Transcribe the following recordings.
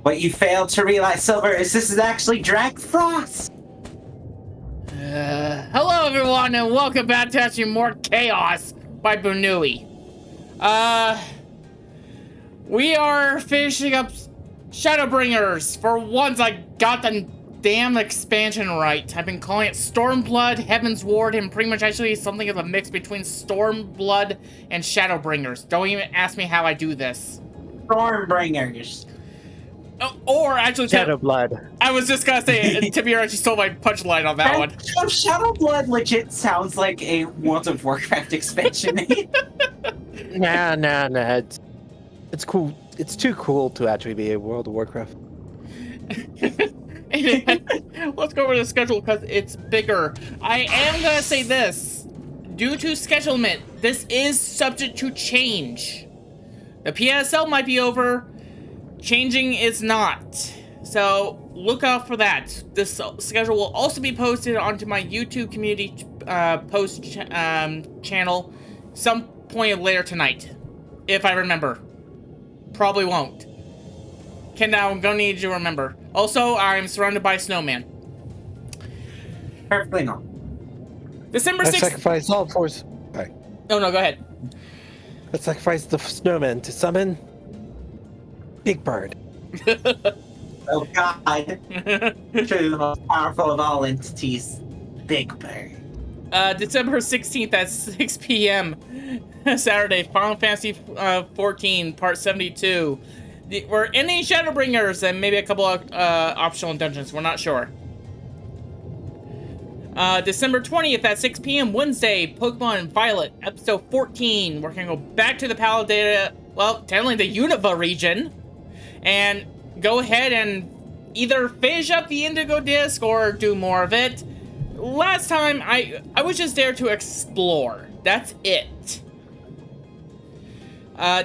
What you failed to realize, Silver, is this is actually Drag Frost. Hello everyone, and welcome back to actually more Chaos by Bunui. We are finishing up Shadowbringers. For once, I got the damn expansion right. I've been calling it Stormblood, Heaven's Ward, and pretty much actually something of a mix between Stormblood and Shadowbringers. Don't even ask me how I do this. Stormbringers. Or actually, Shadowblood. I was just gonna say, Tibir actually stole my punchline on that one. Shadowblood legit sounds like a World of Warcraft expansion name. Nah. It's cool. It's too cool to actually be a World of Warcraft. Let's go over the schedule because it's bigger. I am gonna say this. Due to schedulement, this is subject to change. The PSL might be over. Changing is not. So look out for that. This schedule will also be posted onto my YouTube community post channel some point later tonight. If I remember. Probably won't. Now I'm gonna need you to remember. Also, I'm surrounded by snowman. Perfectly not. December 6th. I sacrificed all force. Right. Oh no, go ahead. I sacrificed the snowman to summon Big Bird. Oh God. Truly the most powerful of all entities. Big Bird. December 16th at 6 p.m. Saturday, Final Fantasy 14, Part 72. We're ending Shadowbringers and maybe a couple of optional dungeons. We're not sure. December 20th at 6 p.m. Wednesday, Pokemon Violet, Episode 14. We're going to go back to the Paladea, well, technically the Unova region, and go ahead and either finish up the Indigo Disc or do more of it. Last time, I was just there to explore. That's it.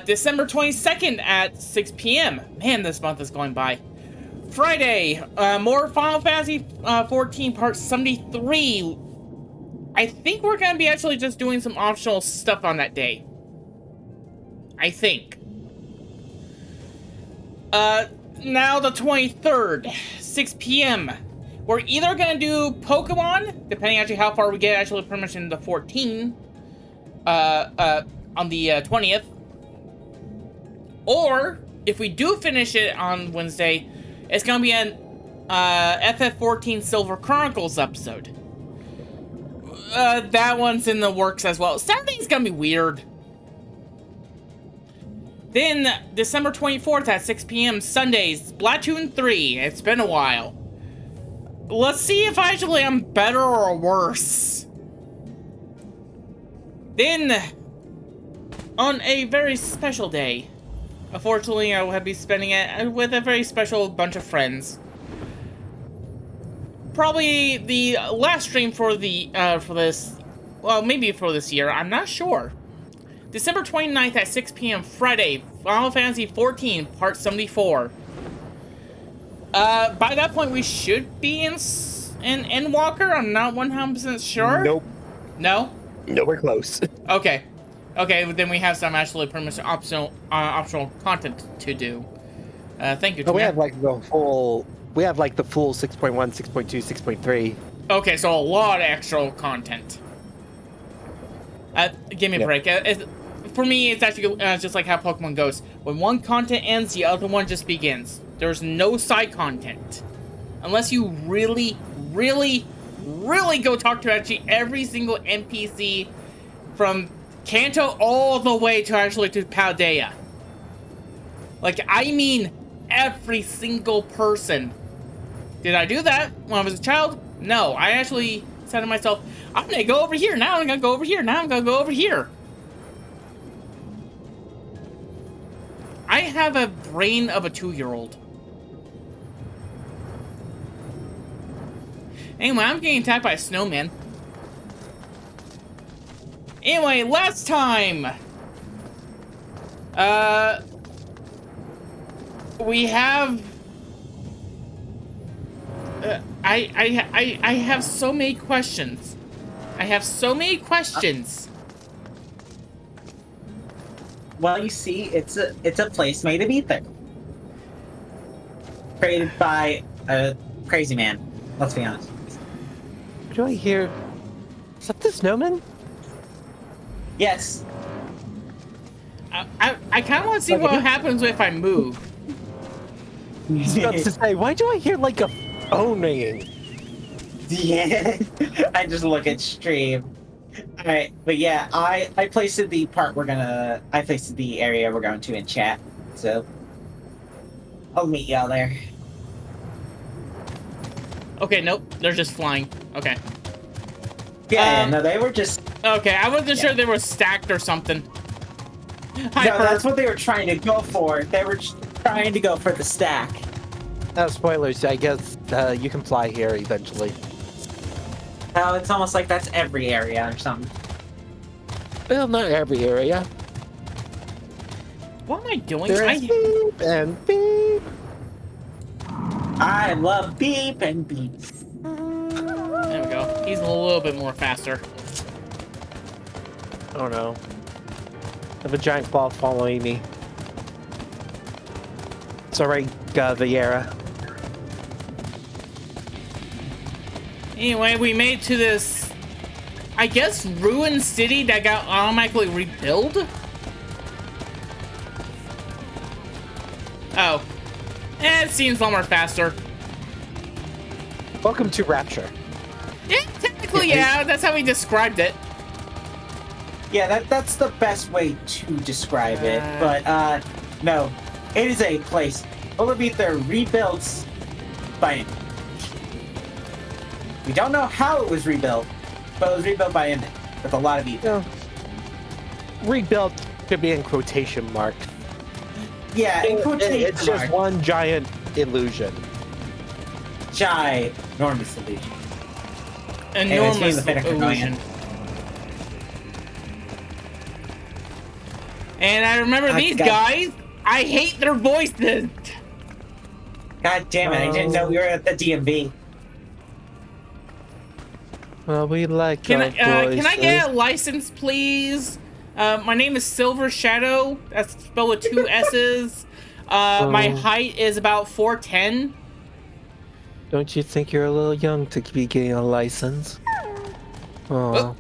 December 22nd at 6 p.m. Man, this month is going by. Friday, more Final Fantasy 14 Part 73. I think we're going to be actually just doing some optional stuff on that day. I think. Now the 23rd, 6 p.m. We're either going to do Pokemon, depending actually how far we get actually pretty much into 14, on the 20th. Or, if we do finish it on Wednesday, it's going to be an FF14 Silver Chronicles episode. That one's in the works as well. Saturday's going to be weird. Then, December 24th at 6 p.m. Sundays, Splatoon 3. It's been a while. Let's see if actually I'm better or worse. Then, on a very special day, unfortunately, I will be spending it with a very special bunch of friends. Probably the last stream for the for this, well, maybe for this year. I'm not sure. December 29th at 6 p.m. Friday, Final Fantasy 14 Part 74. By that point, we should be in Endwalker. I'm not 100% sure. Nope. No? Nowhere close. Okay. Okay, then we have some actually pretty much optional content to do. Thank you, Oh, we Tamir. have like the full. We have like the full 6.1, 6.2, 6.3. Okay, so a lot of extra content. Give me a break. For me, it's actually just like how Pokemon goes. When one content ends, the other one just begins. There's no side content. Unless you really, really, really go talk to actually every single NPC from Kanto all the way to actually to Paldea. Like, I mean every single person. Did I do that when I was a child? No, I actually said to myself, I'm gonna go over here, now I'm gonna go over here, now I'm gonna go over here. I have a brain of a 2-year-old. Anyway, I'm getting attacked by a snowman. Anyway, last time, we have, I have so many questions. I have so many questions. Well, you see, it's a place made of ether. created by a crazy man. Let's be honest. What do I hear? Is that the snowman? Yes. I kind of want to see what happens if I move. I was about to say, why do I hear like a phone ringing? Yeah. I just look at stream. Alright, but yeah, I placed the part I placed the area we're going to in chat. So I'll meet y'all there. Okay, nope, they're just flying. Okay. Yeah, no, they were just Okay, I wasn't sure they were stacked or something. Hyper. No, that's what they were trying to go for. They were trying to go for the stack. No spoilers. I guess you can fly here eventually. No, it's almost like that's every area or something. Well, not every area. What am I doing? There's beep and beep. I love beep and beep. There we go. He's a little bit more faster. Oh no. I have a giant ball following me. It's alright, Vieira. Anyway, we made it to this, I guess, ruined city that got automatically rebuilt? Oh. It seems a lot more faster. Welcome to Rapture. Yeah, technically, yeah. That's how we described it. Yeah, that's the best way to describe it. But, no. It is a place full of either rebuilds by... We don't know how it was rebuilt, but it was rebuilt by him with a lot of evil. Rebuilt could be in quotation marks. Yeah, in quotation It's just marks. one giant illusion. Ginormous illusion. Enormous the Finnick are going in. illusion. And I remember these guys, I hate their voices. God damn it, I didn't know we were at the DMV. Well, we like Can our can I get a voices. license, please? My name is Silver Shadow. That's spelled with 2 S's. My height is about 4'10". Don't you think you're a little young to be getting a license? Oh.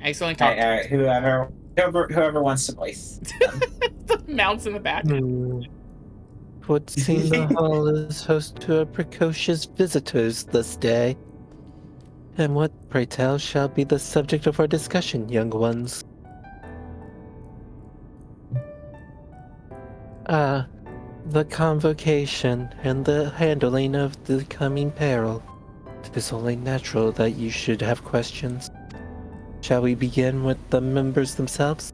Excellent talk. Alright, whoever wants to voice. The mounts in the back. Would seem the hall is host to a precocious visitors this day. And what, pray tell, shall be the subject of our discussion, young ones? The convocation and the handling of the coming peril. It is only natural that you should have questions. Shall we begin with the members themselves?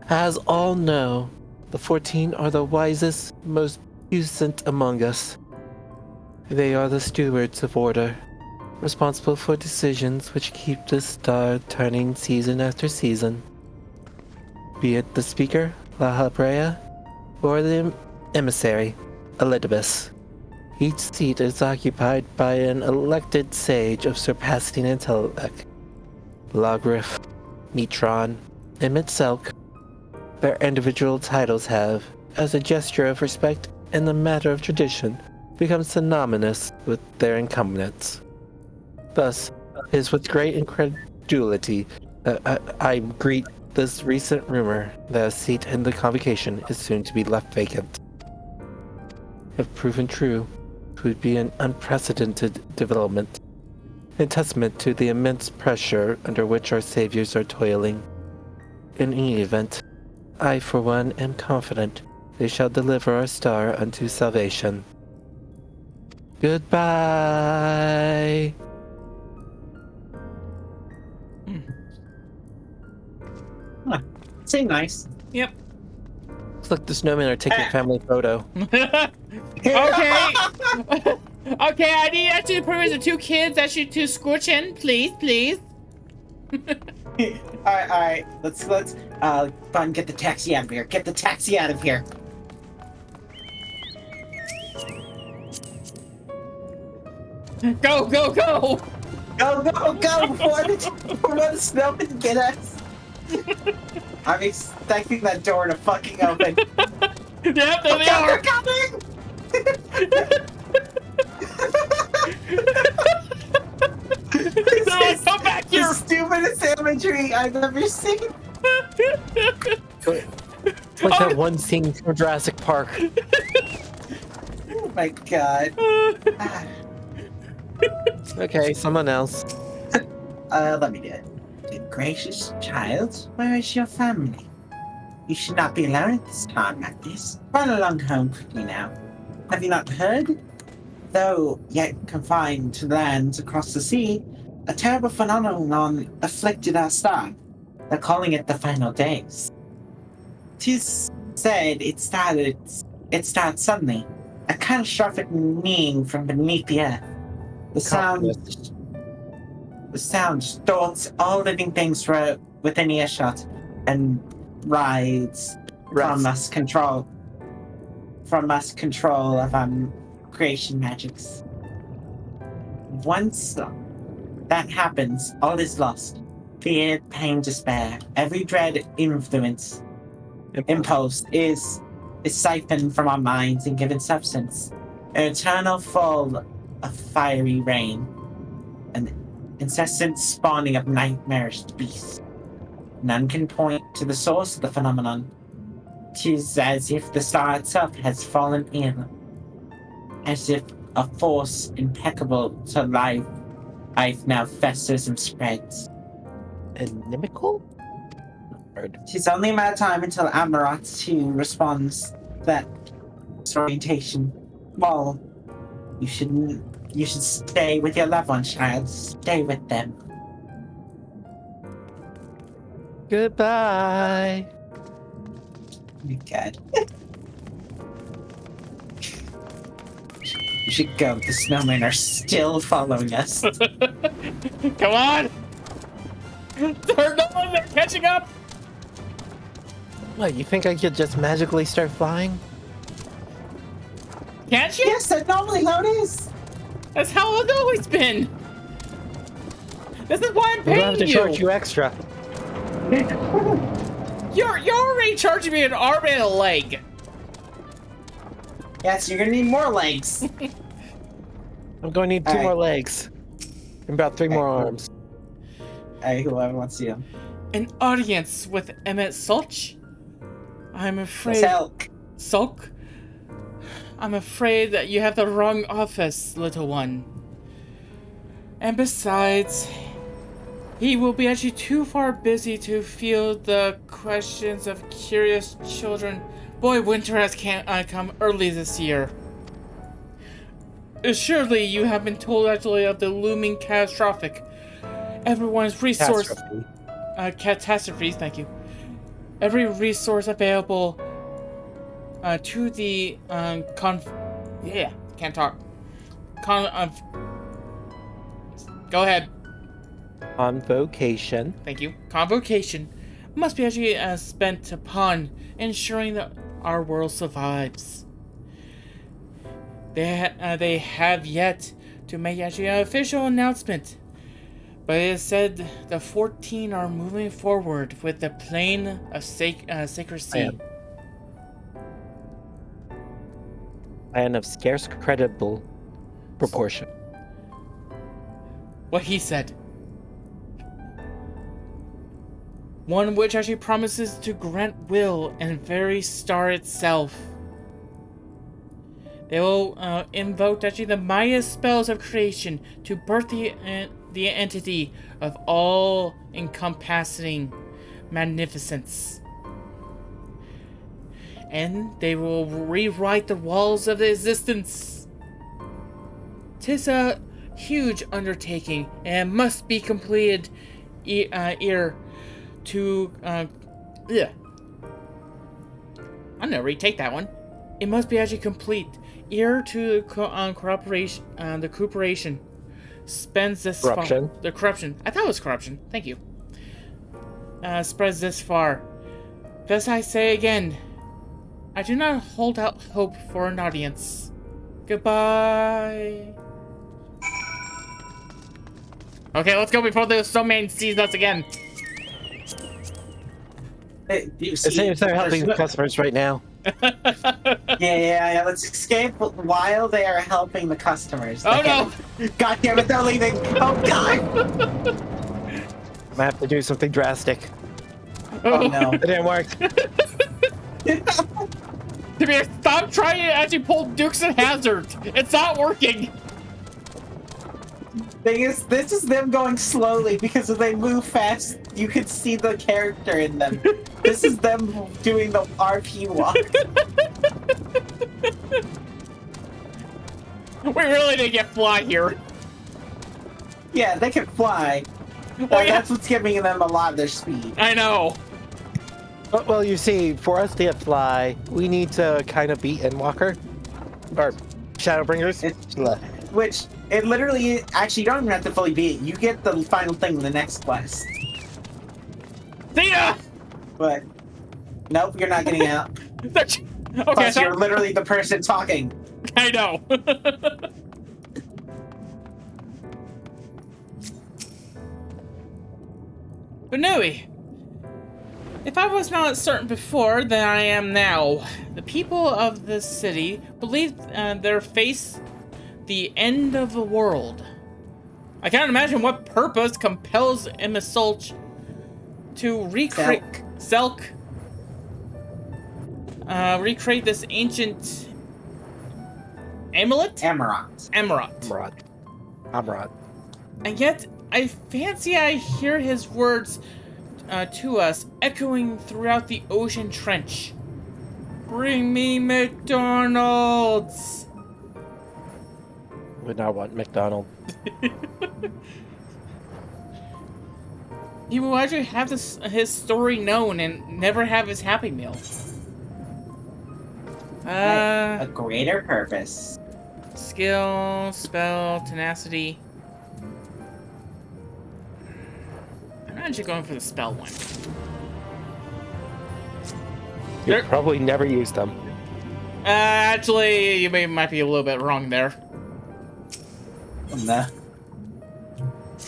As all know, the 14 are the wisest, most puissant among us. They are the stewards of order, responsible for decisions which keep the star turning season after season. Be it the speaker, La Habrea, or the emissary, Elidibus. Each seat is occupied by an elected sage of surpassing intellect. Logrif, Metron, and Mitselk. Their individual titles have, as a gesture of respect and a matter of tradition, become synonymous with their incumbents. Thus, it is with great incredulity that I greet this recent rumor that a seat in the convocation is soon to be left vacant. If proven true, it would be an unprecedented development, a testament to the immense pressure under which our saviors are toiling. In any event, I for one am confident they shall deliver our star unto salvation. Goodbye! Seem nice. Yep. Looks like the snowmen are taking a family photo. Okay. Okay, I need actually the permits of 2 kids actually to scooch in, please, please. Alright, let's fun, get the taxi out of here. Get the taxi out of here. Go, go, go! Go, go, go! Before the snowman get us. I'm expecting that door to fucking open. Yep, there they They're are! coming! No, come back The here! stupidest imagery I've ever seen. It's like that one scene from Jurassic Park. Oh my god. Ah, Okay, someone else. let me do it. Good gracious child, where is your family? You should not be alone at this time like this. Run along home quickly now. Have you not heard? Though yet confined to lands across the sea, a terrible phenomenon afflicted our star. They're calling it the final days. 'Tis said it started suddenly. A catastrophic kneeing from beneath the earth. The sound distorts all living things within earshot and rides from us control of creation magics. Once that happens, all is lost. Fear, pain, despair, every dread impulse is siphoned from our minds and given substance. An eternal fall of fiery rain, an incessant spawning of nightmarish beasts. None can point to the source of the phenomenon. 'Tis as if the star itself has fallen in, as if a force impeccable to life now festers and spreads. Inimical? It's only a matter of time until Amaratsu responds to that orientation. Well, you should stay with your loved ones, child. Stay with them. Goodbye. Oh my god. We should go. The snowmen are still following us. Come on! They're going, they're catching up! What, you think I could just magically start flying? Can't you? Yes, that's normally how it is. That's how it's always been! This is why I'm I'm gonna have paying to you! charge you extra. You're already charging me an arm and a leg! Yes, you're gonna need more legs. I'm going to need 2 Alright. more legs. And about 3 more Alright. arms. Hey, whoever wants to see them. An audience with Emmett Sulch? I'm afraid... Selk. Sulk? I'm afraid that you have the wrong office, little one. And besides, he will be actually too far busy to field the questions of curious children. Boy, winter has come early this year. Surely you have been told actually of the looming catastrophic. Everyone's resource... catastrophes, thank you. Every resource available to the can't talk. Go ahead. Convocation. Thank you. Convocation must be actually spent upon ensuring that our world survives. They have yet to make actually an official announcement, but it is said the 14 are moving forward with the plane of secrecy. Plan of scarce credible proportion. What he said. One which actually promises to grant will and very star itself. They will invoke actually the mightiest spells of creation to birth the entity of all encompassing magnificence. And they will rewrite the walls of existence. 'Tis a huge undertaking and must be completed I'm gonna retake that one. It must be actually complete. Ear to cooperation. The corporation spends this Corruption. far. The corruption. I thought it was corruption. Thank you. Spreads this far. Thus I say again, I do not hold out hope for an audience. Goodbye. Okay, let's go before the snowman sees us again. You It see, seems they're helping the there's no- customers right now. Yeah. Let's escape while they are helping the customers. Oh no! God damn it, they're leaving! Oh God! I have to do something drastic. Oh no. It didn't work. Tamir, stop trying to actually pull Dukes and Hazard. It's not working. Thing is, this is them going slowly because if they move fast, you can see the character in them. This is them doing the RP walk. We really didn't get fly here. Yeah, they can fly. Oh, yeah. That's what's giving them a lot of their speed. I know. Well, you see, for us to get fly, we need to kind of beat Endwalker. Or Shadowbringers. Which, it literally, actually, you don't even have to fully beat it. You get the final thing in the next quest. See ya! But, nope, you're not getting out. Okay, Plus, so you're literally the person talking. I know. But Nui, if I was not certain before than I am now, the people of this city believe they face the end of the world. I can't imagine what purpose compels Emisulch to recreate recreate this ancient amulet? Emerald. Emerald. Amrod. And yet, I fancy I hear his words to us echoing throughout the ocean trench. Bring me McDonald's! Would not want McDonald. He will actually have his story known and never have his Happy Meal. A greater purpose. Skill, spell, tenacity. I'm actually going for the spell one. You probably never used them. Actually, you might be a little bit wrong there. No.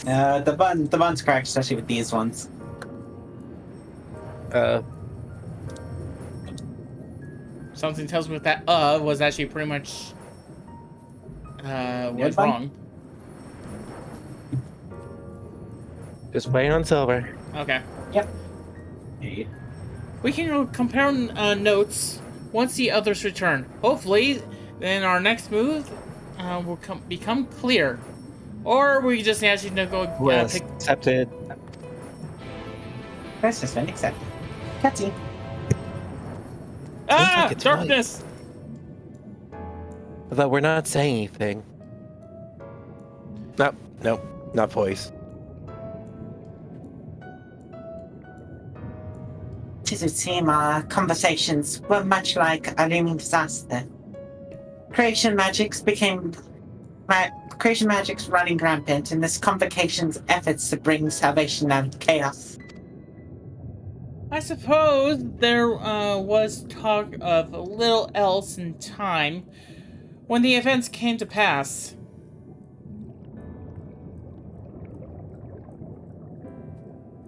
The bun's correct, especially with these ones. Something tells me that was actually pretty much was bun? wrong. Just playing on silver. Okay. Yep. We can compare notes once the others return. Hopefully, then our next move will become clear. Or we just actually go Yes, pick... accepted. Quest has been accepted. Cutscene. Ah! like it's Darkness! Although we're not saying anything. Nope, not voice. It would seem our conversations were much like a looming disaster. Creation magics running rampant in this convocation's efforts to bring salvation out of chaos. I suppose there was talk of little else in time when the events came to pass.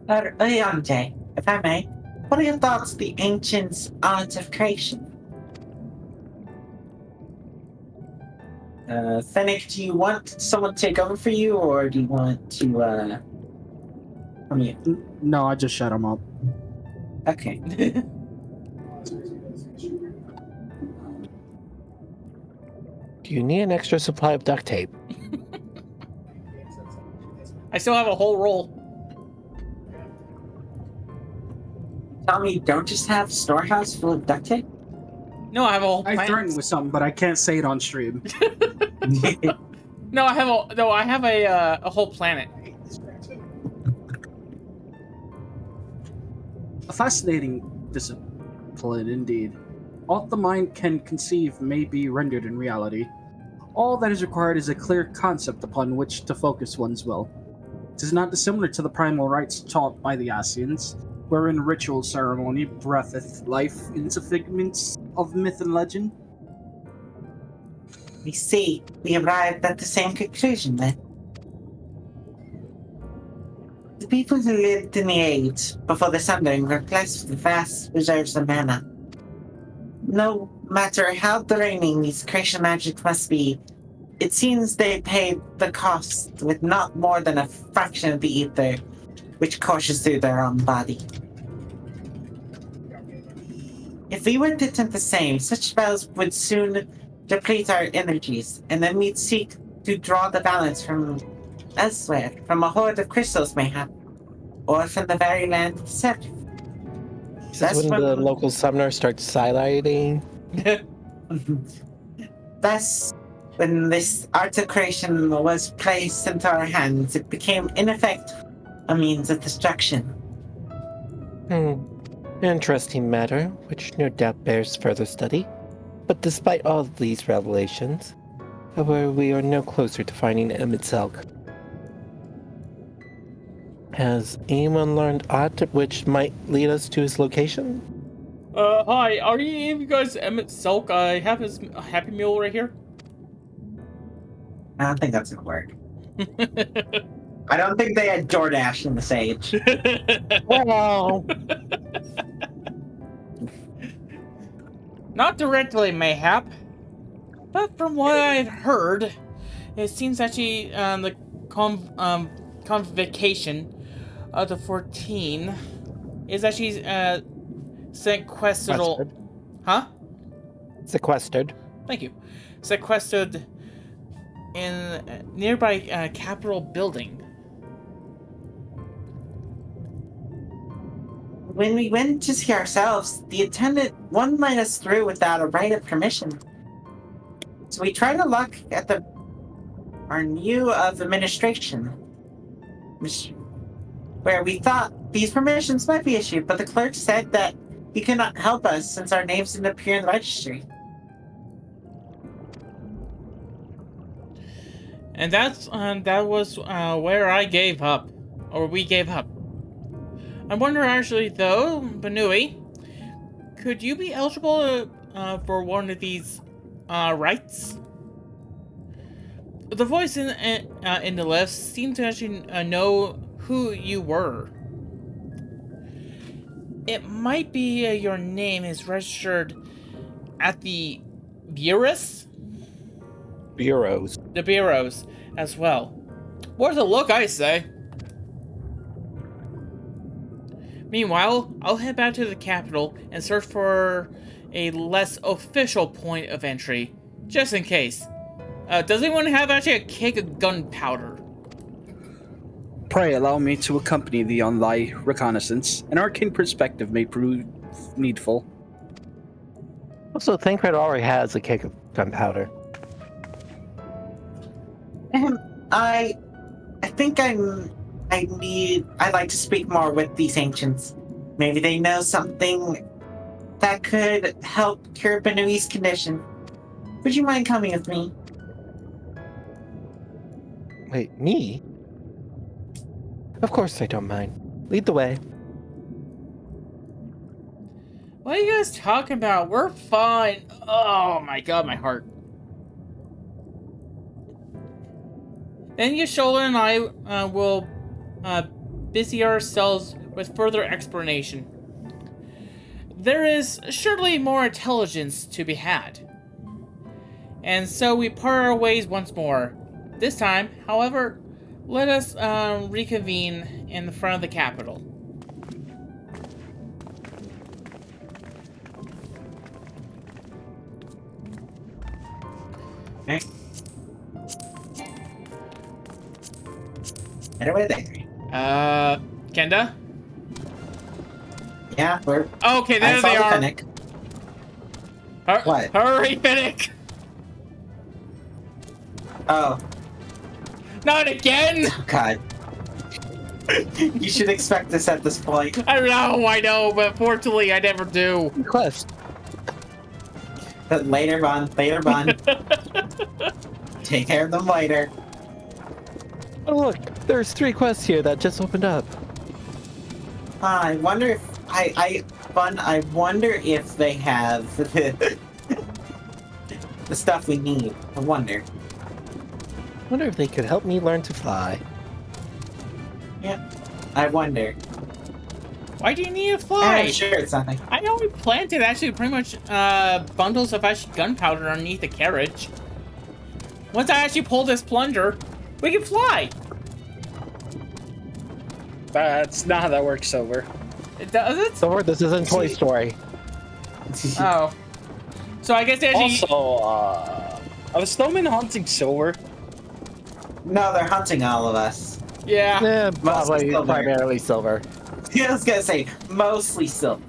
Oyonde, if I may, what are your thoughts on the ancients' art of creation? Fennec, do you want someone to take over for you, or do you want to, No, I just shut him up. Okay. Do you need an extra supply of duct tape? I still have a whole roll. Tell me, don't just have storehouse full of duct tape? No, I have a whole I plant. threatened with something, but I can't say it on stream. No, I have a whole planet. A fascinating discipline, indeed. All the mind can conceive may be rendered in reality. All that is required is a clear concept upon which to focus one's will. It is not dissimilar to the primal rites taught by the Asians, wherein ritual ceremony breatheth life into figments of myth and legend. We see, we arrived at the same conclusion then. The people who lived in the age before the Sundering were blessed with vast reserves of mana. No matter how draining these creation magics must be, it seems they paid the cost with not more than a fraction of the ether which courses through their own body. If we were to attempt the same, such spells would soon deplete our energies, and then we'd seek to draw the balance from elsewhere, from a hoard of crystals mayhap, or from the very land itself. This is when the local summoner starts highlighting. Thus, when this art of creation was placed into our hands, it became in effect a means of destruction. Interesting matter, which no doubt bears further study. But despite all of these revelations, however, we are no closer to finding Emmett Selk. Has anyone learned aught which might lead us to his location? Hi, are you guys Emmett Selk? I have his Happy Meal right here. I don't think that's gonna work. I don't think they had DoorDash in the Sage. Well, Not directly, mayhap, but from what I've heard, it seems actually the convocation of the 14 is actually sequestered. Huh? Sequestered. Thank you. Sequestered in a nearby Capitol building. When we went to see ourselves, the attendant wouldn't let us through without a right of permission. So we tried to look at our new of administration, where we thought these permissions might be issued, but the clerk said that he could not help us since our names didn't appear in the registry. And that was where I gave up, or we gave up. I wonder actually though, Banui, could you be eligible for one of these rights? The voice in the list seemed to actually know who you were. It might be your name is registered at the bureaus? Bureaus. The bureaus as well. Worth a look, I say. Meanwhile, I'll head back to the capital and search for a less official point of entry, just in case. Does anyone have actually a cake of gunpowder? Pray allow me to accompany thee on thy reconnaissance. An arcane perspective may prove needful. Also, Thancred already has a cake of gunpowder. I think I'd like to speak more with these ancients. Maybe they know something that could help cure Benui's condition. Would you mind coming with me? Wait, me? Of course I don't mind. Lead the way. What are you guys talking about? We're fine. Oh my god, my heart. Then Yashola and I will busy ourselves with further explanation. There is surely more intelligence to be had. And so we part our ways once more. This time, however, let us reconvene in the front of the Capitol. Okay. Head over there. Kenda? Yeah, we're. Okay, there they are. Finnick. What? Hurry, Finnick! Oh. Not again! Oh, God. You should expect this at this point. I know, but fortunately I never do. Quest. But later, Bun. Take care of them later. Oh look, there's 3 quests here that just opened up. I wonder if I wonder if they have the stuff we need. I wonder. Wonder if they could help me learn to fly. Yeah. I wonder. Why do you need to I'm fly? sure it's nothing. I know we planted actually pretty much bundles of actually gunpowder underneath the carriage. Once I actually pull this plunger, we can fly. That's not how that works, Silver. It does it? Silver, this isn't Toy Story. Oh. So I guess they actually... Also, are the snowmen hunting Silver? No, they're hunting all of us. Yeah. Yeah, probably Silver. primarily Silver. I was gonna say, mostly silver.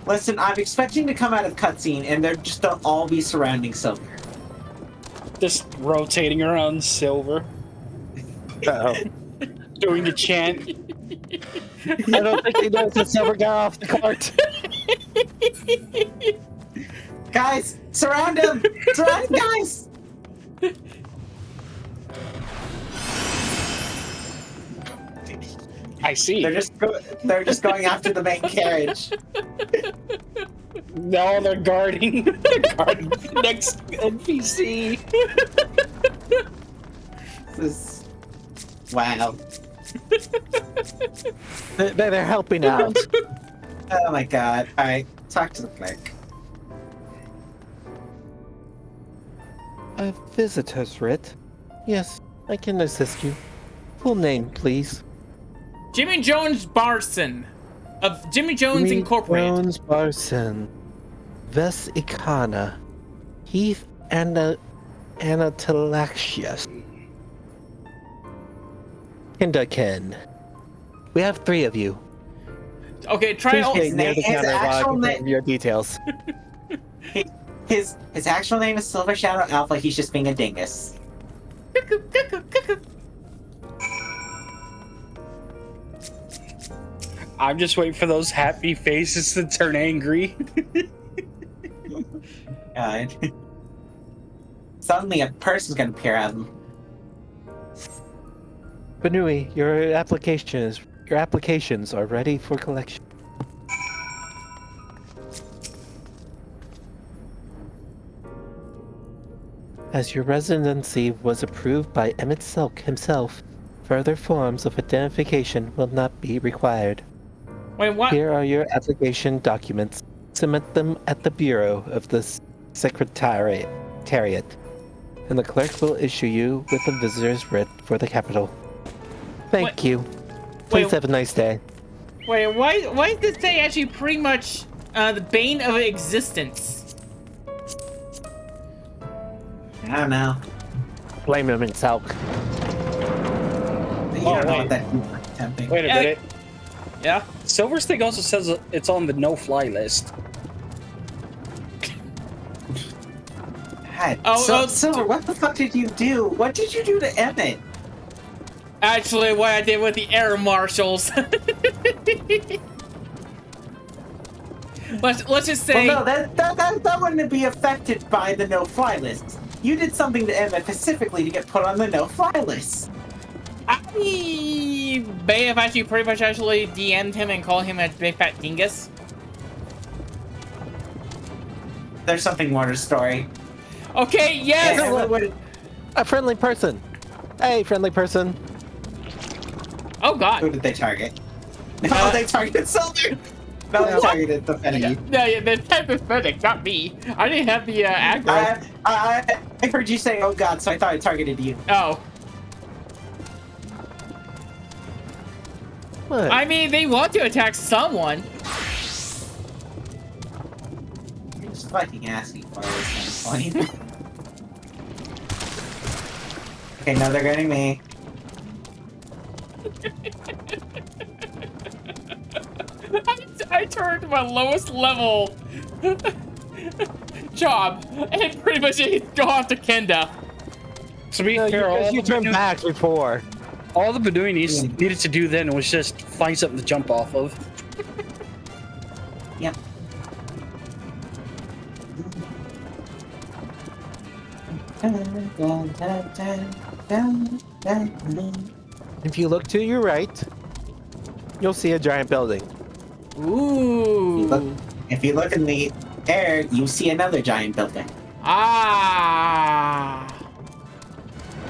Listen, I'm expecting to come out of cutscene and they're just they'll all be surrounding silver. Just rotating around Silver, Uh-oh. doing the chant. I don't think he knows that Silver got off the cart. Guys, surround him! Surround him, guys! I see. They're just going after the main carriage. No, they're guarding. They're guarding the next NPC. This is... Wow. They're helping out. Oh my god. Alright, talk to the clerk. A visitor's writ? Yes, I can assist you. Full name, please. Jimmy Jones Barson of Jimmy Jones Jimmy Incorporated. Jones Barson. Ves Ikana. Heath Anatolaxius. Kindaken. We have 3 of you. Okay, try Please all. stay near the his counter while I actual confirm name- your details. His actual name is Silver Shadow Alpha, he's just being a dingus. I'm just waiting for those happy faces to turn angry. God. Suddenly a person's gonna appear out of him. Banui, your applications are ready for collection. As your residency was approved by Emmett Selk himself, further forms of identification will not be required. Wait, what? Here are your application documents. Submit them at the Bureau of the Secretariat, and the clerk will issue you with a visitor's writ for the capital. Thank Wait- you. Please wait- have a nice day. Wait, why is this thing actually pretty much the bane of existence? I don't know. Blame him in Selk. You Oh, don't know wait. what that tempting. Wait a Yeah. minute. Yeah. Silver's thing also says it's on the no-fly list. God. Oh, Silver, what the fuck did you do? What did you do to Emmett? Actually, what I did with the air marshals. let's just say. Well, no, that wouldn't be affected by the no-fly list. You did something to Emmett specifically to get put on the no-fly list. I may have actually pretty much actually DM'd him and called him a big fat dingus. There's something more to the story. Okay, yes! Yeah, Emmett would- A friendly person. Hey, friendly person. Oh god. Who did they target? No, they targeted Silver! No, they targeted the Fennegy. No, yeah, the type of medic, not me. I didn't have the aggro. I heard you say, oh god, so I thought I targeted you. Oh. What? I mean, they want to attack someone. You're just fucking asking for this kind of point. Okay, now they're getting me. I turned my lowest level job and pretty much go after Kenda. To be No, fair, you turned back before. all the Bedouins needed to do then was just find something to jump off of. Yep. If you look to your right, you'll see a giant building. Ooh. If you look in the air, you see another giant building. Ah.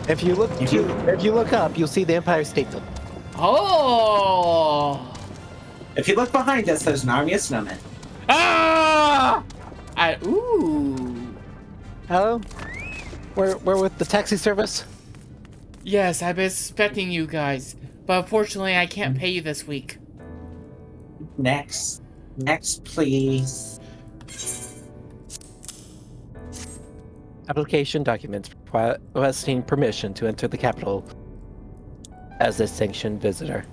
If you look up, you'll see the Empire State Building. Oh! If you look behind us, there's an army of snowmen. Ah! Ooh. Hello? We're with the taxi service? Yes, I've been expecting you guys, but unfortunately I can't pay you this week. Next, please. Application documents requesting permission to enter the capital as a sanctioned visitor.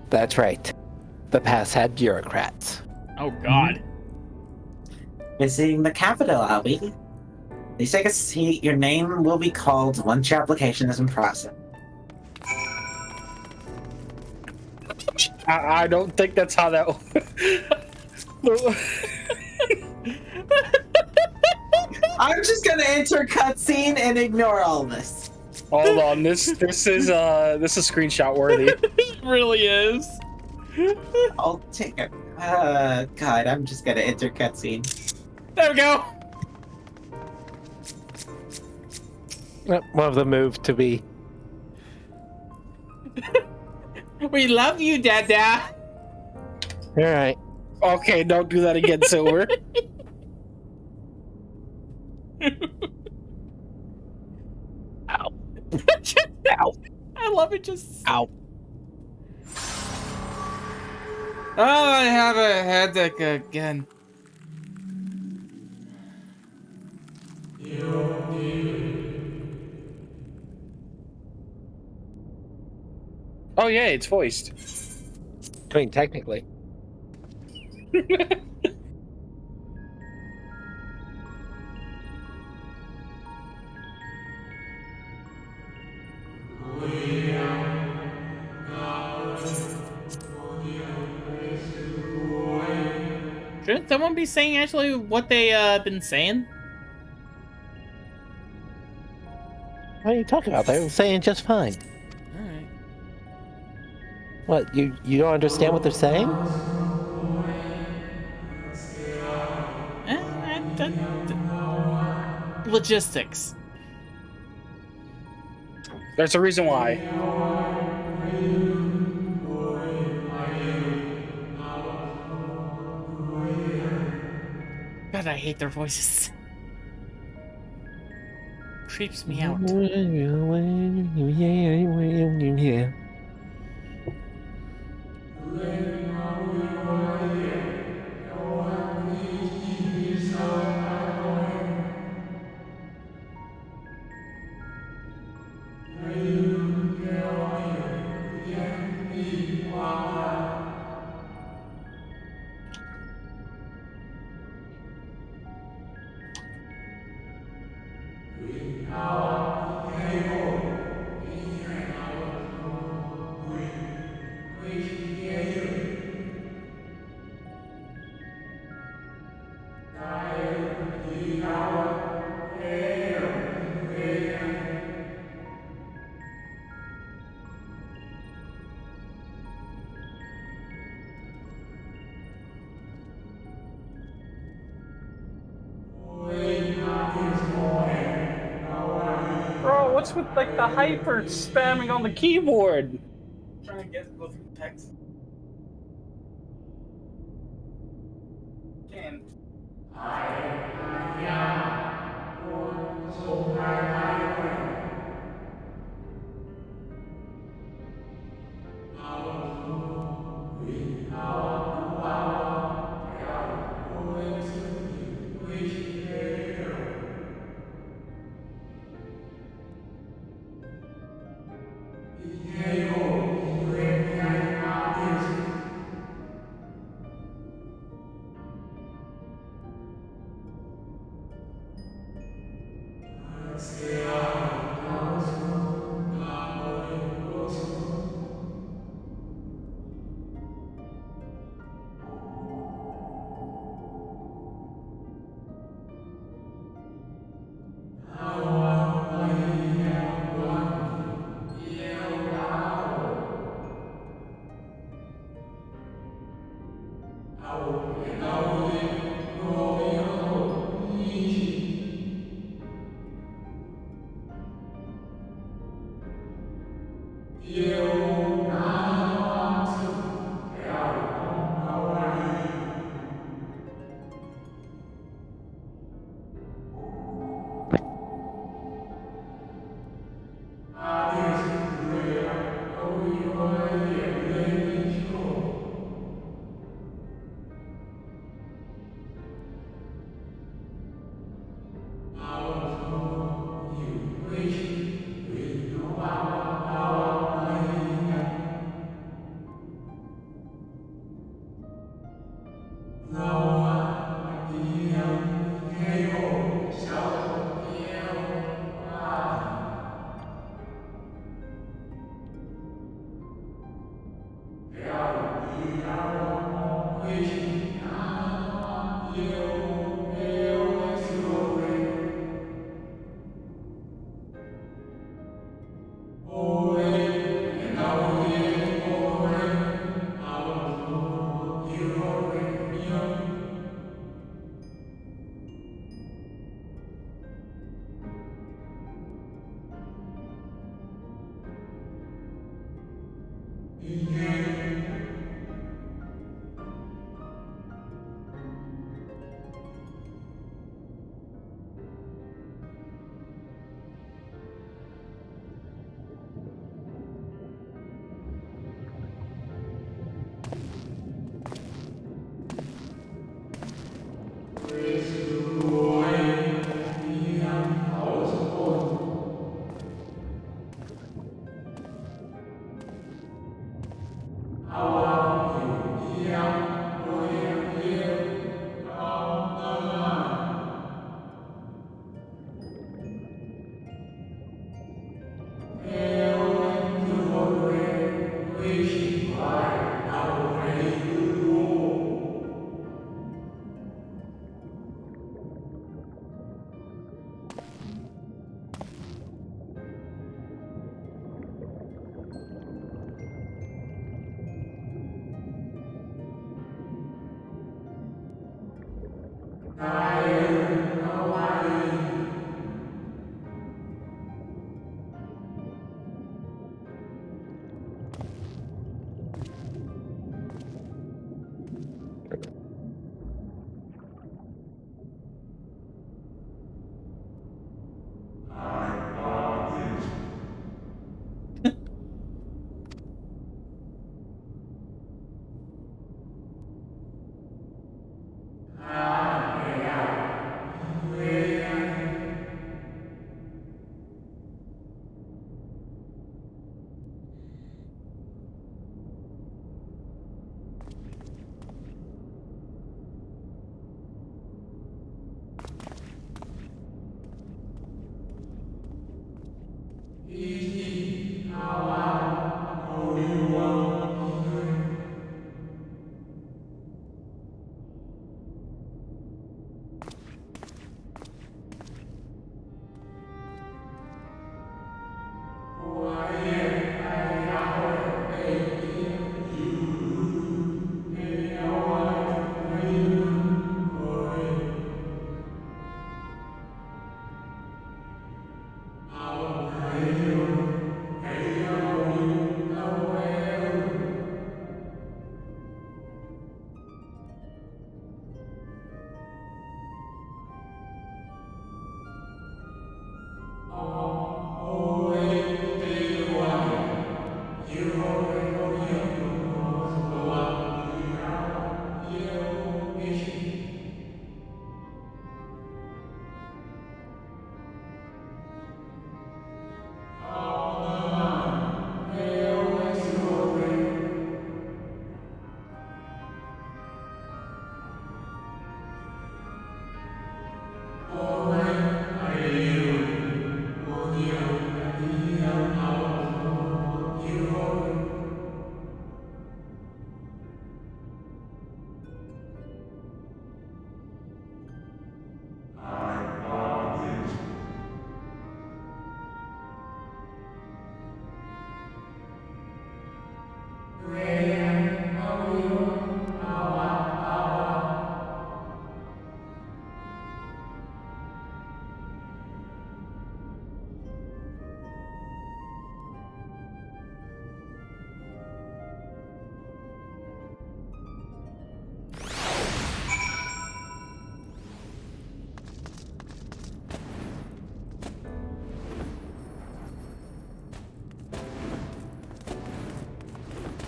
That's right. The pass had bureaucrats. Oh God. Visiting the capital, are we? Please take a seat. Your name will be called once your application is in process. I don't think that's how that. I'm just gonna enter cutscene and ignore all this. Hold on, this is screenshot worthy. It really is. I'll take it. God, I'm just gonna enter cutscene. There we go. One of the move to be. We love you, Dada. Alright. Okay, don't do that again, Silver. Ow. Ow. I love it just. Ow. Oh, I have a headache again. Oh yeah, it's voiced. I mean, technically. Shouldn't someone be saying actually what they been saying? What are you talking about? They were saying just fine. Alright. What, you don't understand what they're saying? Logistics. There's a reason why. God, I hate their voices. Creeps me out. Bro, what's with like the hyper spamming on the keyboard? Trying to go through text. Can.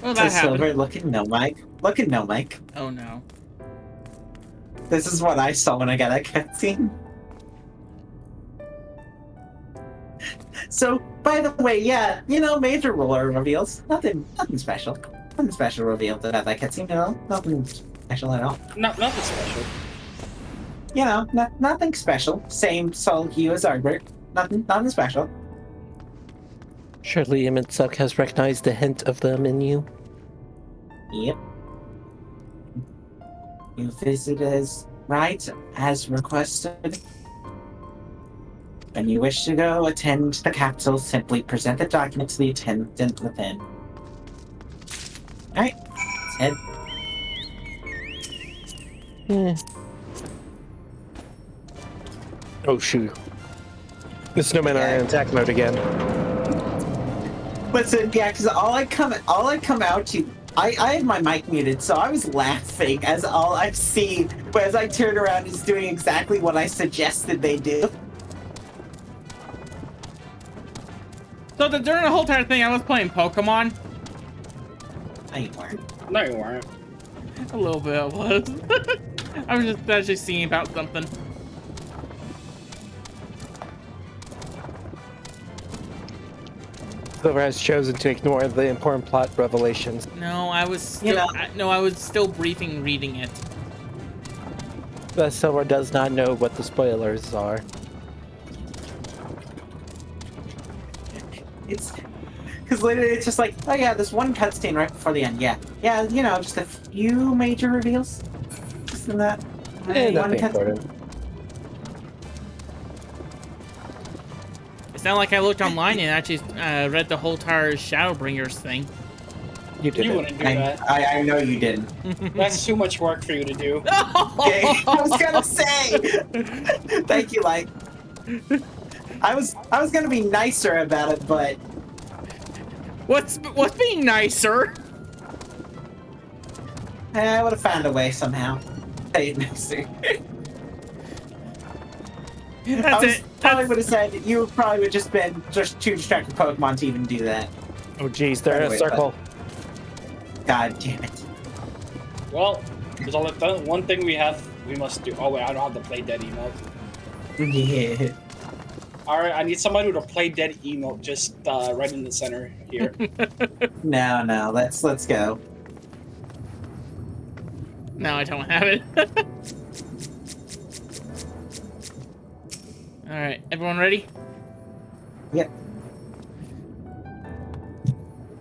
Well, So that Silver, happened. look at no mic. Look at no mic. Oh no. This is what I saw when I got that cutscene. So, by the way, yeah, major roller reveals. Nothing special. Nothing special revealed about that cutscene at all. Nothing Special at all. Nothing special. You know, nothing special. Same soul hue as Argbert. Nothing special. Surely Imitsuck has recognized the hint of them in you. Yep. You visit as right as requested. When you wish to go attend the capital, simply present the document to the attendant within. Alright. Let's head. Eh. Oh shoot. The snowmen are in attack mode again. Listen, yeah, because all I come out to, I had my mic muted, so I was laughing as all I've seen, but as I turn around, is doing exactly what I suggested they do. So during the whole entire thing, I was playing Pokemon. No, you weren't. No, you weren't. A little bit I was. I was just actually seeing about something. Silver has chosen to ignore the important plot revelations. No, I was still, You know- I was still briefing reading it. But Silver does not know what the spoilers are. It's because literally it's just like, oh yeah, this one cutscene right before the end. Yeah, you know, just a few major reveals. Just in that. Eh, one nothing cutscene. important. It's not like I looked online and actually read the whole entire Shadowbringers thing. You did You it. wouldn't do that. I know you didn't. That's too much work for you to do. Okay, I was gonna say. Thank you, like. I was gonna be nicer about it, but What's being nicer? I would have found a way somehow. Hey, nicer. That's it. Probably would have said you probably would just been just too distracted Pokemon to even do that. Oh jeez, they're in a Anyway, circle. God damn it. Well, there's only one thing we must do. Oh wait, I don't have the play dead emote. Yeah. Alright, I need somebody with a play dead emote just right in the center here. No, let's go. No, I don't have it. Alright, everyone ready? Yep.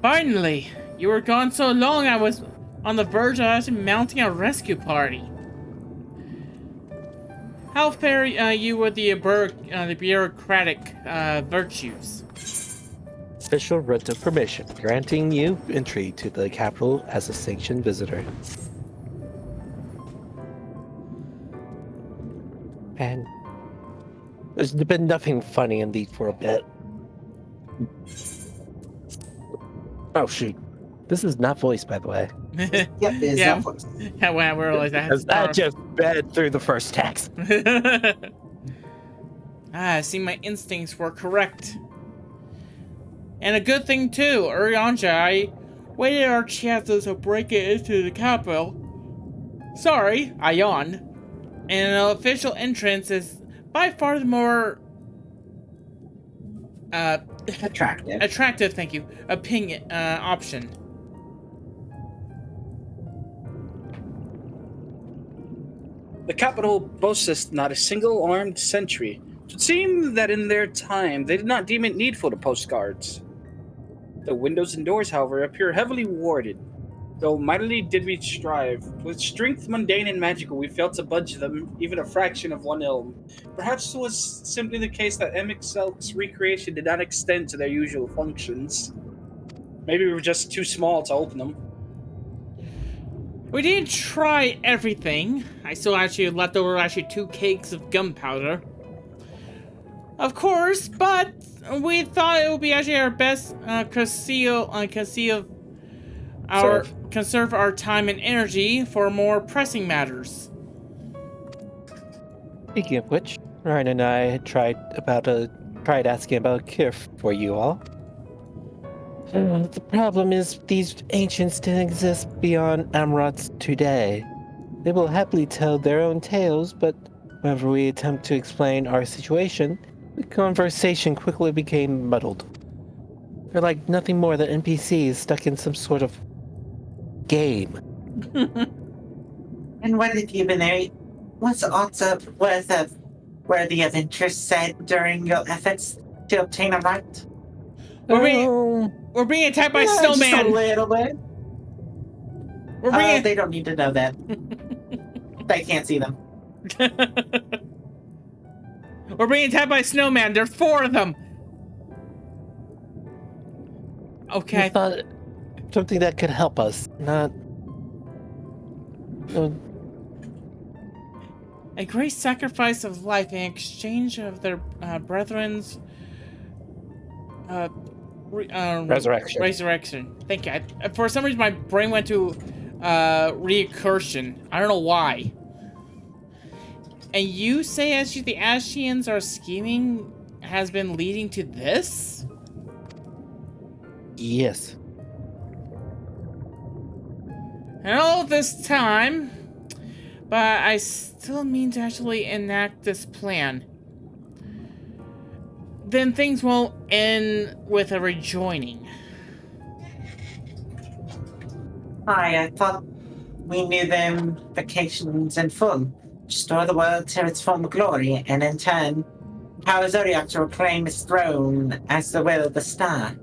Finally! You were gone so long I was on the verge of actually mounting a rescue party. How fare you with the bureaucratic virtues? Official writ of permission, granting you entry to the capital as a sanctioned visitor. And there's been nothing funny in these for a bit. Oh shoot. This is not voiced, by the way. Yep, it's Yeah. not voiced. Yeah, when I realized I had As that just sped through the first text. I see my instincts were correct. And a good thing too, Urianja, I waited our chances to break it into the capital. Sorry, I yawned. And an official entrance is by far the more Attractive. thank you, option. The capital boasts not a single armed sentry. It would seem that in their time, they did not deem it needful to post guards. The windows and doors, however, appear heavily warded. Though mightily did we strive, with strength mundane and magical, we failed to budge them even a fraction of one ilm. Perhaps it was simply the case that MXL's recreation did not extend to their usual functions. Maybe we were just too small to open them. We didn't try everything. I still actually left over 2 cakes of gunpowder. Of course, but we thought it would be actually our best conserve our time and energy for more pressing matters. Speaking of which, Ryan and I had tried asking about a cure for you all. The problem is these ancients didn't exist beyond Amrots today. They will happily tell their own tales, but whenever we attempt to explain our situation, the conversation quickly became muddled. They're like nothing more than NPCs stuck in some sort of game. And what have you been doing? What's also worthy of interest said during your efforts to obtain a right? We're being attacked by Just a snowman. little bit. We're being They don't need to know that. They can't see them. we're being attacked by snowman. There's 4 of them. Okay. I thought something that could help us, not. A great sacrifice of life in exchange of their brethren's Resurrection. Resurrection. Thank you. For some reason, my brain went to recursion. I don't know why. And you say as the Ashians are scheming has been leading to this? Yes. And all this time, but I still mean to actually enact this plan. Then things won't end with a rejoining. I thought we knew the implications in full. Restore the world to its former glory, and in turn, power Zodiac to reclaim its throne as the will of the star.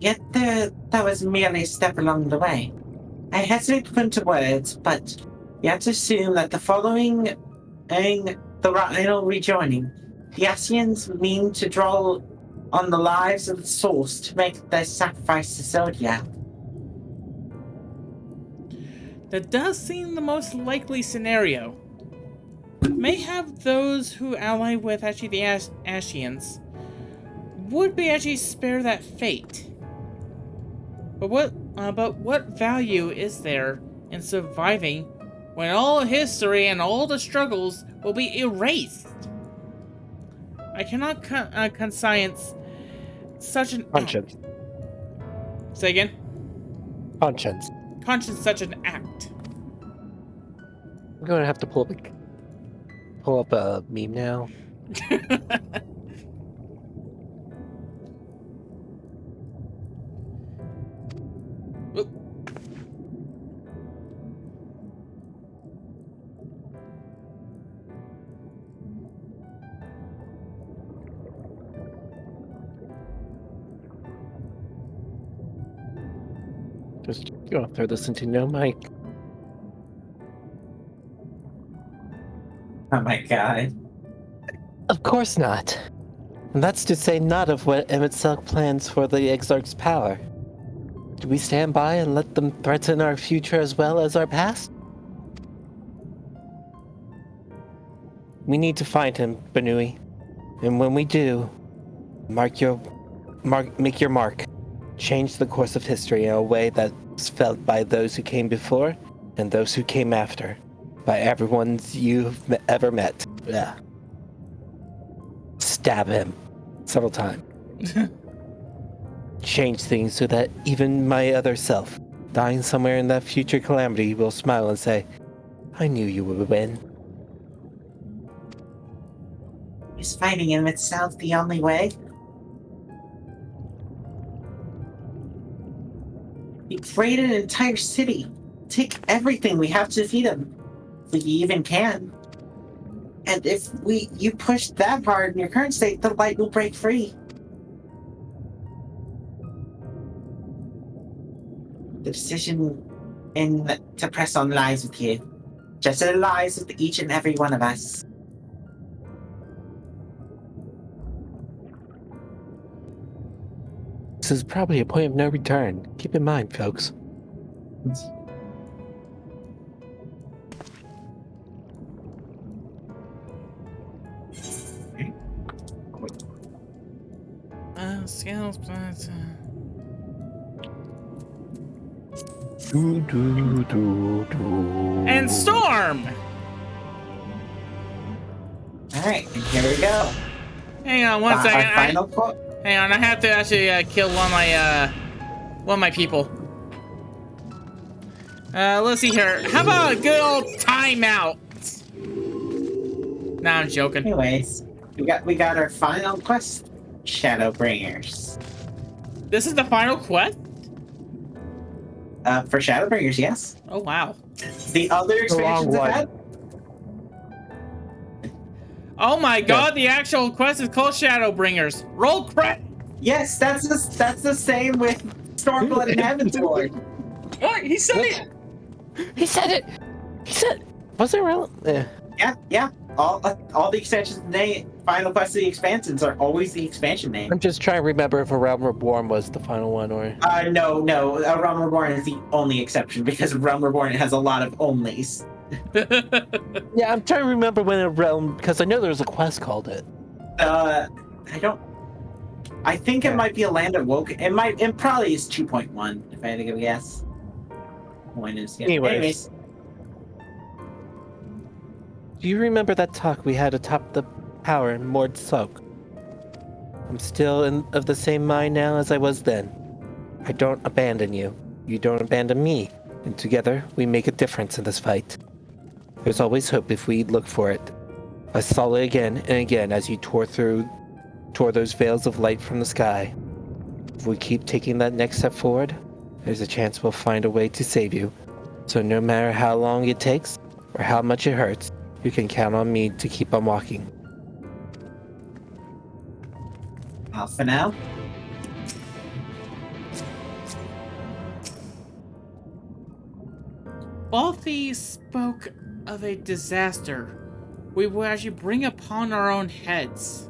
Yet that was merely a step along the way. I hesitate to put into words, but you have to assume that the following the final rejoining, the Asians mean to draw on the lives of the source to make their sacrifice to Zodiac. That does seem the most likely scenario. May have those who ally with actually the Ashians would be actually spare that fate. But what value is there in surviving when all history and all the struggles will be erased? I cannot conscience such an Conscience. Say again? Conscience. Conscience such an act. I'm going to have to pull up a meme now. Oop. Just gonna throw this into no mic. Oh my god. Of course not. And that's to say not of what Emet plans for the Exarch's power. Do we stand by and let them threaten our future as well as our past? We need to find him, Benui. And when we do, make your mark. Change the course of history in a way that's felt by those who came before and those who came after. By everyone you've ever met. Yeah. Stab him several times. Change things so that even my other self, dying somewhere in that future calamity, will smile and say, I knew you would win. Is fighting him itself the only way? He created an entire city. Take everything we have to defeat him. If we even can. And if you push that hard in your current state, the light will break free. The decision to press on lies with you. Just as it lies with each and every one of us. This is probably a point of no return. Keep in mind, folks. Scales, but and storm. All right, and here we go. Hang on one Our second. final quote. Hang on, I have to actually kill one of my people. Let's see here. How about a good old timeout? Nah, I'm joking. Anyways, we got our final quest, Shadowbringers. This is the final quest? For Shadowbringers, yes. Oh wow. The other The wrong expansions have one. had? Oh my god, the actual quest is called Shadowbringers. Roll credit! Yes, that's the same with Stormblood and Heaven's Ward. What? He said it! He said it! He said... Was it real? Yeah. All the expansions name, Final Quest of the expansions are always the expansion name. I'm just trying to remember if A Realm Reborn was the final one or... No, Realm Reborn is the only exception because Realm Reborn has a lot of onlys. Yeah, I'm trying to remember when A Realm... Because I know there was a quest called it. I think it might be a Land of Woke. It probably is 2.1, if I had to give a guess. Anyways. Do you remember that talk we had atop the tower in Mord Soak? I'm still of the same mind now as I was then. I don't abandon you. You don't abandon me. And together, we make a difference in this fight. There's always hope if we look for it. I saw it again and again as you tore those veils of light from the sky. If we keep taking that next step forward, there's a chance we'll find a way to save you. So no matter how long it takes, or how much it hurts, you can count on me to keep on walking. For now. Balthy spoke of a disaster we will actually bring upon our own heads.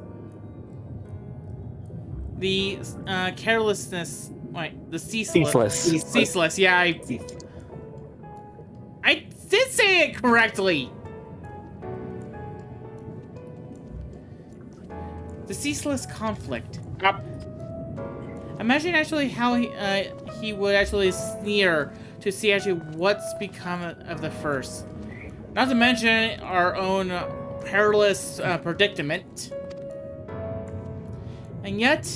The carelessness, the ceaseless. Yeah, I did say it correctly. The ceaseless conflict. Imagine actually how he would actually sneer to see actually what's become of the first. Not to mention our own perilous predicament. And yet,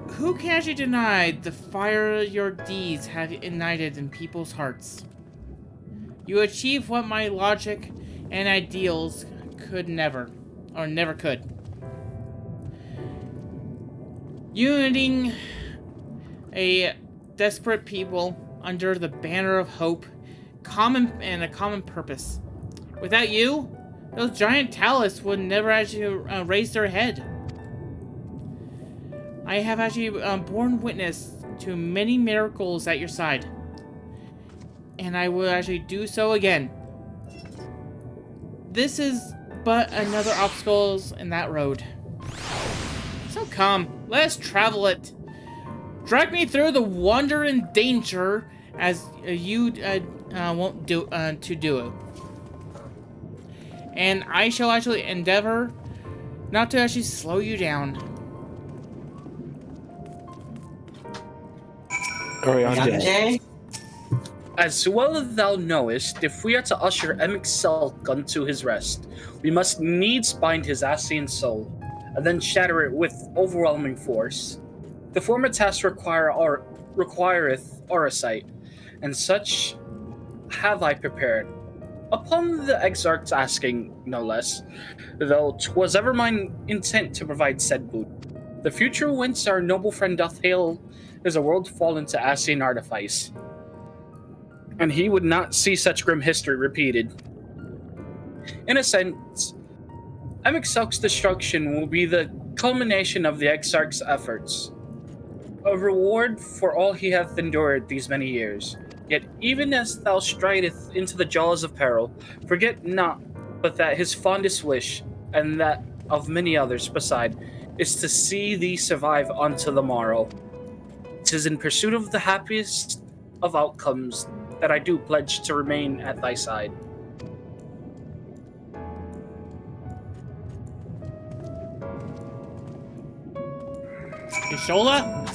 who can actually deny the fire your deeds have ignited in people's hearts? You achieve what my logic and ideals could never could. Uniting a desperate people under the banner of hope, a common purpose. Without you, those giant talus would never actually raise their head. I have actually borne witness to many miracles at your side, and I will actually do so again. This is but another obstacle in that road. So come, let us travel it. Drag me through the wonder and danger as you won't do to do it. And I shall actually endeavor not to actually slow you down. Orion. As well as thou knowest, if we are to usher Emixelk unto his rest, we must needs bind his Asian soul, and then shatter it with overwhelming force. The former task requireth Orisight, and such have I prepared. Upon the exarch's asking, no less, though 'twas ever mine intent to provide said boot. The future whence our noble friend doth hail is a world fallen to Asian artifice, and he would not see such grim history repeated. In a sense, Emixelk's destruction will be the culmination of the Exarch's efforts, a reward for all he hath endured these many years. Yet even as thou stridest into the jaws of peril, forget not but that his fondest wish, and that of many others beside, is to see thee survive unto the morrow. 'Tis in pursuit of the happiest of outcomes that I do pledge to remain at thy side. Ishola?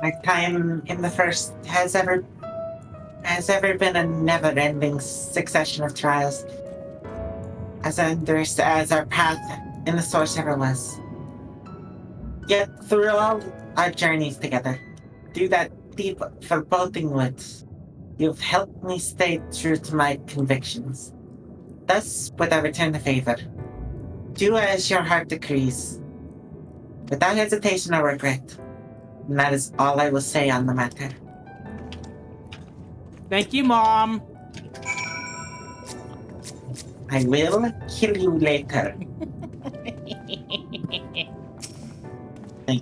My time in the first has ever been a never-ending succession of trials, as endless as our path in the source ever was. Yet through all our journeys together, through that deep, foreboding woods, you've helped me stay true to my convictions. Thus, would I return the favor. Do as your heart decrees, without hesitation or regret. And that is all I will say on the matter. Thank you, Mom. I will kill you later.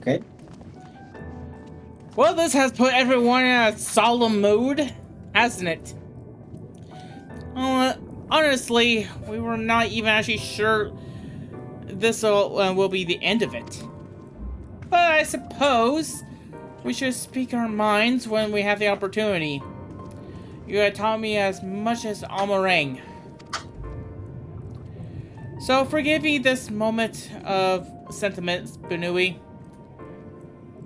Good. Well, this has put everyone in a solemn mood, hasn't it? Honestly, we were not even actually sure this will be the end of it. But I suppose we should speak our minds when we have the opportunity. You have taught me as much as Amarang. So forgive me this moment of sentiment, Benui.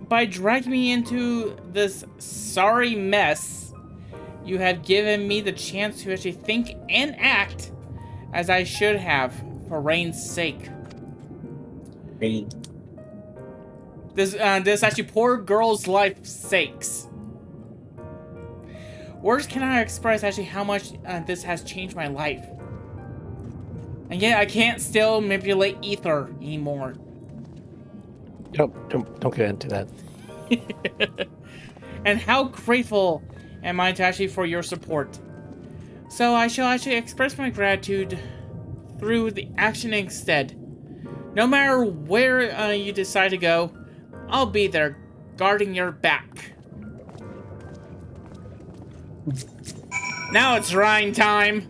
By dragging me into this sorry mess, you have given me the chance to actually think and act as I should have for Rain's sake. Rain. This actually poor girl's life's sakes. Words cannot express actually how much this has changed my life. And yet I can't still manipulate ether anymore. Don't get into that. And how grateful am I to actually for your support. So I shall actually express my gratitude through the action instead. No matter where you decide to go, I'll be there, guarding your back. Now it's Rhine time.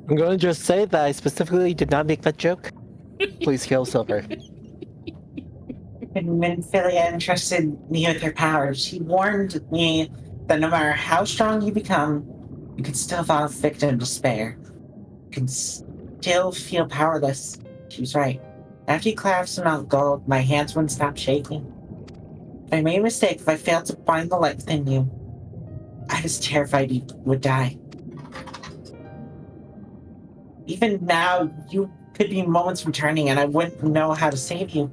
I'm going to just say that I specifically did not make that joke. Please kill Silver. When Philia entrusted me with her powers, she warned me that no matter how strong you become, you can still fall victim to despair. You can still feel powerless. She was right. After you clasped some out gold, my hands wouldn't stop shaking. If I made a mistake, if I failed to find the light within you, I was terrified you would die. Even now, you could be moments from turning and I wouldn't know how to save you.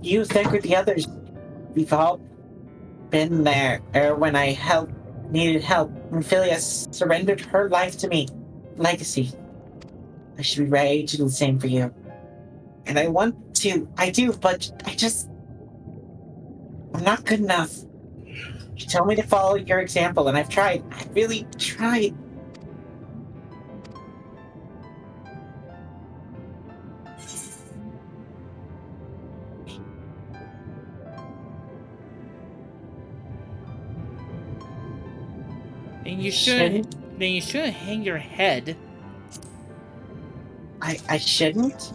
You, think with the others, we've all been there when I needed help. When Philia surrendered her life to me. Legacy. I should be ready to do the same for you. And I want to. I do, but I'm not good enough. You told me to follow your example, and I've tried. I really tried. Then you shouldn't hang your head. I shouldn't?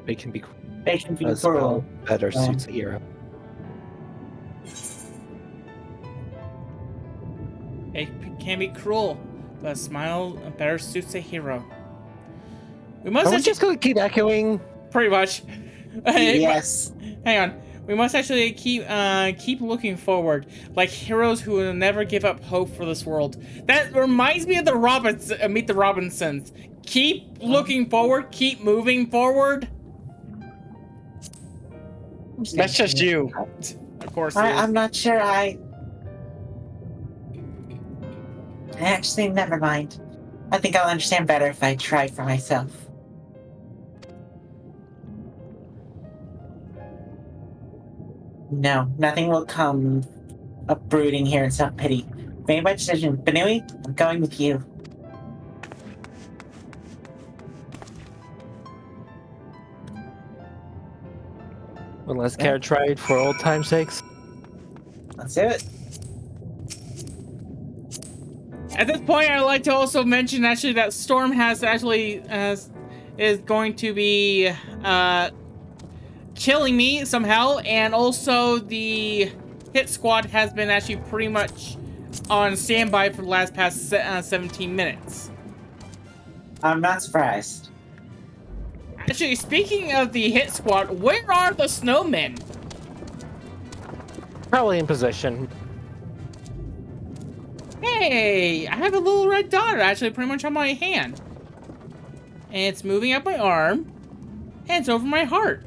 They can be Cruel. well, better suits a hero. It can be cruel, but a smile better suits a hero. We must Are we actually, just going to keep echoing? pretty much. Yes. Hang on. We must actually keep looking forward, like heroes who will never give up hope for this world. That reminds me of the Meet the Robinsons. Keep looking forward. Keep moving forward. That's just you. Of course. it is. I'm not sure actually, never mind. I think I'll understand better if I try for myself. No, nothing will come of brooding here in self-pity. Made my decision. Benui, I'm going with you. One last carriage ride for old time's sakes. Let's do it. At this point, I'd like to also mention actually that Storm has actually is going to be killing me somehow, and also the hit squad has been actually pretty much on standby for the last past 17 minutes. I'm not surprised. Actually, speaking of the hit squad, where are the snowmen? Probably in position. Hey, I have a little red dot actually pretty much on my hand. And it's moving up my arm, and it's over my heart.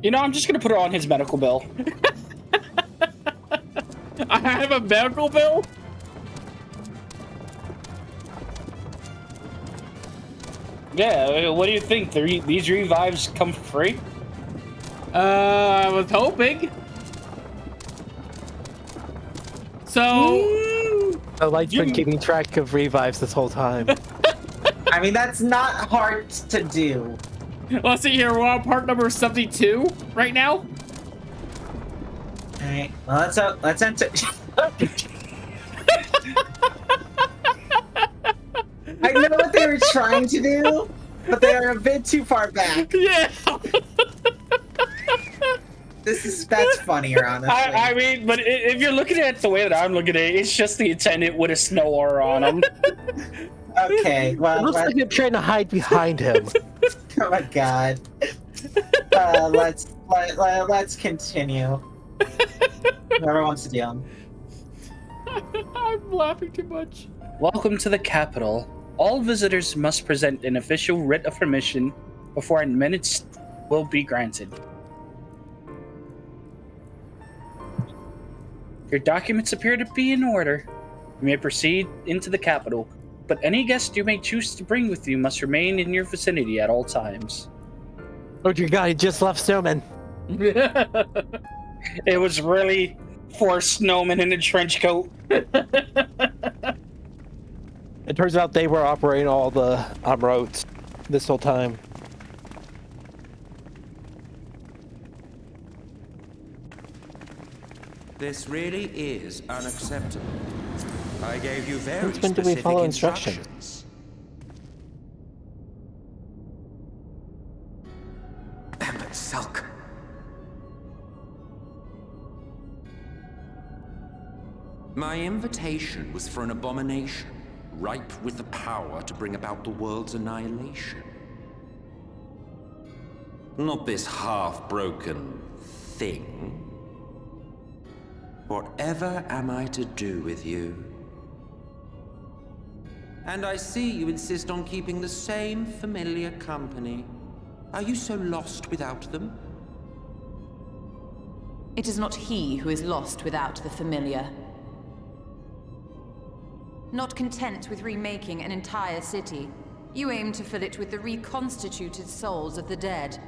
You know, I'm just gonna put it on his medical bill. I have a medical bill? Yeah, what do you think? These revives come for free? I was hoping. So, The light's been keeping track of revives this whole time. I mean, that's not hard to do. let's see here. We're on part number 72 right now. All right. Well, let's enter. I know what they were trying to do, but they are a bit too far back. Yeah. That's funnier, honestly. I mean, but if you're looking at it the way that I'm looking at it, it's just the attendant with a snow aura on him. Okay, It well, looks like they're trying to hide behind him. oh my god. Let's continue. Whoever wants to deal. I'm laughing too much. Welcome to the capital. All visitors must present an official writ of permission before admittance will be granted. Your documents appear to be in order. You may proceed into the capital, but any guest you may choose to bring with you must remain in your vicinity at all times. Oh dear God, he just left Snowman. It was really 4 snowmen in a trench coat. It turns out they were operating all the roads this whole time. This really is unacceptable. I gave you very Since when do we specific follow instructions. Amber Sulk. My invitation was for an abomination, ripe with the power to bring about the world's annihilation. Not this half-broken thing. Whatever am I to do with you? And I see you insist on keeping the same familiar company. Are you so lost without them? It is not he who is lost without the familiar. Not content with remaking an entire city, you aim to fill it with the reconstituted souls of the dead.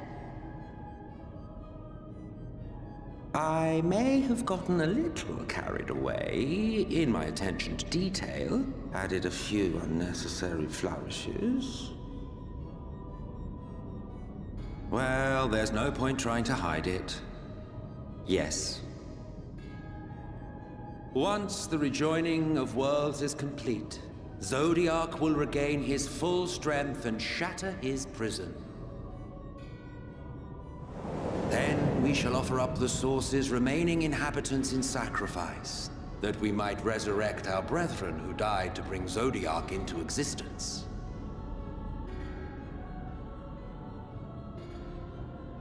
I may have gotten a little carried away in my attention to detail, added a few unnecessary flourishes. Well, there's no point trying to hide it. Yes. Once the rejoining of worlds is complete, Zodiac will regain his full strength and shatter his prison. Then we shall offer up the Source's remaining inhabitants in sacrifice, that we might resurrect our brethren who died to bring Zodiac into existence.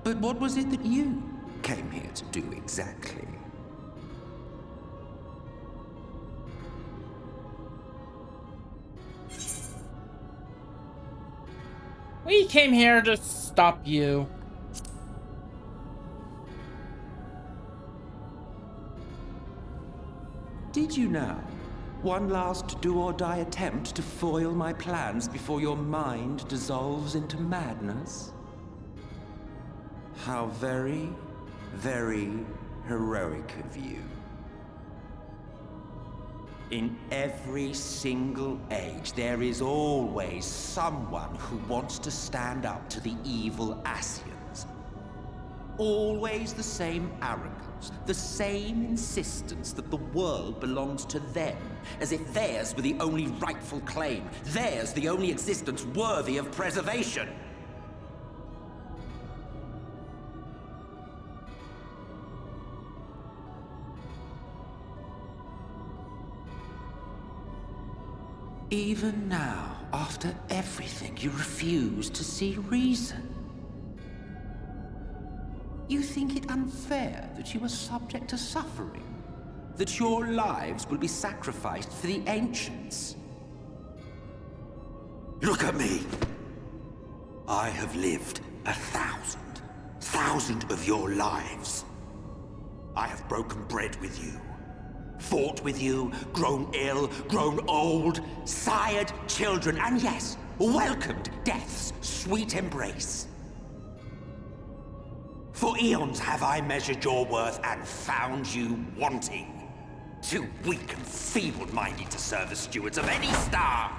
But what was it that you came here to do exactly? We came here to stop you. Did you now? One last do-or-die attempt to foil my plans before your mind dissolves into madness? How very, very heroic of you. In every single age, there is always someone who wants to stand up to the evil Asians. Always the same arrogance, the same insistence that the world belongs to them, as if theirs were the only rightful claim, theirs the only existence worthy of preservation. Even now, after everything, you refuse to see reason. You think it unfair that you are subject to suffering? That your lives will be sacrificed for the ancients? Look at me! I have lived 1,000, 1,000 of your lives. I have broken bread with you, fought with you, grown ill, grown old, sired children, and yes, welcomed death's sweet embrace. For eons have I measured your worth and found you wanting. Too weak and feeble-minded to serve as stewards of any star.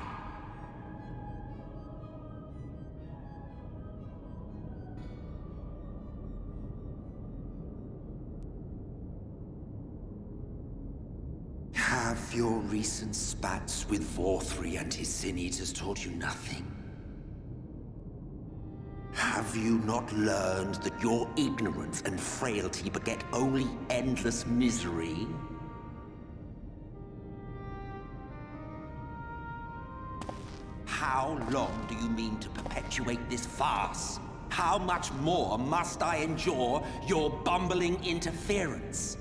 Have your recent spats with Vorthri and his Sin Eaters taught you nothing? Have you not learned that your ignorance and frailty beget only endless misery? How long do you mean to perpetuate this farce? How much more must I endure your bumbling interference?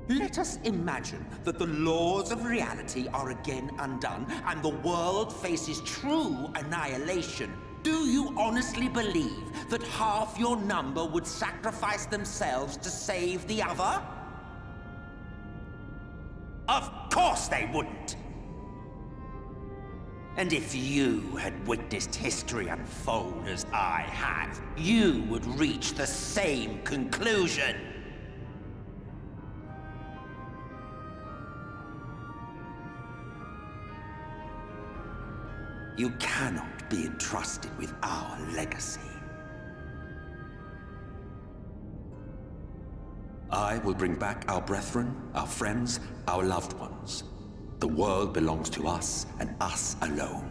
Let us imagine that the laws of reality are again undone and the world faces true annihilation. Do you honestly believe that half your number would sacrifice themselves to save the other? Of course they wouldn't! And if you had witnessed history unfold as I have, you would reach the same conclusion. You cannot be entrusted with our legacy. I will bring back our brethren, our friends, our loved ones. The world belongs to us, and us alone.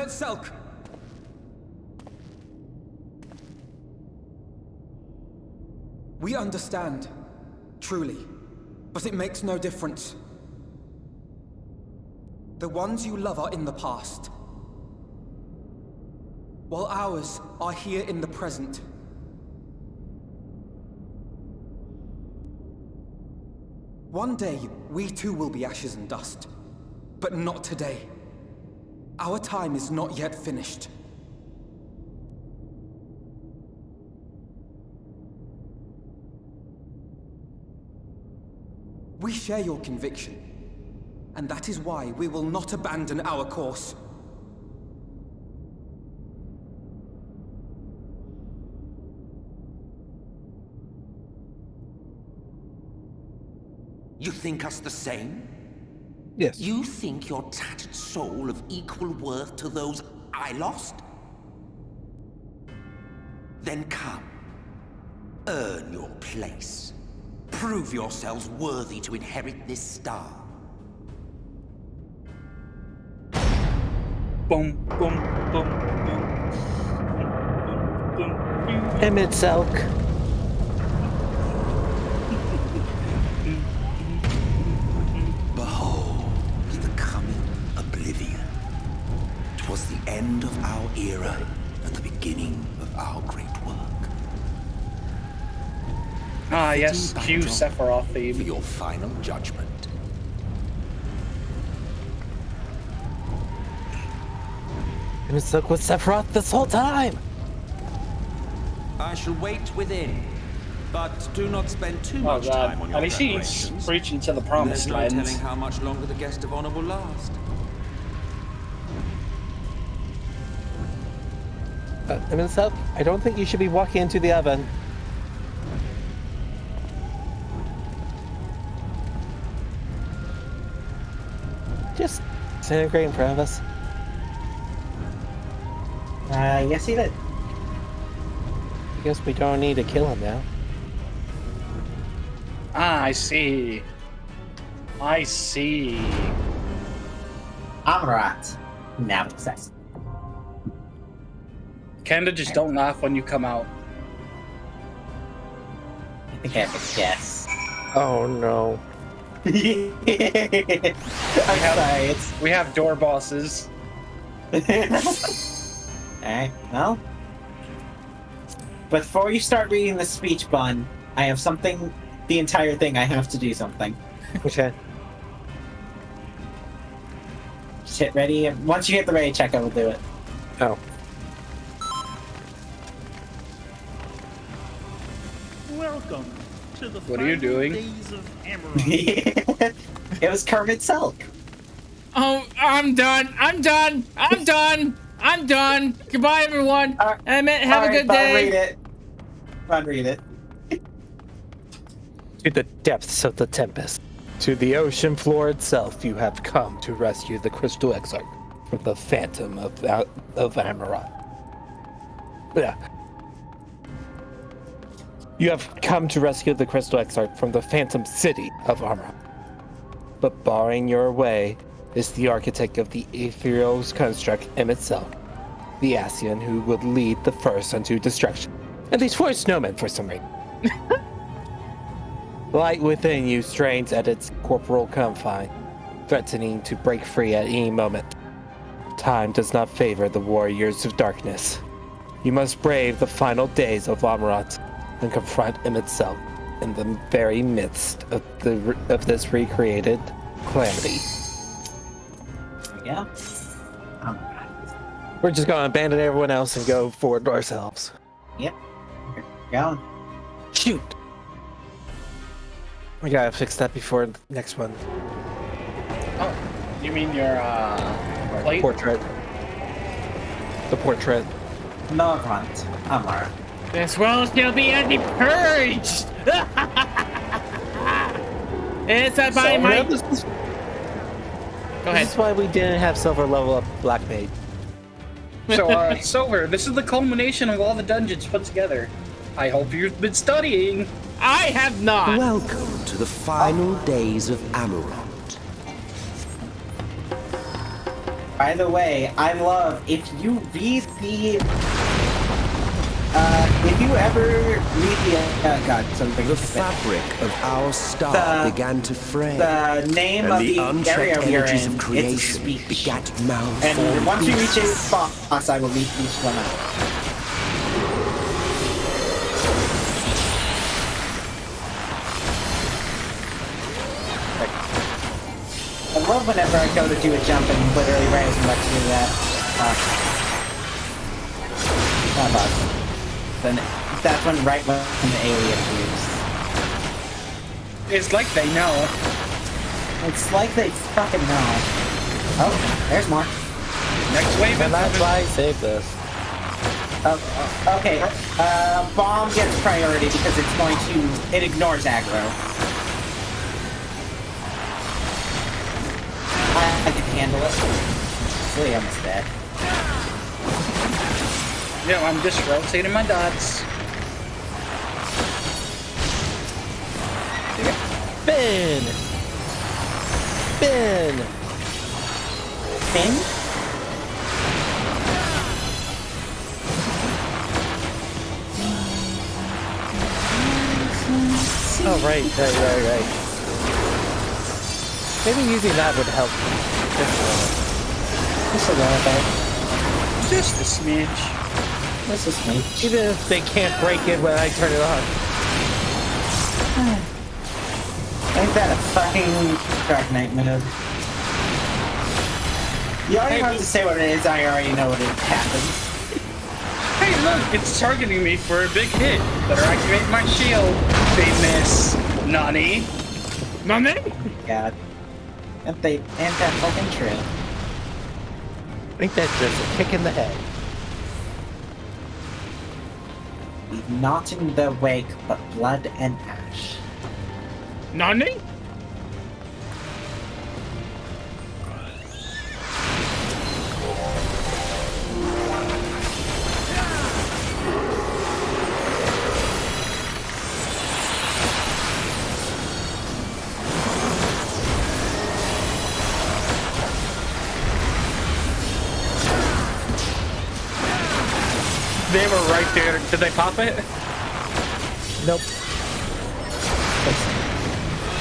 Selk! We understand, truly, but it makes no difference. The ones you love are in the past, while ours are here in the present. One day, we too will be ashes and dust, but not today. Our time is not yet finished. We share your conviction, and that is why we will not abandon our course. You think us the same? Yes. You think your tattered soul of equal worth to those I lost? Then come. Earn your place. Prove yourselves worthy to inherit this star. Boom, boom, boom, boom. Boom, boom, boom. Emmett Selk. Was the end of our era and the beginning of our great work. Ah, yes, cue Sephiroth For theme. your final judgment. Emmett Selk with Sephiroth this whole time! I shall wait within, but do not spend too Oh much time god. on your And he's preparations. preaching to the There's promised no land. telling how much longer the guest of honor will last. Emmett Selk, I don't think you should be walking into the oven. Just disintegrate in front of us. Yes, he did. I guess we don't need to kill him now. Ah, I see. I see. I'm right. Now accessible. Kinda just don't laugh when you come out. I think I have a guess. Oh no. I'm sorry. We have door bosses. Alright, well. Before you start reading the speech, Bun, I have something. The entire thing, I have to do something. Okay. Just hit ready. Once you hit the ready check, I will do it. Oh. Welcome to the What are you final doing? days of Amaranth. It was Kermit Selk. Oh, I'm done. I'm done. I'm done. I'm done. Goodbye, everyone. Have a good day. Read it. Bun, read it. To the depths of the tempest, to the ocean floor itself, you have come to rescue the Crystal Exarch from the Phantom of Amaranth. Yeah. You have come to rescue the Crystal Exarch from the Phantom City of Amaranth. But barring your way is the architect of the ethereal construct itself, the Ascian who would lead the first unto destruction. And these four snowmen for some reason. Light within you strains at its corporal confine, threatening to break free at any moment. Time does not favor the warriors of darkness. You must brave the final days of Amaranth and confront him itself in the very midst of this recreated calamity. Yeah. We're just gonna abandon everyone else and go forward ourselves. Yep. We're going. Shoot! We gotta fix that before the next one. Oh, you mean your plate? Portrait. The portrait. Morant. Amara. This world shall be purged. It's a by my. This is Go ahead. why we didn't have Silver level up Black Mage. So, Silver, this is the culmination of all the dungeons put together. I hope you've been studying. I have not. Welcome to the final days of Amaranth. By the way, I love if you read the. If you ever read the. God, something. The fabric of our star began to fray. The name and of the the area unchecked we are energies in, of it's a creation speech. begat malformed And once you reach beasts. a boss, I will read each one out. I love whenever I go to do a jump and literally right as I'm about to do that. Then that's when right when the alien appears. It's like they know. It's like they fucking know. Oh, there's more. Next wave And that's is why I saved this. Okay, bomb gets priority because it's going to, it ignores aggro. I can handle it. Really almost dead. Yeah, I'm just rotating my dots. Spin! Spin! Spin? Oh, right. Maybe using that would help. Just a little bit. Just a smidge. This is me. Even if they can't break it when I turn it on. Ain't that a fucking Dark Knight move? You already have to say what it is, I already know what it happens. Hey, look, it's targeting me for a big hit. Better activate my shield. They miss. Nani? Nani? God. Ain't that fucking true? I think that's just a kick in the head. Not in the wake, but blood and ash. Nani? They were right there. Did they pop it? Nope.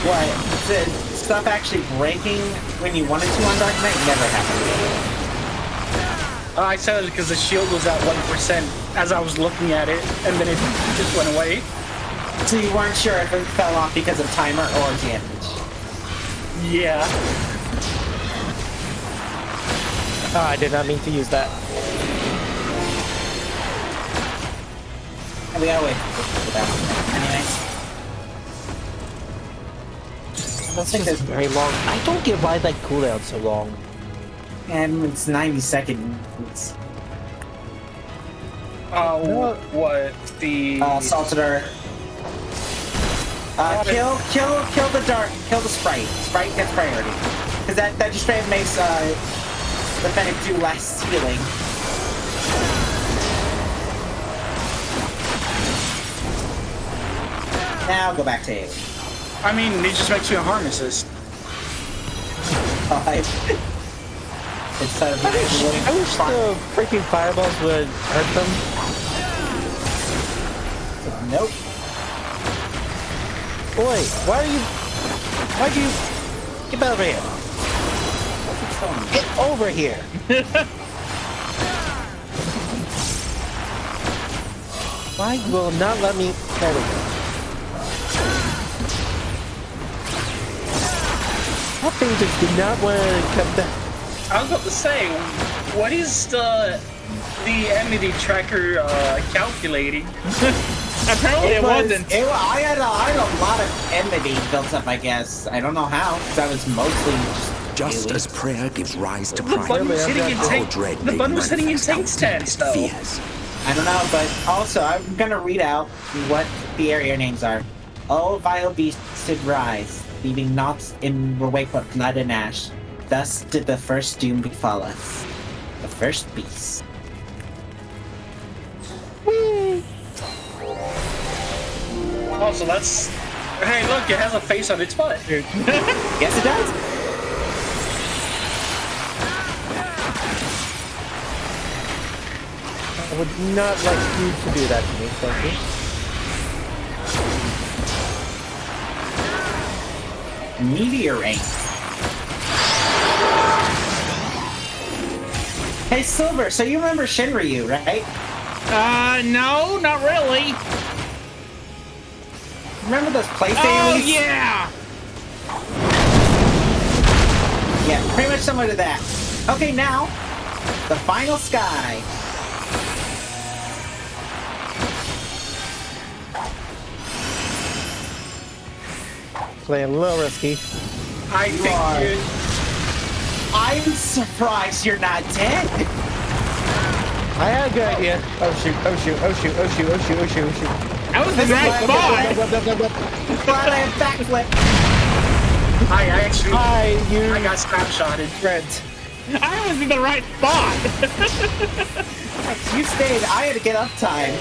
What? The stuff actually breaking when you wanted to on Dark Knight never happened. I said it because the shield was at 1% as I was looking at it, and then it just went away. So you weren't sure if it fell off because of timer or damage. Yeah. Oh, I did not mean to use that. And we gotta wait for that. Anyways. I don't think It's there's very long. I don't get why that cooldown's so long. and it's 90 seconds. Oh, what? The... Salted Earth. Kill the Sprite. Sprite gets priority. Because that just straight makes, the Fennec do less healing. Now go back to A. I mean, it just makes me a harm assist. Instead of I wish the freaking fireballs would hurt them. Nope. Boy, why'd you get over here? Get over here. Why will not let me? There we go. That thing just did not want to come back. I was about to say, what is the enmity tracker calculating? Apparently it wasn't. I had a lot of enmity built up, I guess. I don't know how, because I was mostly Just melee. as prayer gives rise to The bun was pride, hitting in our tank. dread The may bun was hitting in manifest tank ultimate stats, though. fears. I don't know, but also I'm gonna read out what the area names are. Oh, vile beasts did rise, leaving knots in were wake but blood and ash. Thus did the first doom befall us. The first beast. Oh, so that's... Hey, look, it has a face on its butt. Yes, it does. I would not like you to do that to me, thank you. Meteorite. Hey, Silver, so you remember Shinryu, right? No, not really. Remember those PlayStation Oh, releases? yeah! Yeah, pretty much similar to that. Okay, now, the final sky. Playing a little risky. I think are. you... I'm surprised you're not dead. I had a good idea. Oh shoot, oh shoot, oh shoot, oh shoot, oh shoot, oh shoot, oh shoot. That was the right spot! Glad I have backflip. I actually... Hi, you I got snapshotted. Brent. I was in the right spot! You stayed. I had to get up time.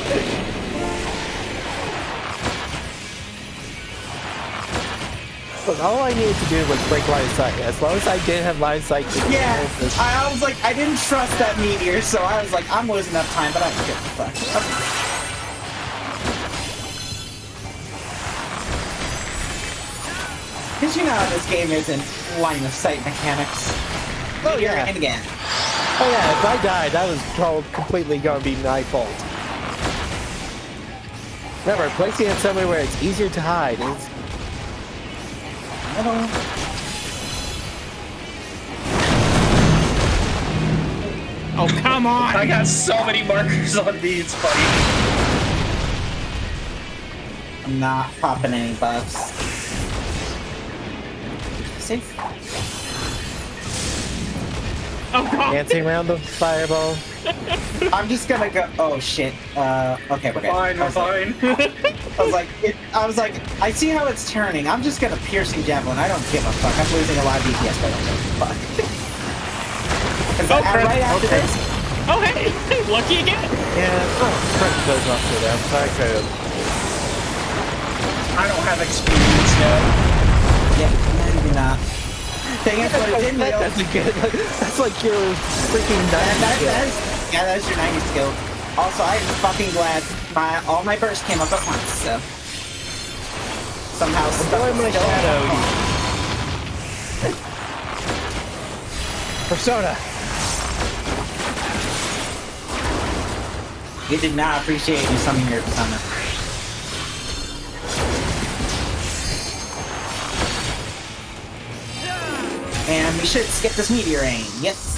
Look, all I needed to do was break line of sight. As long as I did have line of sight to the Yeah, this. I was like, I didn't trust that meteor, so I was like, I'm losing enough time, but I don't give a fuck. Because you know how this game isn't line of sight mechanics. Oh, Meteor yeah. and again. Oh yeah, if I died, that was completely gonna be my fault. Remember, placing it somewhere where it's easier to hide is... Oh, come on! I got so many markers on these, buddy. I'm not popping any buffs. Safe. Oh, God! Dancing around the fireball. I'm just gonna go. Oh shit. Okay, we're good. Fine, we're fine. I was like, I see how it's turning. I'm just gonna piercing javelin. I don't give a fuck. I'm losing a lot of DPS, but I don't give a fuck. 'Cause right after this. Oh, hey! Lucky again! Yeah, Brent goes off to them. I could. I don't have experience yet. Yeah, maybe not. Dang it, but it didn't That's a good. That's like your freaking 90 skill. that's your 90 skill. Also, I'm fucking glad all my bursts came up at once, so... Somehow stuff Enjoy is my still shadow. on. Persona! We did not appreciate you summoning your persona. And we should skip this meteor rain. Yes.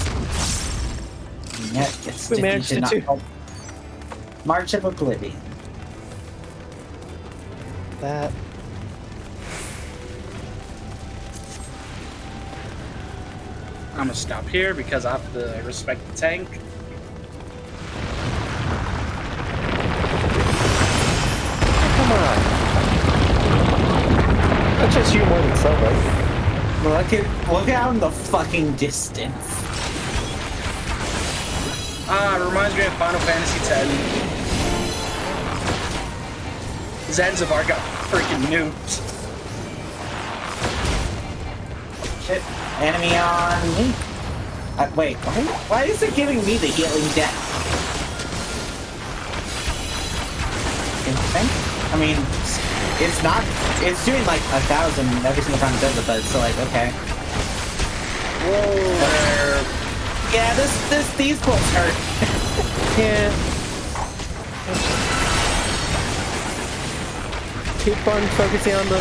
Yep, it's We managed to do. March of Oblivion. That. I'm gonna stop here because I have to respect the tank. Come on. That's just you more than Solo. Look out in the fucking distance. It reminds me of Final Fantasy X. Zanzibar got freaking nuked. Shit. Enemy on me. Wait, why is it giving me the healing death? Interesting. I mean, it's not. It's doing like 1,000 every single time it does it, but it's still like, okay. Whoa. Yeah, these bolts hurt. Yeah. Keep on focusing on the.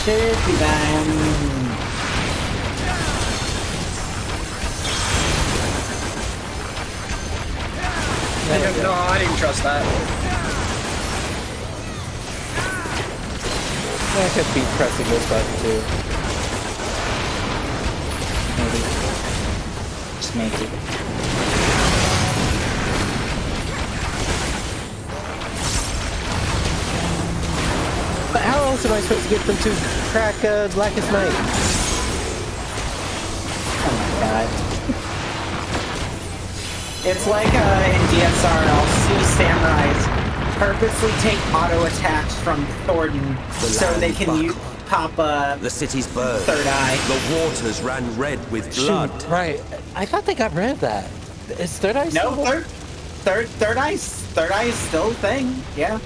Shitty them. No, I didn't trust that. I could be pressing this button too. Maybe. Just maybe. But how else am I supposed to get them to crack Blackest Night? Oh my god. It's like in DSR, I'll see samurais purposely take auto attacks from Thornton so they can pop The city's burned. third eye. The waters ran red with blood. Shoot, right. I thought they got rid of that. Is Third Eye still? No, third eye is still a thing. Yeah.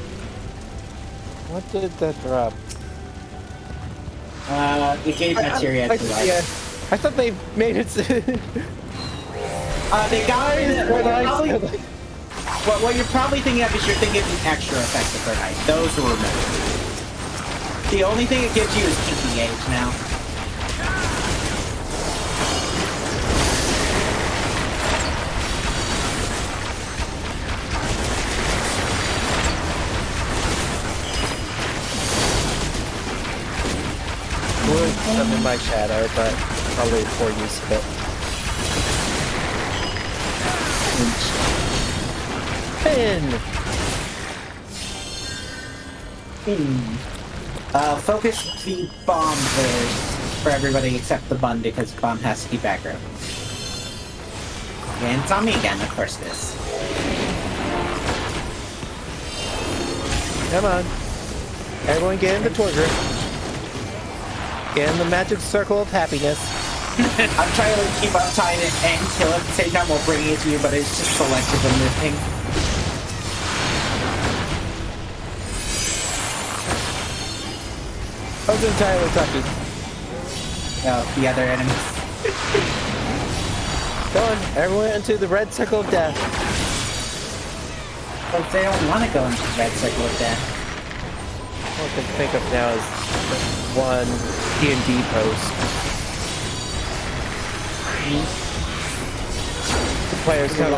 What did that drop? It gave materia to life. Yeah. I thought they made it. They got it. Third Eye. Probably, what you're probably thinking of is you're thinking of the extra effects of third eye. Those were removed. The only thing it gives you is pinky age now. Would come in my shadow, but I'll wait for use of it. Pin! Focus the bomb for everybody except the bun because bomb has to keep aggro. And it's on me again, of course it is. Come on. Everyone get in the torture. Get in the magic circle of happiness. I'm trying to keep uptime and kill it at the same time while bringing it to you, but it's just selective and moving. I was entirely talking. Oh, the other enemies. Go on, everyone into the red circle of death. But they don't want to go into the red circle of death. All I can think of now is one D&D post. The players come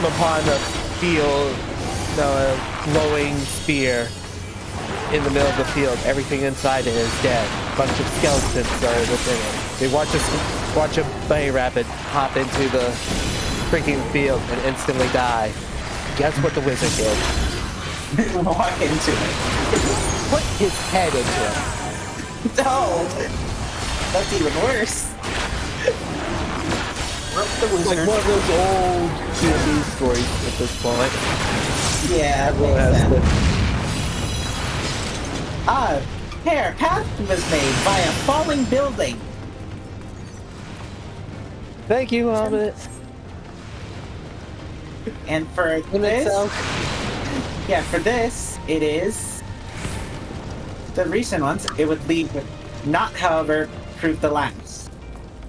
upon a field, a glowing spear in the middle of the field. Everything inside it is dead. A bunch of skeletons are within it. They watch a bunny rabbit hop into the freaking field and instantly die. Guess what the wizard did? Walk into it. Put his head into it. No! That's even worse. Like one of those old D&D stories at this point. Yeah, Everyone has to- Here, path was made by a falling building. Thank you, Hobbit. And for In this, itself. yeah, for this, it is the recent ones. It would lead with not, however, prove the last.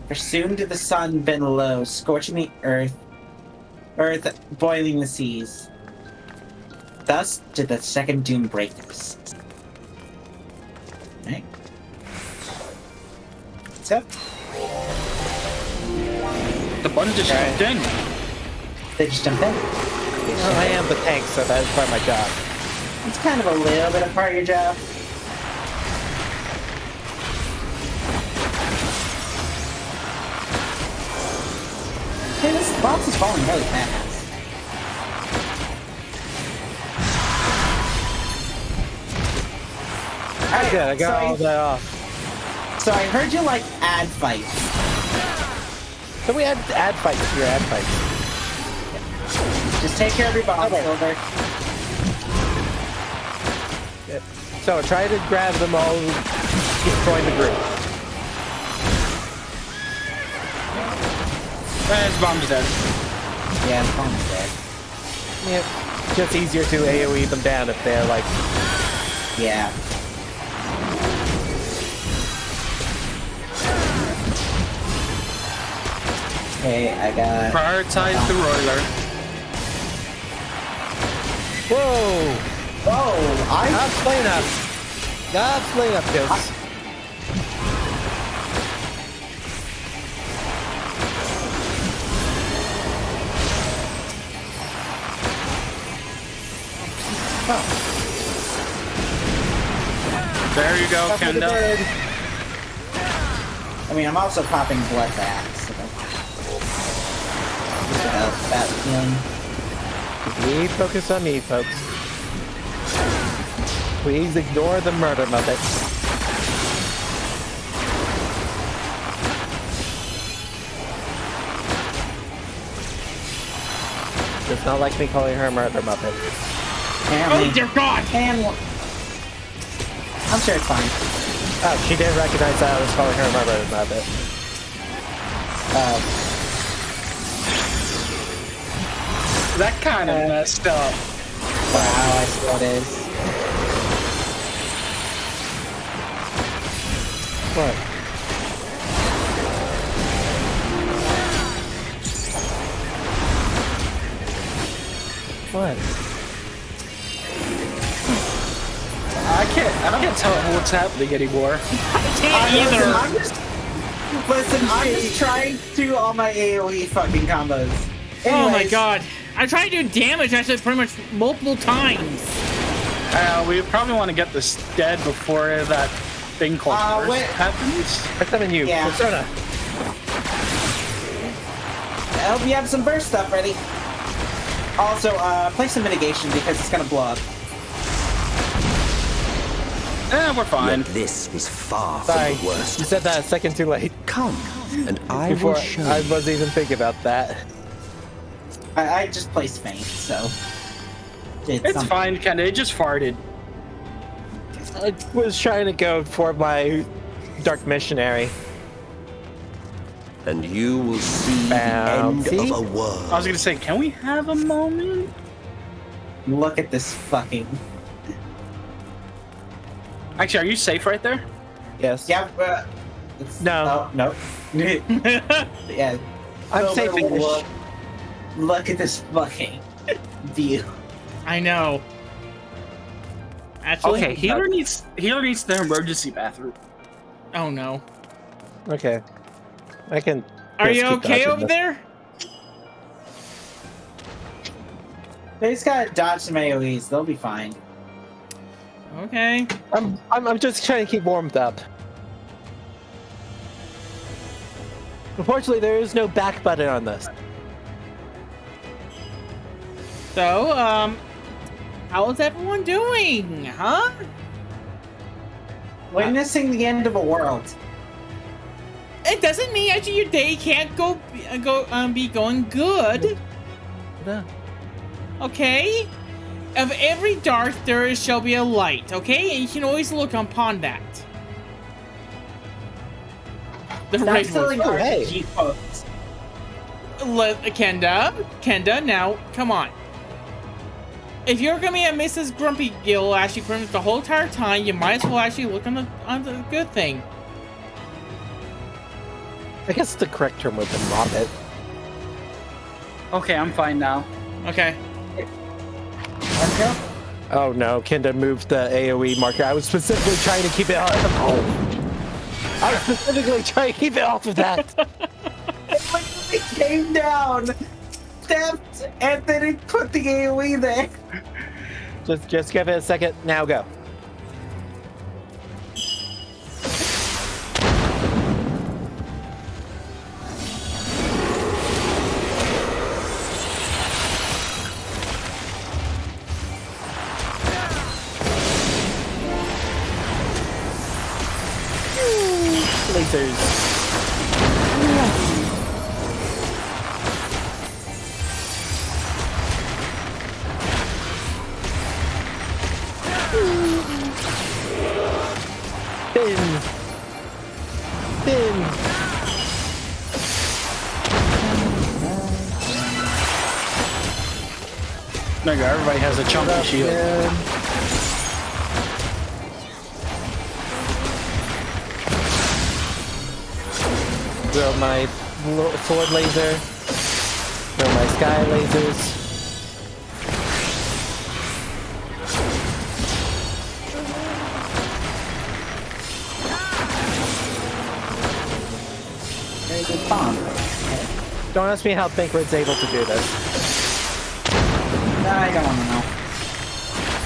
For soon did the sun bend low, scorching the earth, boiling the seas. Thus did the second doom break us. Right. So The button just jumped in. they just jumped in. Well, I am the tank, so that is part of my job. It's kind of a little bit of part of your job. Hey, this boss is falling really fast. Alright, Good, I got all that off. So I heard you like ad fights. So we had ad fights here, ad fights. Just take care of your bombs, Okay. Silver. So try to grab them all, join the group. His bomb's dead. Yeah, the bomb's dead. Yeah, just easier to AoE them down if they're like, Yeah. Okay, I got... Prioritize the roiler. whoa, Whoa! God's playing up. God's playing up, kids. There you go, Kenda. I mean, I'm also popping blood back, so... Just to help that healing. We focus on me, folks. Please ignore the murder muppet. Does not like me calling her a murder muppet. Apparently. Oh dear God! And... I'm sure it's fine. Oh, she didn't recognize that I was calling her a murder muppet. That kind of messed up. Wow, I see what it is. What? What? I can't tell what's happening anymore. Can't either. Listen, I'm just trying to do all my AoE fucking combos. Oh my Anyways, God! I tried to do damage actually pretty much multiple times. We probably want to get this dead before that thing called burst wait. happens. I summon you, Yeah. Persona. I hope you have some burst stuff ready. Also, play some mitigation because it's gonna blow up. We're fine. Yet this is far Sorry, from the worst. you said that a second too late. Come, and I Before will show I you. wasn't even thinking about that. I just placed faint, so... It's something. fine, Kenda. It just farted. I was trying to go for my Dark Missionary. And you will see the end Bouncy. of a world. I was gonna say, can we have a moment? Look at this fucking... Actually, are you safe right there? Yes. Yeah, it's... No. Oh, no. Yeah. I'm Silver, safe. Look at this fucking view. I know. Actually, Okay, healer needs the emergency bathroom. Oh no. Okay. I can. Are just you keep okay dodging over this. there? They just gotta dodge some AoEs. They'll be fine. Okay. I'm just trying to keep warmed up. Unfortunately, there is no back button on this. So, how's everyone doing, huh? Witnessing the end of a world. It doesn't mean actually your day can't be going good. No. Okay? Of every dark there shall be a light, okay? And you can always look upon that. The right That's silly one. RPG quotes. Kenda, now, come on. If you're gonna be a Mrs. Grumpy Gill actually pretty much the whole entire time, you might as well actually look on the good thing. I guess the correct term would be mobbit. Okay, I'm fine now. Okay. Oh no, Kenda moved the AoE marker. I was specifically trying to keep it off. I was specifically trying to keep it off of that. It literally came down, stepped, and then it put the AoE there. Just give it a second. Now go. Lasers. Spin. There you go, everybody has a chunky shield. Throw my sword laser. Throw my sky lasers. Very good bomb. Don't ask me how Thinkred's able to do this. I don't want to know.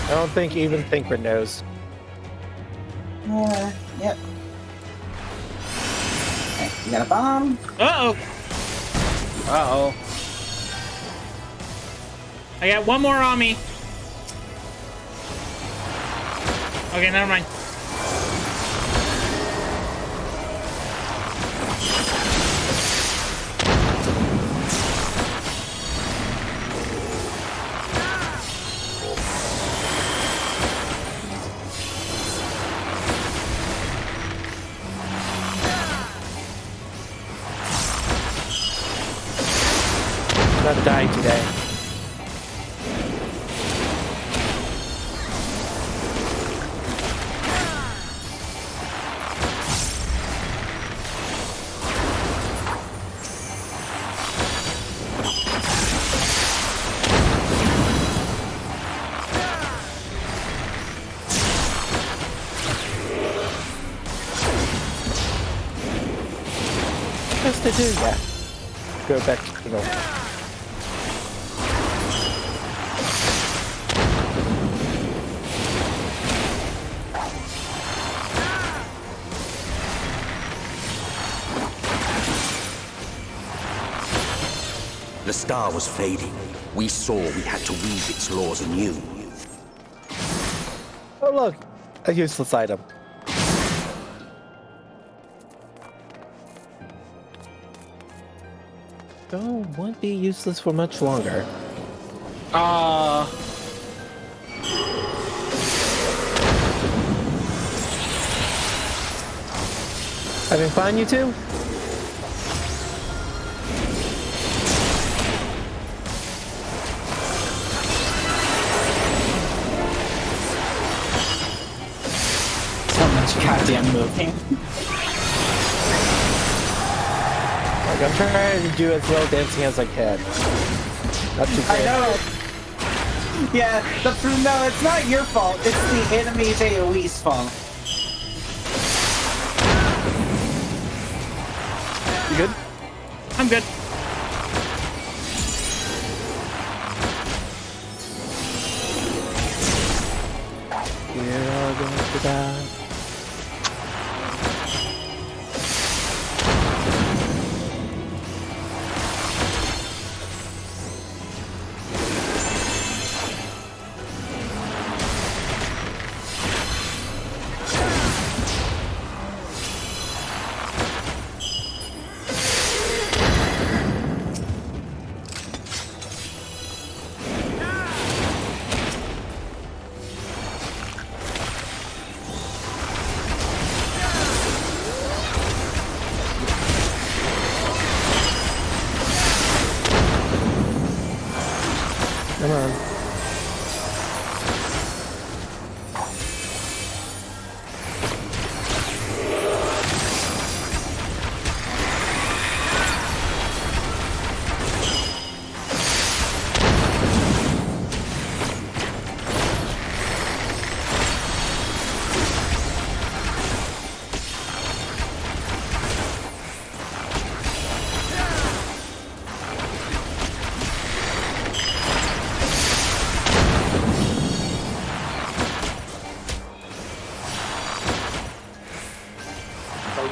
I don't think even Thinkred knows. Yep. Okay, you got a bomb? Uh-oh. Uh-oh. I got one more on me. Okay, never mind. Not dying today. What's to do? Yeah. Go back to normal. The star was fading. We saw we had to weave its laws anew. Oh look, a useless item. Oh, won't be useless for much longer. Having fun, you two? So much goddamn moving. Like, I'm trying to do as little dancing as I can. Not too I bad. know. Yeah, no, it's not your fault. It's the enemy's AoE's fault. You good? I'm good. You're all going to die.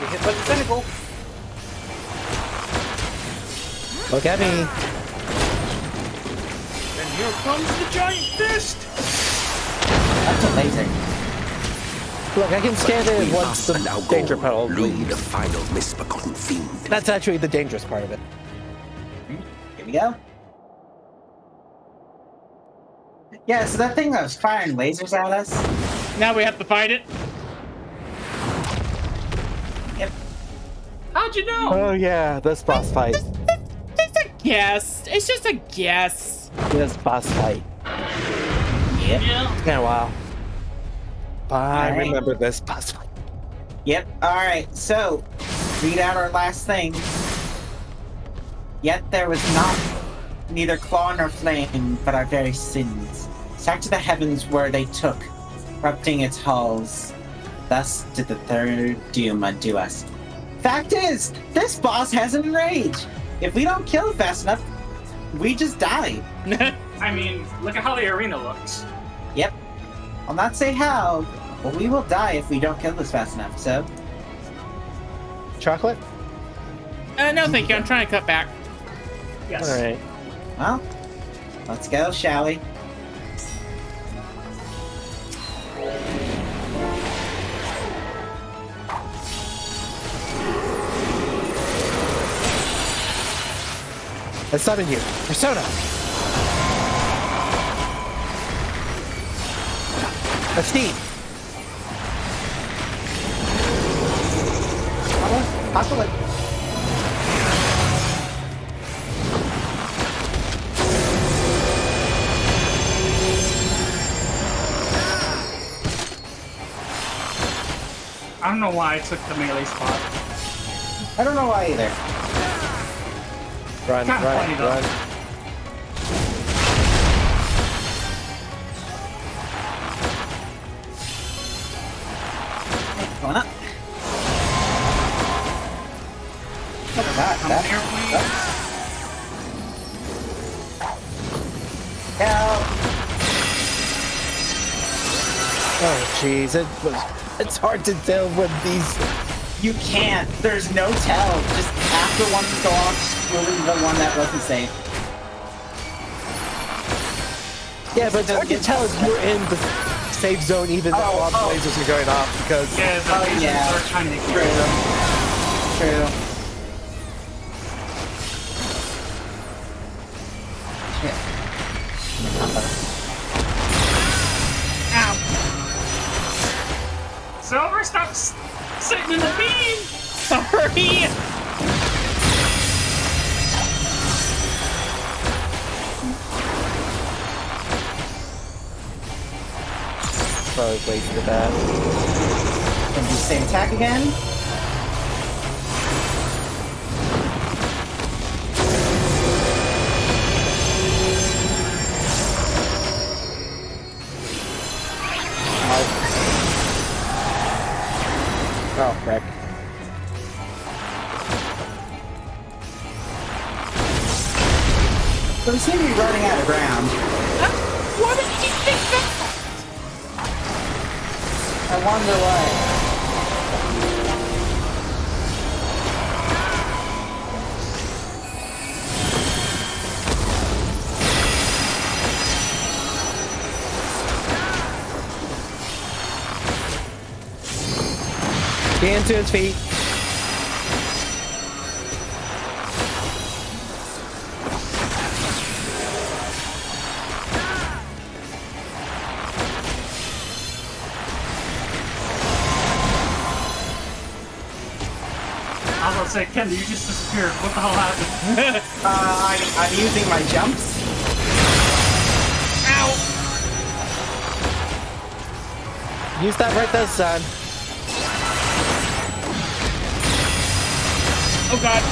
Get hit by the tentacle. Look at me. And here comes the giant fist! That's amazing. Look, I can scan it We once the must now danger go puddle loom the leaves. final misbegotten fiend. That's actually the dangerous part of it. Here we go. Yeah, so that thing that was firing lasers at us. Now we have to fight it. Yep. How'd you know? Oh yeah, this boss fight. It's a guess. It's just a guess. This boss fight. Yep. Yeah. It's been a while. But I Alright. remember this boss fight. Yep. Alright, so read out our last thing. Yet there was not neither claw nor flame, but our very sins. Sack to the heavens where they took, corrupting its halls. Thus did the third doom undo us. Fact is, this boss has an enrage. If we don't kill it fast enough, we just die. I mean, look at how the arena looks. Yep. I'll not say how, but we will die if we don't kill this fast enough, so... Chocolate? No, thank you. I'm trying to cut back. Yes. Alright. Well, let's go, shall we? I summon you. Persona! Esteem! Possibly. I don't know why I took the melee spot. I don't know why either. Run, Kinda funny, run, though. run. Going up. Look at that. Come That. here, please. Help. Oh jeez, it's hard to tell when these... You can't. There's no tell. Just after one go off, you'll leave the one that wasn't safe. Yeah, but it's hard to tell if you're in the safe zone even though all the lasers are going off because... Yeah, the lasers yeah. are kind of True. Shit. Silver, stop sitting in the beam! Sorry. Probably wasted that. And do the same attack again. Oh, frick. So we seem to be running out of ground. What did you think that? I wonder why. Get into his feet. I was about to say, Ken, you just disappeared. What the hell happened? I'm using my jumps. Use that right this time. Oh god.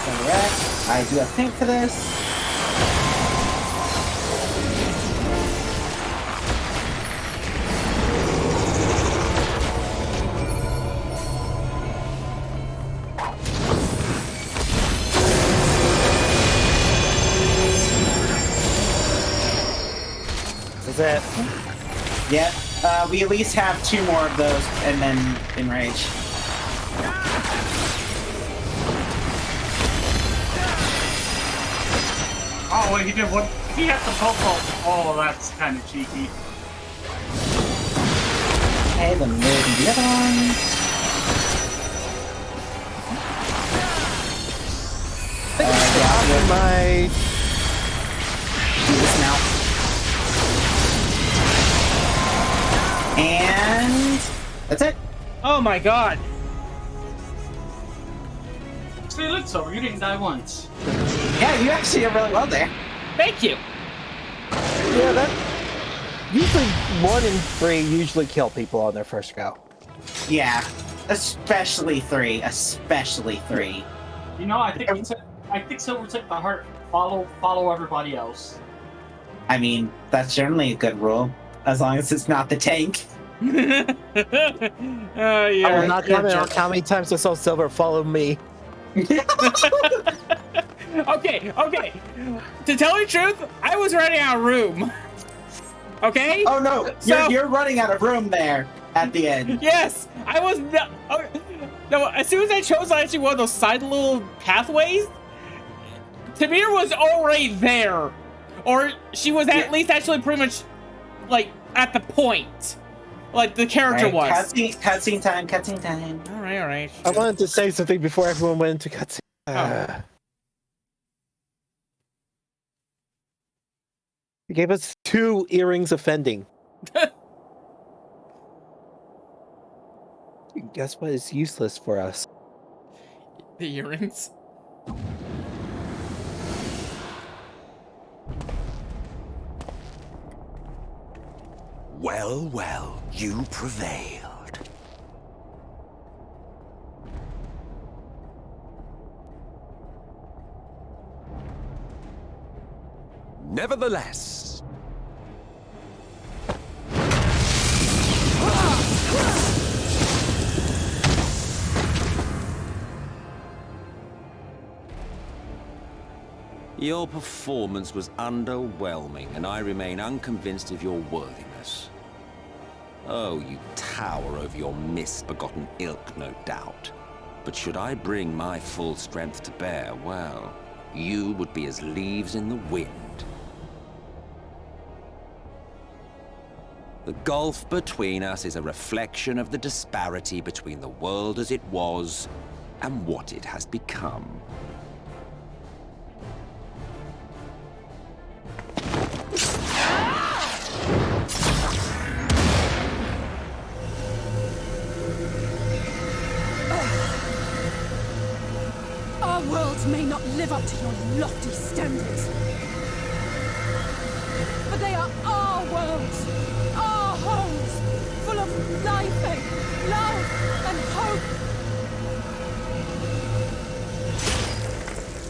Correct. I do a think for this. it. Yep. We at least have 2 more of those, and then enrage. Oh, wait, he did what? He had the pole vault. Oh, that's kind of cheeky. Okay, then move the other one. My Do this now. And that's it. Oh my god. See, it looks over. You didn't die once. Yeah, you actually did really well there. Thank you. yeah, that usually 1 and 3 usually kill people on their first go. Yeah, especially 3. Especially 3. You know, I think Silver took the heart. Follow everybody else. I mean, that's generally a good rule, as long as it's not the tank. Yeah. I will not comment on how many times I saw Silver follow me. Okay. To tell you the truth, I was running out of room. Okay? Oh no, you're running out of room there at the end. Yes, I was not. No, as soon as I chose actually one of those side little pathways, Tamir was already there, or she was at least actually pretty much like at the point, like the character was. Cutscene time. All right. I wanted to say something before everyone went into cutscene. He gave us 2 earrings offending. Guess what is useless for us? The earrings. Well, you prevailed. Nevertheless, your performance was underwhelming, and I remain unconvinced of your worthiness. Oh, you tower over your misbegotten ilk, no doubt. But should I bring my full strength to bear, well, you would be as leaves in the wind. The gulf between us is a reflection of the disparity between the world as it was and what it has become. Our worlds may not live up to your lofty standards, but they are our worlds, our homes, full of life and love and hope.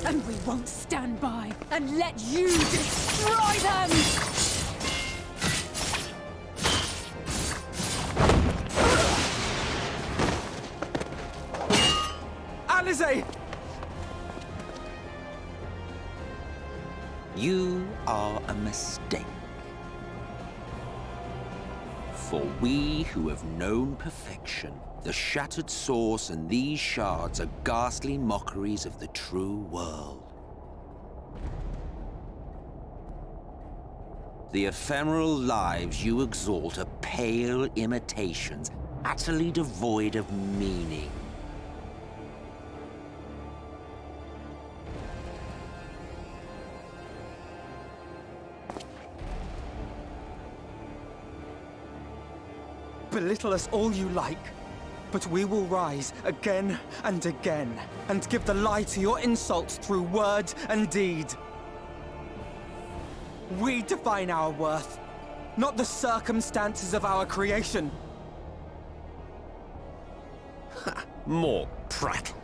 And we won't stand by and let you destroy them! Alize! You are a mistake. For we who have known perfection, the shattered source and these shards are ghastly mockeries of the true world. The ephemeral lives you exalt are pale imitations, utterly devoid of meaning. Belittle us all you like, but we will rise again and again, and give the lie to your insults through word and deed. We define our worth, not the circumstances of our creation. Ha! More prattle.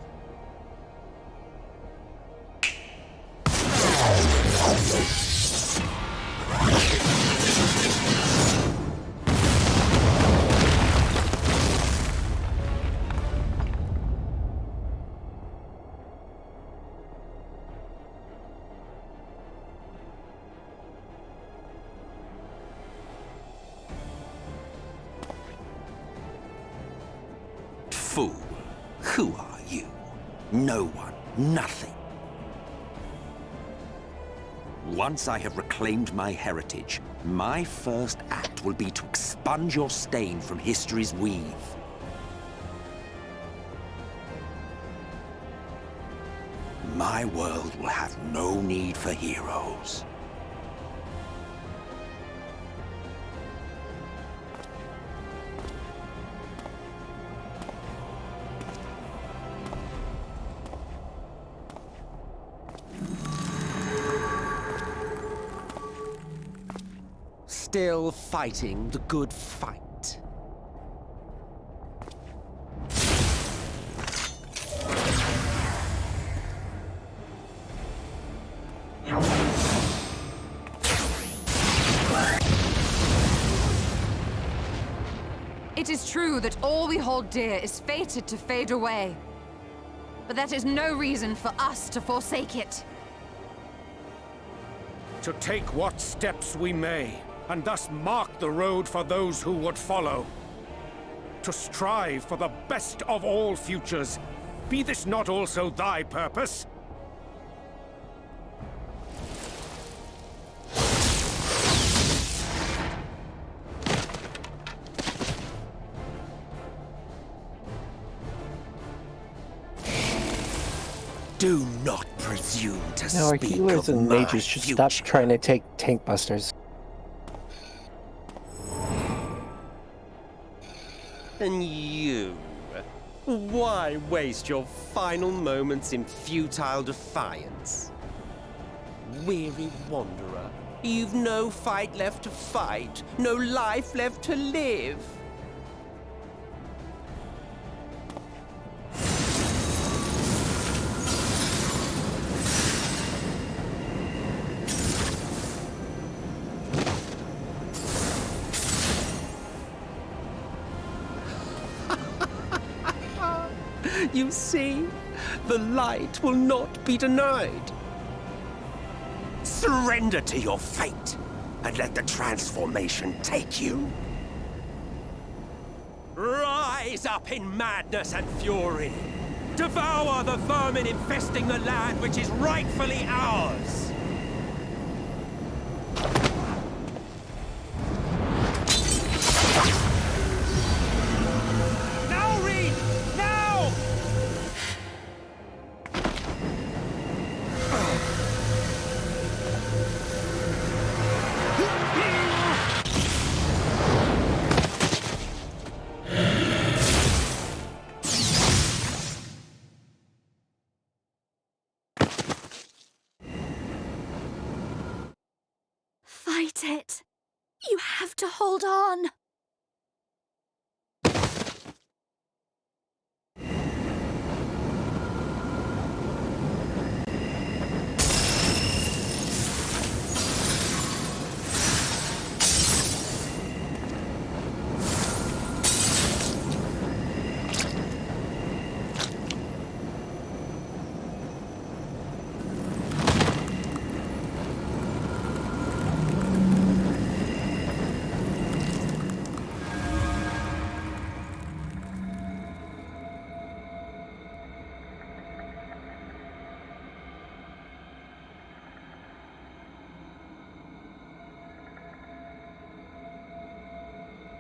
Fool. Who are you? No one. Nothing. Once I have reclaimed my heritage, my first act will be to expunge your stain from history's weave. My world will have no need for heroes. Still fighting the good fight. It is true that all we hold dear is fated to fade away. But that is no reason for us to forsake it. To take what steps we may, and thus mark the road for those who would follow. To strive for the best of all futures. Be this not also thy purpose? Do not presume to Now our speak healers of and my mages should future. stop trying to take tank busters. And you? Why waste your final moments in futile defiance? Weary wanderer, you've no fight left to fight, no life left to live. You see, the light will not be denied. Surrender to your fate, and let the transformation take you. Rise up in madness and fury. Devour the vermin infesting the land which is rightfully ours. Now, Reed! Now! Fight it. You have to hold on.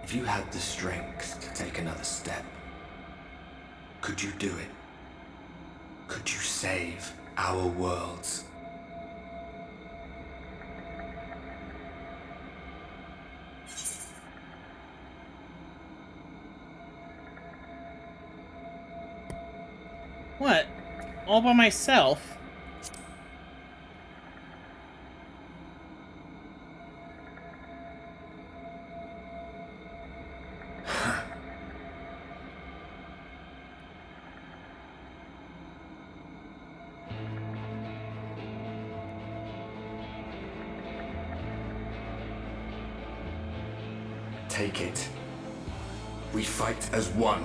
If you had the strength to take another step, could you do it? Could you save our worlds? What? All by myself? Take it. We fight as one.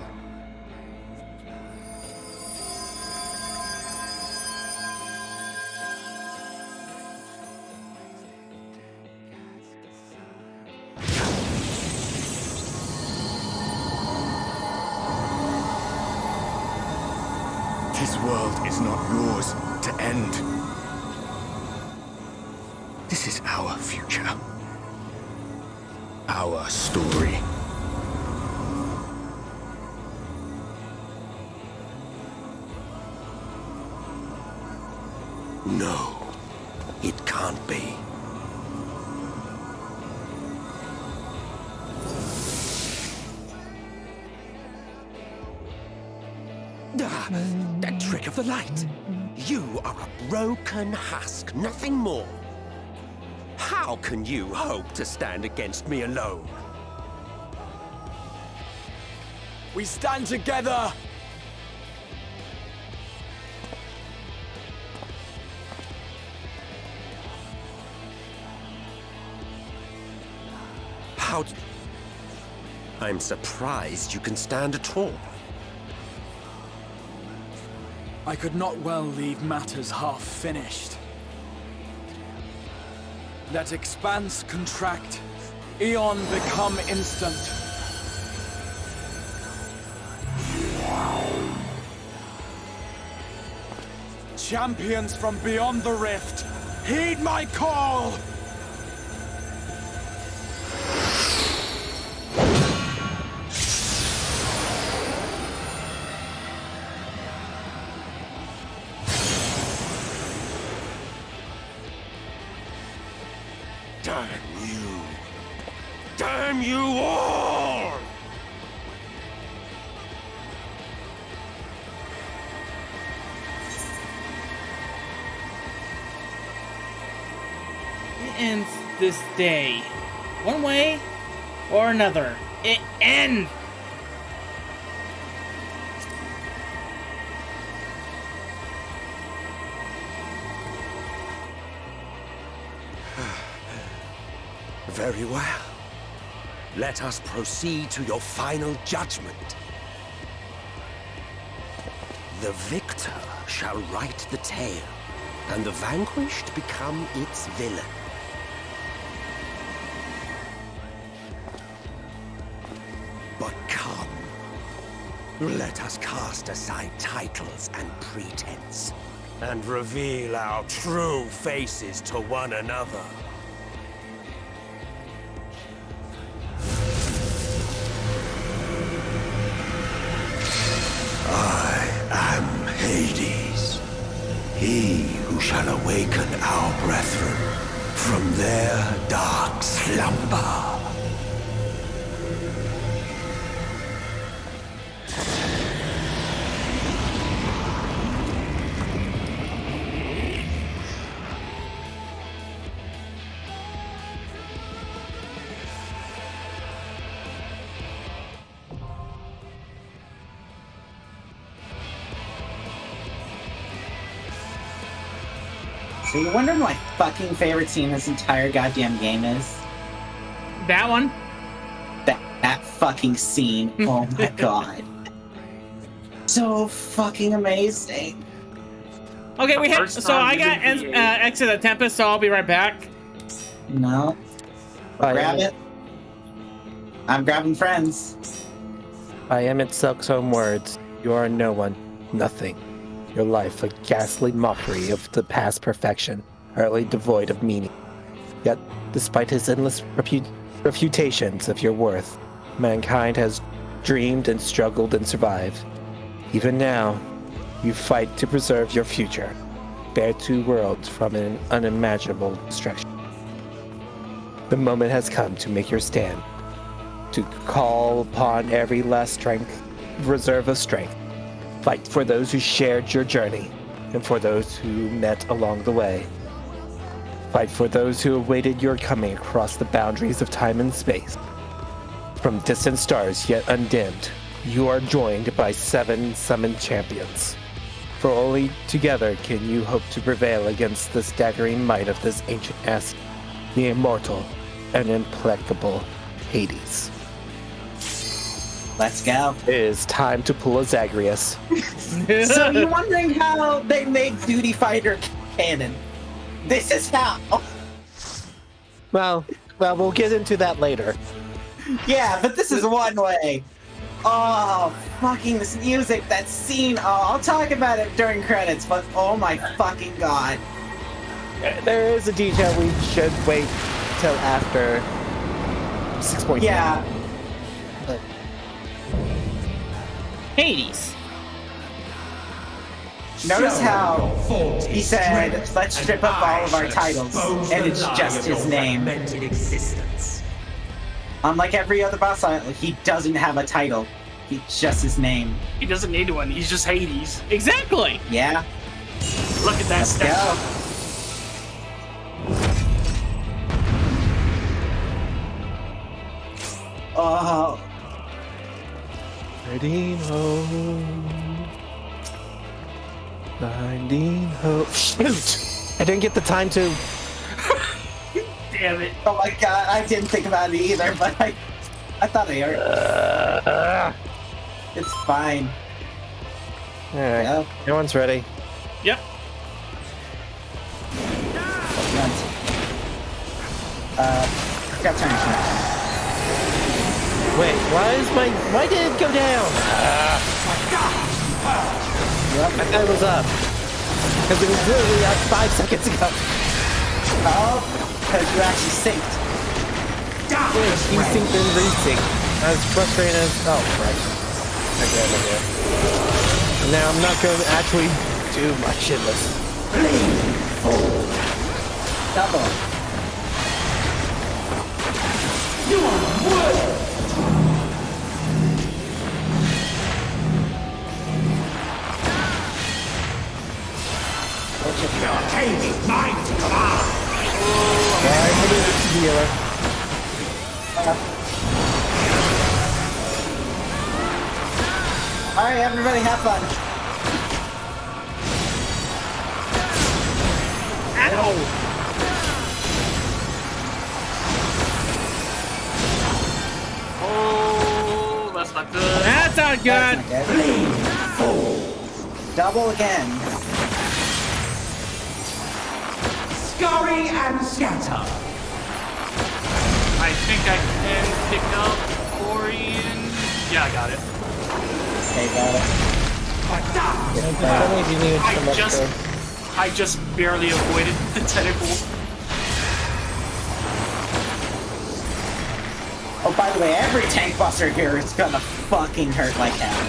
This world is not yours to end. This is our future. Our story. No, it can't be. That trick of the light. You are a broken husk, nothing more. How can you hope to stand against me alone? We stand together! How d- I'm surprised you can stand at all. I could not well leave matters half finished. Let expanse contract, Eon become instant. Champions from beyond the rift, heed my call! Damn you! Damn you all! It ends this day. One way or another. It ends! Very well. Let us proceed to your final judgment. The victor shall write the tale, and the vanquished become its villain. But come, let us cast aside titles and pretense, and reveal our true faces to one another. Hades, he who shall awaken our brethren from their dark slumber. So you wonder what my fucking favorite scene in this entire goddamn game is? That one? That fucking scene. Oh my god. So fucking amazing. Okay, we have. First So I time got using Exit the Tempest, so I'll be right back. No. Grab it. I'm grabbing friends. I am its Silk's own words. You are no one, nothing. Your life a ghastly mockery of the past perfection, utterly devoid of meaning. Yet, despite his endless refutations of your worth, mankind has dreamed and struggled and survived. Even now, you fight to preserve your future, bear two worlds from an unimaginable destruction. The moment has come to make your stand, to call upon every last reserve of strength. Fight for those who shared your journey, and for those who met along the way. Fight for those who awaited your coming across the boundaries of time and space. From distant stars yet undimmed, you are joined by 7 summoned champions. For only together can you hope to prevail against the staggering might of this ancient asset, the immortal and implacable Hades. Let's go. It is time to pull a Zagreus. So you're wondering how they make Duty Fighter canon? This is how. Well, we'll get into that later. Yeah, but this is one way. Oh, fucking this music, that scene. Oh, I'll talk about it during credits, but oh my fucking god. There is a detail we should wait till after 6.0. Yeah. Hades. Notice how he said, let's strip up all of our titles, and it's just his name. Unlike every other boss island, he doesn't have a title. It's just his name. He doesn't need one. He's just Hades. Exactly. Yeah. Look at that Let's step. go. Oh. Finding hope. Finding hope. Shoot! I didn't get the time to. Damn it. Oh my god, I didn't think about it either, but I thought I heard. It's fine. Alright, Yeah. everyone's ready. Yep. Got time. Wait, why did it go down? Yep. I thought it was up. Because it was literally up 5 seconds ago. Oh, because you actually synced. You synced and resynced. As frustrating as. Oh, right. Okay. Now I'm not going to actually do much in this. Double. You are worth. Alright, everybody have fun. Ow! Oh, that's not good. That's not good. That's not good. Double again. Scurry and scatter. I think I can pick up Orion. Yeah, I got it. Okay, got it. I just barely avoided the tentacle. Oh, by the way, every tank buster here is gonna fucking hurt like hell.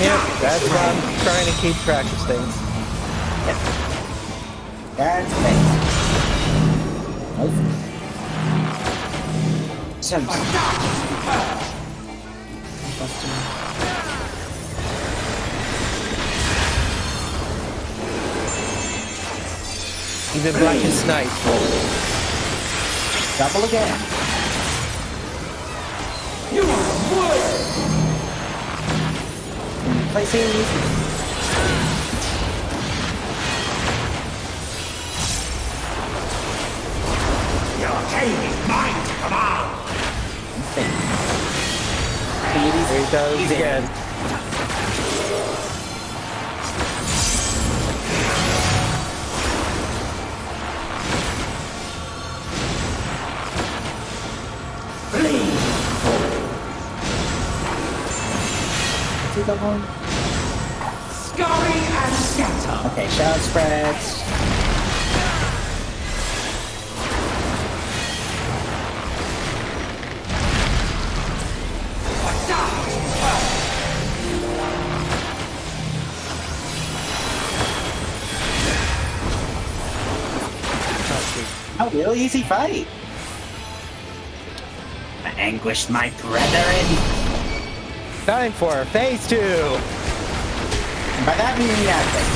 Yep, that's why I'm trying to keep track of things. Yep. That's the thing. So, Even Black and Snipe. double again. You are worth. Placing music. Your game is mine to command. Here he goes again. Scurry and scatter. Okay, shadow spreads. Oh, real easy fight. I anguished my brethren. Time for phase 2. And by that, we mean nothing.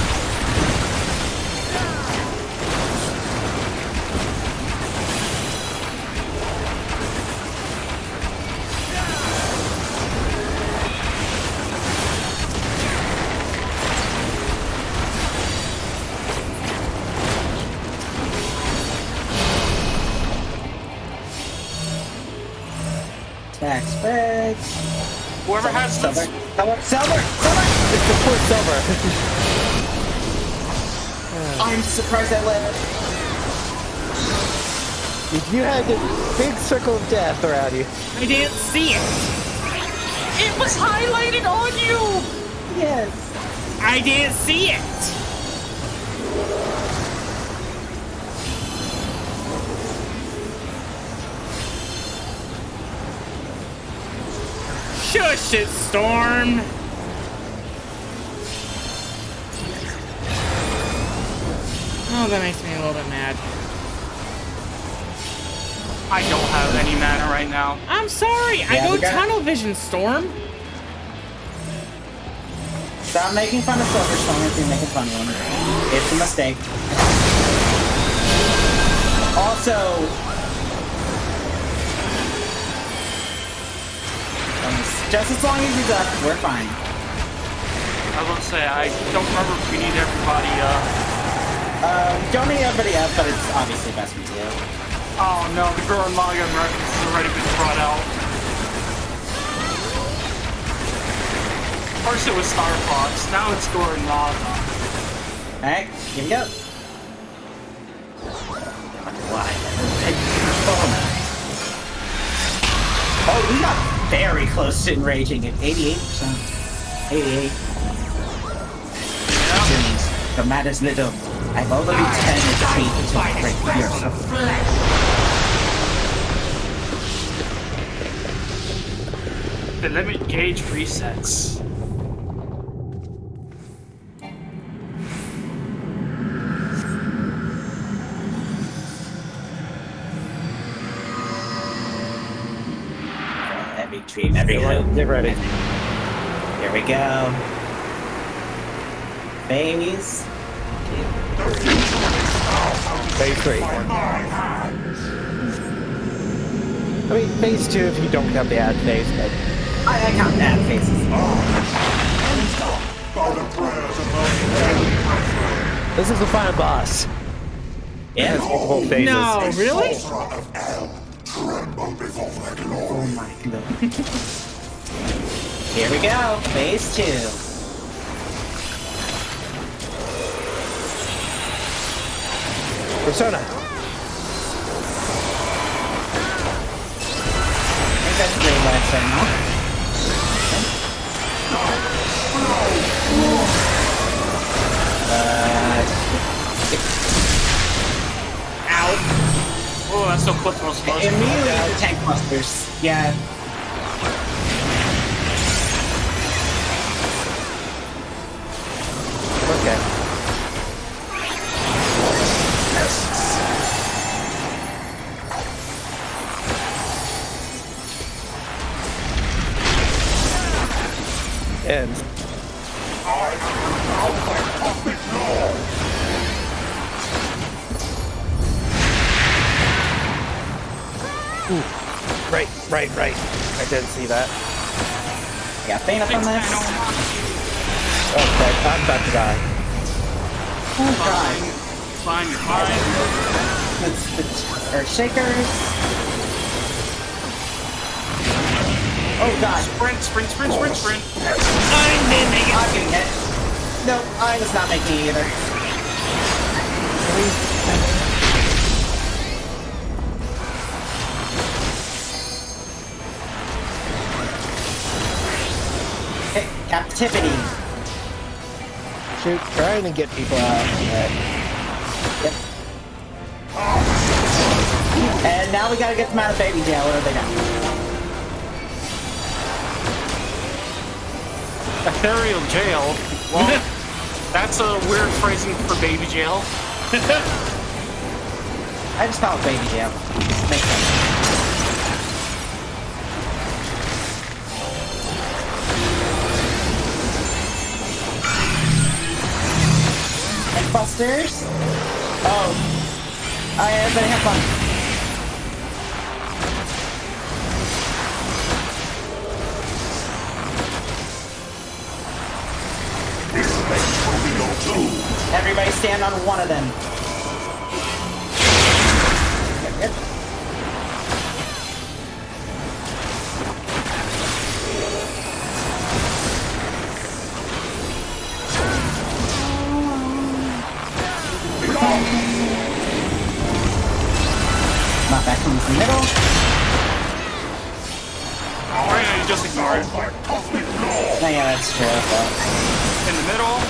Attack spreads. Whoever has Silver. this. Silver! It's the first silver. I'm surprised I lived. If you had a big circle of death around you. I didn't see it. It was highlighted on you! Yes. I didn't see it! Shush it, Storm! Oh, that makes me a little bit mad. I don't have any mana right now. I'm sorry, I go tunnel vision, Storm. Stop making fun of Silver Storm if you're making fun of him. It's a mistake. Also, just as long as he's up, we're fine. I will say, I don't remember if we need everybody up. Don't need everybody up, but it's obviously best we do. Oh no, the Gurren Lagann reference has already been brought out. First it was Star Fox, now it's Gurren Lagann. Alright, here we go. Oh, we got very close to enraging at 88%. 88. Since the matters little, I've already 10 defeat to break your The limit gauge resets. Every dream, every hope. Get ready. Here we go. Phase. Phase 3. I mean, phase 2 if you don't count the ad phase, but... I count ad phases. This is the final boss. Yeah. It has multiple phases. No, really? Oh my god. Here we go. Phase 2. Persona. I think that's great last right now. Ow. Oh, that's so close to most Immediately the tank busters. Yeah. Okay. And ooh, right. I didn't see that. Got faint up on this. Okay, I'm about to die. Oh god. Fine, you're fine. It's the Earth Shakers. Oh god. Sprint. I'm making it. I'm getting hit. Nope, I was not making it either. Okay, captivity. Shoot, trying to get people out. Yep. And now we gotta get them out of baby jail. What are they got? Ethereal jail? Well, that's a weird phrasing for baby jail. I just call it baby jail. Makes sense. And busters. Oh. Everybody have fun. Everybody stand on one of them. Yep. Not back comes the middle. Or you just ignore it. Oh, yeah, that's true. In the middle.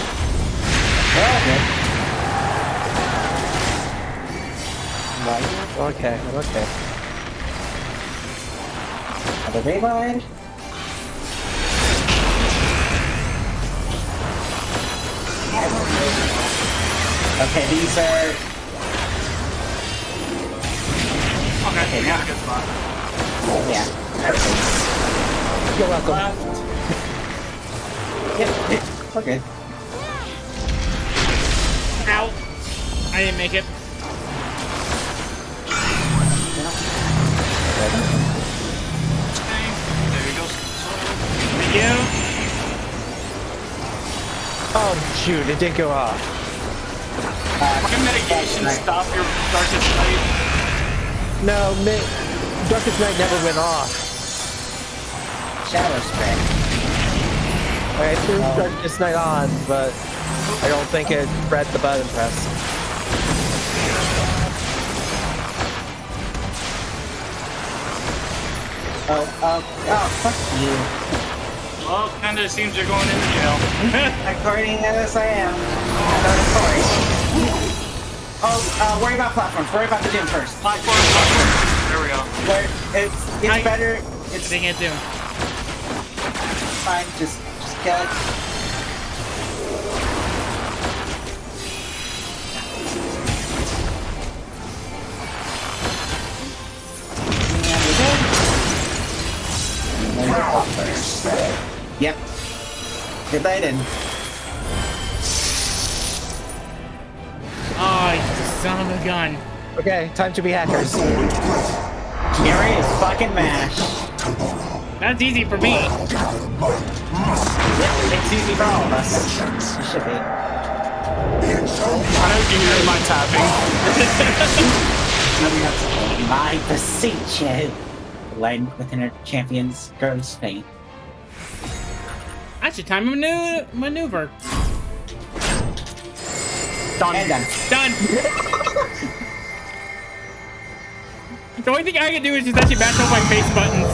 Well, Okay, I'm okay. the rewind. Okay, these are. Okay, now a good spot. Yeah. You're welcome. Yep, we're good. Ow! I didn't make it. There you go. Thank you. Oh shoot, it did go off. My mitigation stop your darkest night. No, Darkest Night never went off. Shadow spray. I threw Darkest Night on, but I don't think it read the button press. Fuck you. Well, kinda seems you're going into jail. According to this, I am. Worry about platforms. Worry about the Doom first. Platform. There we go. It's better. It's They can't do. fine. Just kill it. Yep. Good night, and Oh, you son of a gun. Okay, time to be hackers. Gary is fucking mashed. That's easy for me. Yep, it's easy for all of us. It should be. I know you hear my tapping. My beseech you. Line within her champion's girl's fate. That's your time to maneuver. Done. And done. Done. The only thing I can do is just actually match up my face buttons.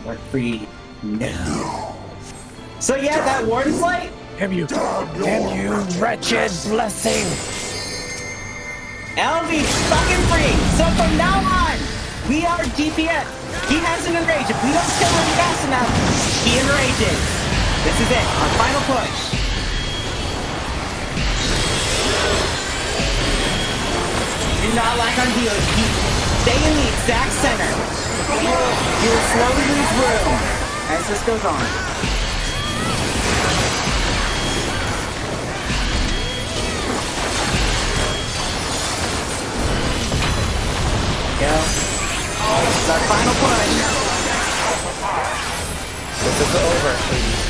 We're free. No. So yeah, that warden's light. Damn you, wretched blessing! LB's fucking free. So from now on, we are GPS. He has an enrage. If we don't kill him fast enough, he enrages. This is it. Our final push. Do not lack on healing. Stay in the exact center. You will slowly lose room as this goes on. Go. This is our final push. This is over, ladies.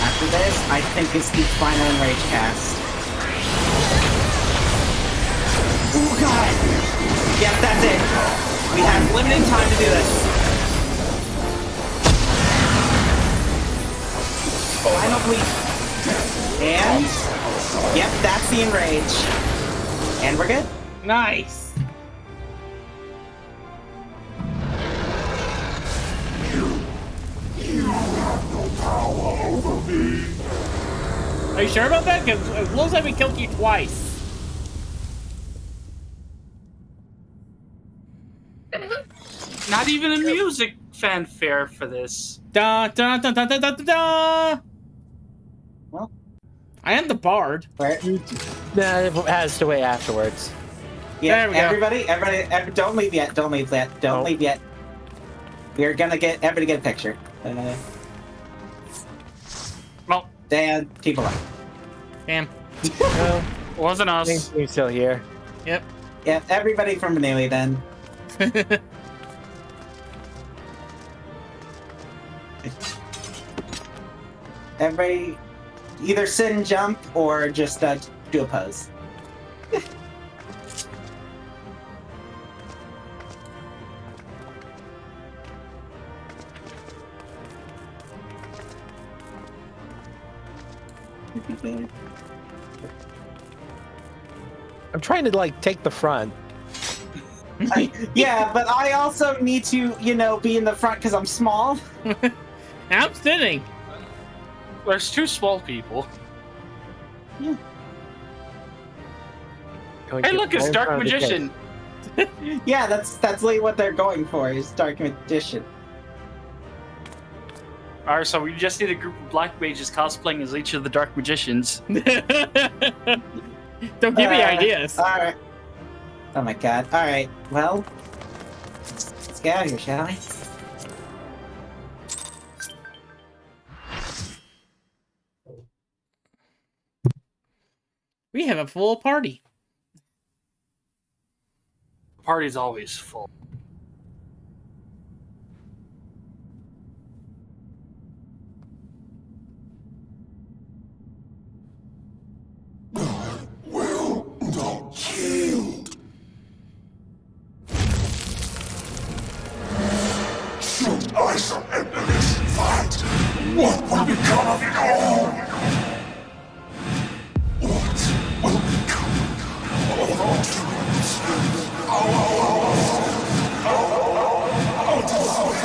After this, I think it's the final enrage cast. Oh god! Yep, that's it. We have limited time to do this. Final bleed. And yep, that's the enrage. And we're good. Nice. You have no power over me. Are you sure about that? Because it looks like we killed you twice. Not even a music fanfare for this. Da da da da da da da. Well, I am the bard. Where? Nah, it has to wait afterwards. Yeah, There we go. everybody, don't leave yet. Don't leave yet. Don't leave yet. We're gonna get everybody get a picture. Well, Dan, keep alive. Damn. No, wasn't us. he's still here. Yep. Yeah, everybody from Manili then. Everybody, either sit and jump or just do a pose. I'm trying to like take the front. Yeah, but I also need to, be in the front because I'm small. I'm sitting. There's two small people. Yeah. Hey, look, it's Dark Magician. Yeah, that's literally what they're going for, is Dark Magician. Alright, so we just need a group of black mages cosplaying as each of the Dark Magicians. Don't give me ideas. Alright. Oh my god. Alright, well, let's get out of here, shall we? We have a full party. The party's always full. Should I surrender this fight, what will become of it all? What will become of our dreams? Our desire?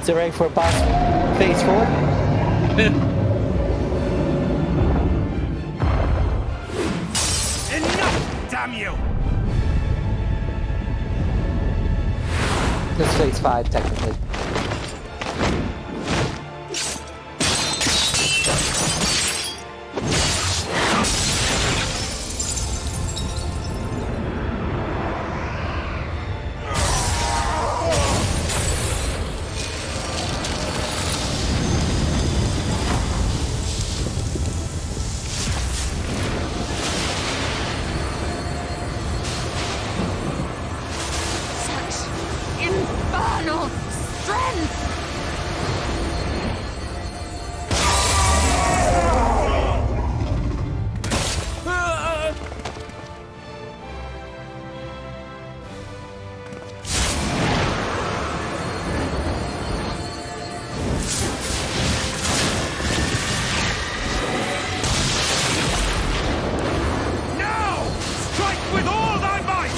Is it ready for boss phase 4? Enough, damn you! This is phase 5, technically. Infernal strength! Now! Strike with all thy might!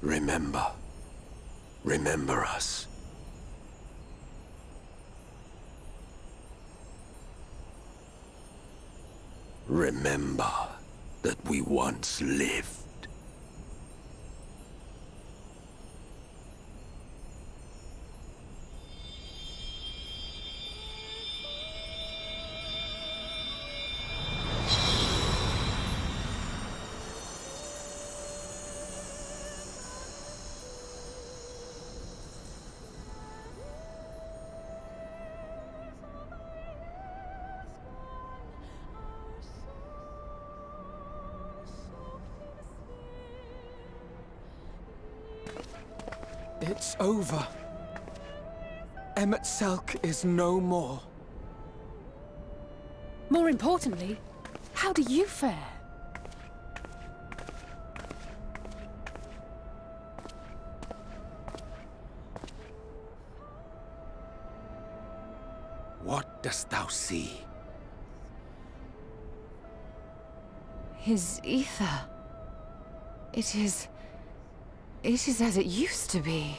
Remember. Remember us. Remember that we once lived. It's over. Emmett Selk is no more. More importantly, how do you fare? What dost thou see? His ether. It is as it used to be.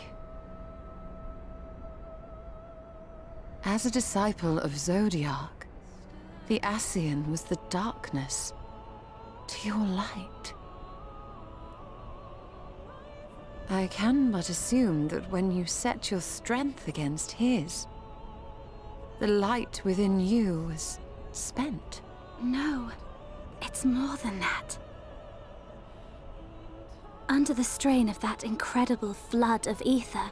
As a disciple of Zodiac, the Ascian was the darkness to your light. I can but assume that when you set your strength against his, the light within you was spent. No, it's more than that. Under the strain of that incredible flood of ether,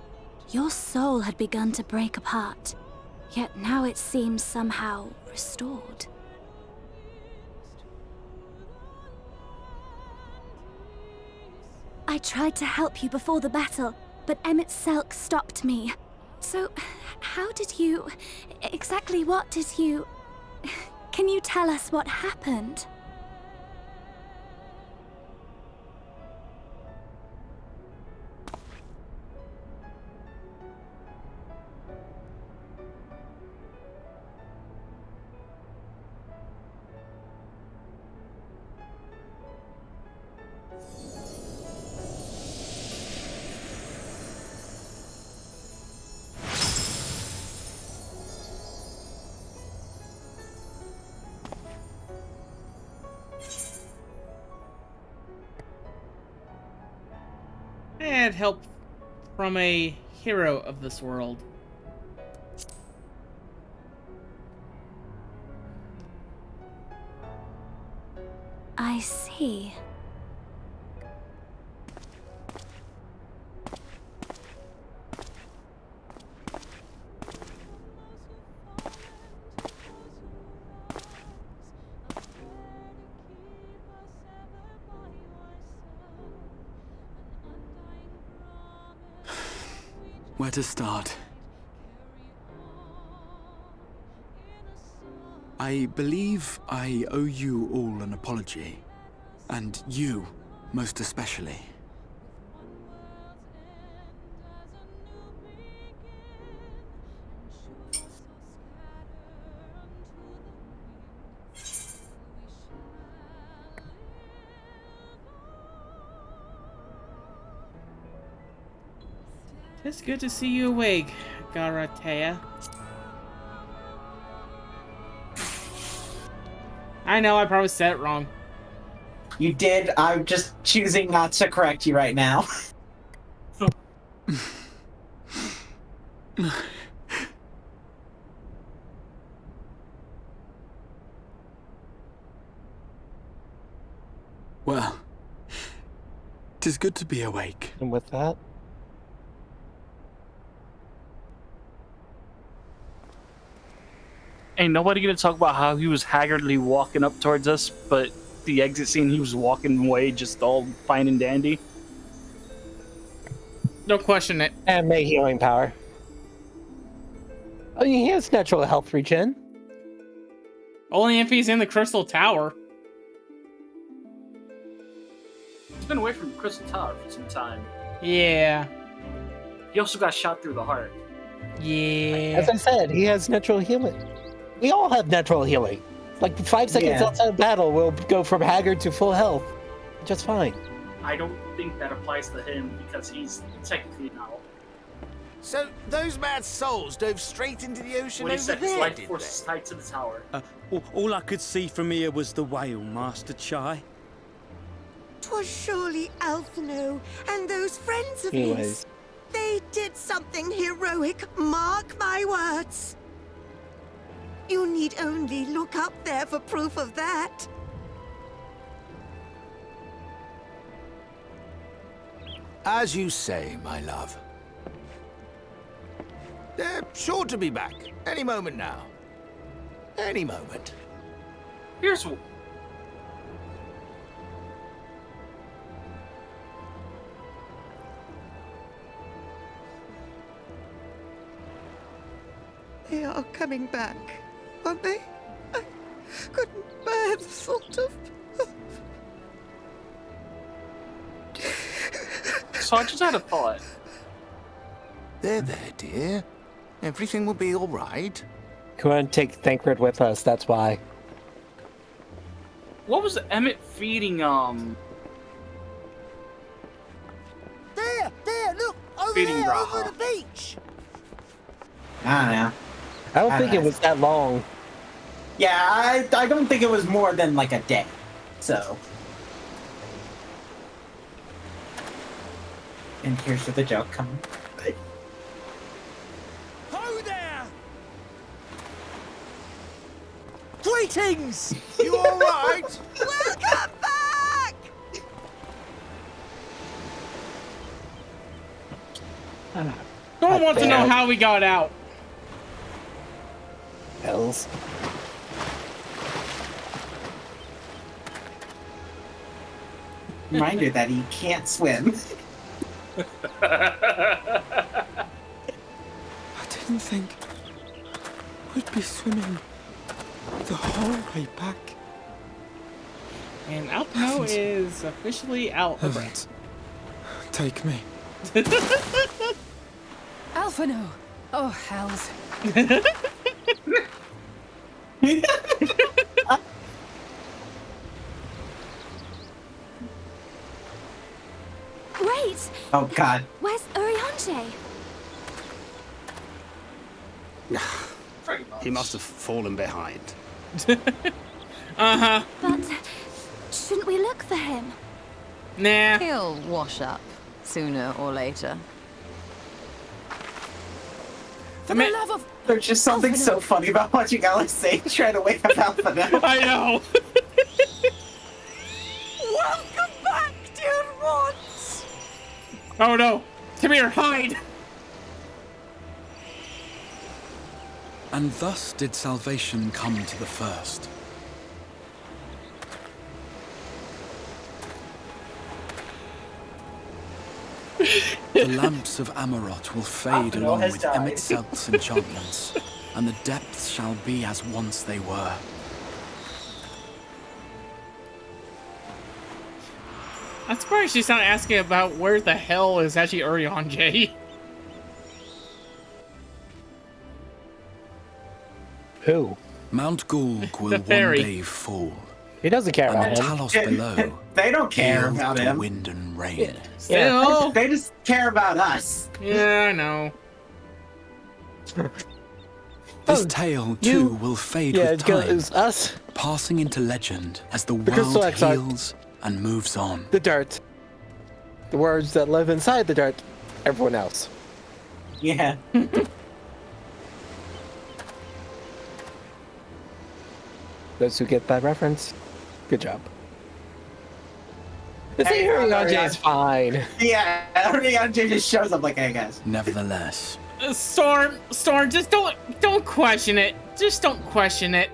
your soul had begun to break apart, yet now it seems somehow restored. I tried to help you before the battle, but Emmett Selk stopped me. So, how did you... exactly what did you... Can you tell us what happened? And help from a hero of this world. I see. Where to start? I believe I owe you all an apology. And you, most especially. It's good to see you awake, Garatea. I know, I probably said it wrong. You did. I'm just choosing not to correct you right now. Well, 'tis good to be awake. And with that, Ain't nobody gonna talk about how he was haggardly walking up towards us, but the exit scene he was walking away just all fine and dandy. Don't question it. and May healing power. Oh, he has natural health regen. Only if he's in the Crystal Tower. He's been away from Crystal Tower for some time. Yeah. He also got shot through the heart. Yeah. As I said, he has natural healing. We all have natural healing. Like 5 seconds outside of battle, we'll go from haggard to full health. Just fine. I don't think that applies to him because he's technically now. So those mad souls dove straight into the ocean When he over said his there, life did force is tied to the tower. All I could see from here was the whale, Master Chai. 'Twas surely Alphino and those friends of Anyways. his. They did something heroic, mark my words. You need only look up there for proof of that. As you say, my love. They're sure to be back. Any moment now. Any moment. Here's what. They are coming back, aren't they? I couldn't bear the thought of... So I just had a thought. There, dear. Everything will be all right. We want to take Thancred with us, that's why. What was Emmett feeding, There, look! Over Feeding there, Raha. over the beach! I don't know. I don't think it was that long. Yeah, I don't think it was more than like a day. So. And here's where the joke comes. Ho there! Greetings! You all right? Welcome back! Someone wants to know how we got out. Hells. Reminder that he can't swim. I didn't think we'd be swimming the whole way back. And Alpino is officially out of breath. Take me. Alphino! Oh, hells. Wait! Oh god. Where's Urianger? He must have fallen behind. Uh-huh. But shouldn't we look for him? Nah. He'll wash up sooner or later. For the love of... There's just something so funny about watching Alex say try to wake up Alpha now. I know. Welcome back, dear ones! Oh no. Come here, hide. And thus did salvation come to the first. The lamps of Amarot will fade Alphino along has with died. Emmett Selk's enchantments, and the depths shall be as once they were. I'm surprised she's not asking about where the hell is actually Urianger. Who? Mount Gulg will one fairy. day fall. He doesn't care and about the him. Talos below They don't care yield about to him. wind and rain. Still. They just care about us. Yeah, I know. This tale, too, will fade with time, It's us, passing into legend as the Crystal world Exarch. heals and moves on. the dirt. The words that live inside the dirt. Everyone else. Yeah. Those who get that reference, good job. This Hey, Urianger is fine. Yeah, Urianger just shows up like, hey guys. Nevertheless, Storm, just don't question it. Just don't question it.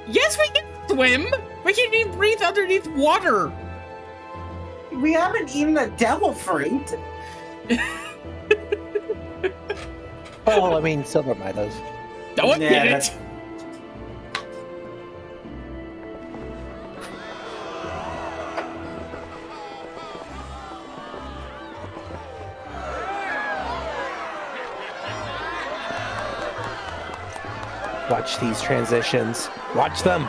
Yes, we can swim. We can even breathe underneath water. We haven't eaten a devil fruit. Oh, I mean, Silver might have. Don't Yeah, get that's- it. Watch these transitions. Watch them.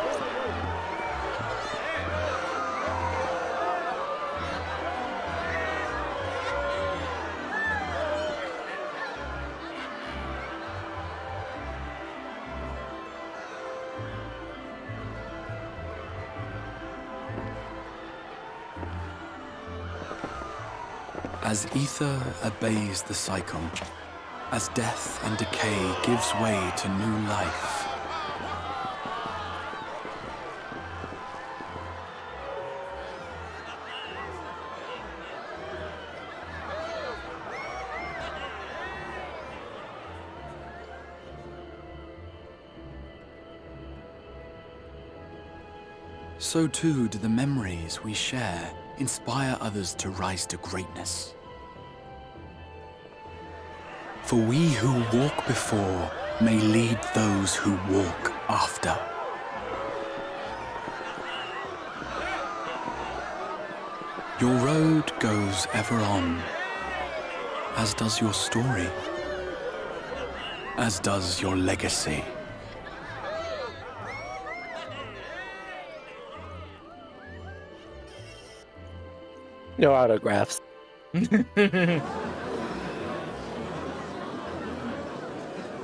as ether obeys the cycle, as death and decay gives way to new life, so too do the memories we share inspire others to rise to greatness. For we who walk before may lead those who walk after. Your road goes ever on, as does your story, as does your legacy. No autographs.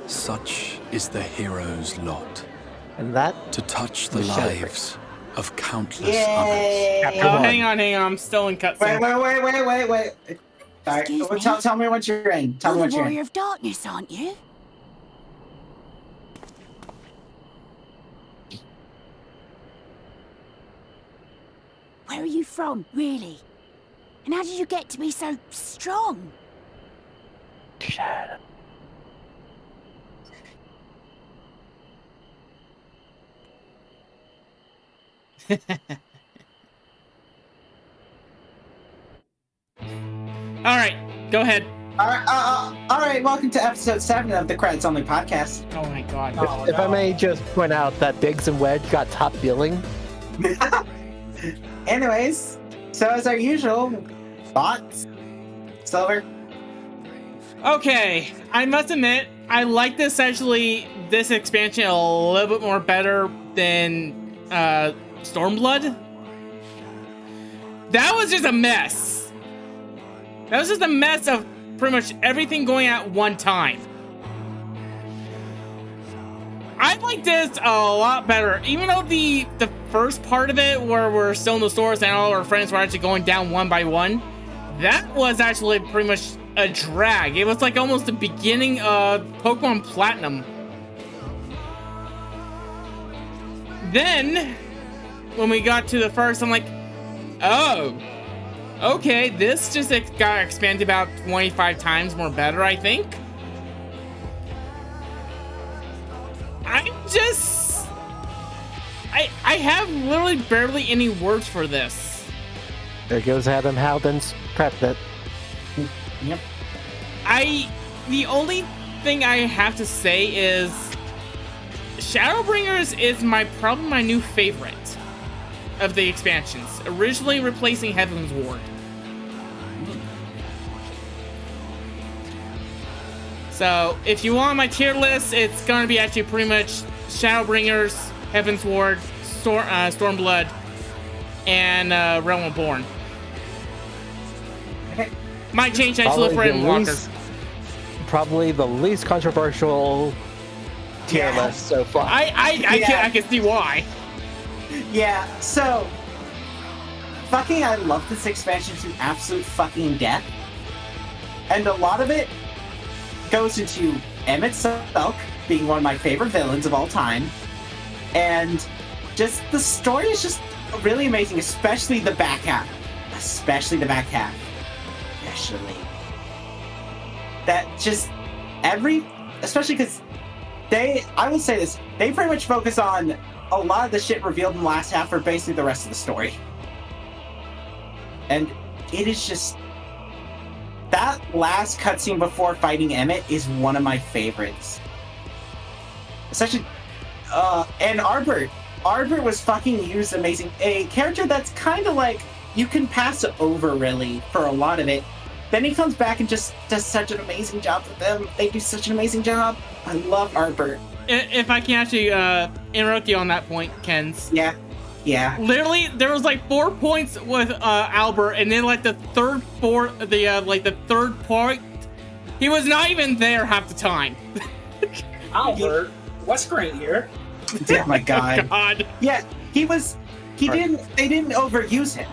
Such is the hero's lot. And that to touch the was lives of countless Yay! others. Oh, hang on. I'm still in cutscene. Wait. Sorry. Excuse me? Tell me what you're in. Tell me You're what the you're Warrior in. of Darkness, aren't you? Where are you from, really? And how did you get to be so strong? All right, go ahead. All right. Welcome to episode 7 of the Credits Only podcast. Oh my god. If I may just point out that Biggs and Wedge got top billing. Anyways, so as our usual, thoughts, Silver. Okay, I must admit, I like this expansion a little bit more better than Stormblood. That was just a mess. That was just a mess of pretty much everything going at one time. I like this a lot better, even though the first part of it where we're still in the stores and all our friends were actually going down one by one, that was actually pretty much a drag. It was like almost the beginning of Pokemon Platinum. Then, when we got to the first, I'm like, oh, okay, this just got expanded about 25 times more better, I think. I have literally barely any words for this. There goes Adam Haldon's prep bit. Yep. The only thing I have to say is Shadowbringers is probably my new favorite of the expansions, originally replacing Heaven's Ward. So if you want my tier list, it's gonna be actually pretty much Shadowbringers, Heaven's Ward, Stormblood, and Realm Reborn. Might change actually for Endwalker. Probably the least controversial tier list so far. I can see why. Yeah, so I love this expansion to absolute fucking death. And a lot of it goes into Emmett Selk being one of my favorite villains of all time. And just the story is just really amazing, especially the back half. Especially. That just especially because I will say this, they pretty much focus on a lot of the shit revealed in the last half for basically the rest of the story. And it is just, that last cutscene before fighting Emmett is one of my favorites. Especially, and Arbert. Arbert was fucking used amazing. A character that's kind of like, you can pass over really for a lot of it. Then he comes back and just does such an amazing job with them. They do such an amazing job. I love Arbert. If I can actually interrupt you on that point, Kens. Yeah. Literally, there was like 4 points with Albert, and then like the third point, he was not even there half the time. Albert, what's great here? Oh my god. Oh god. Yeah, they didn't overuse him.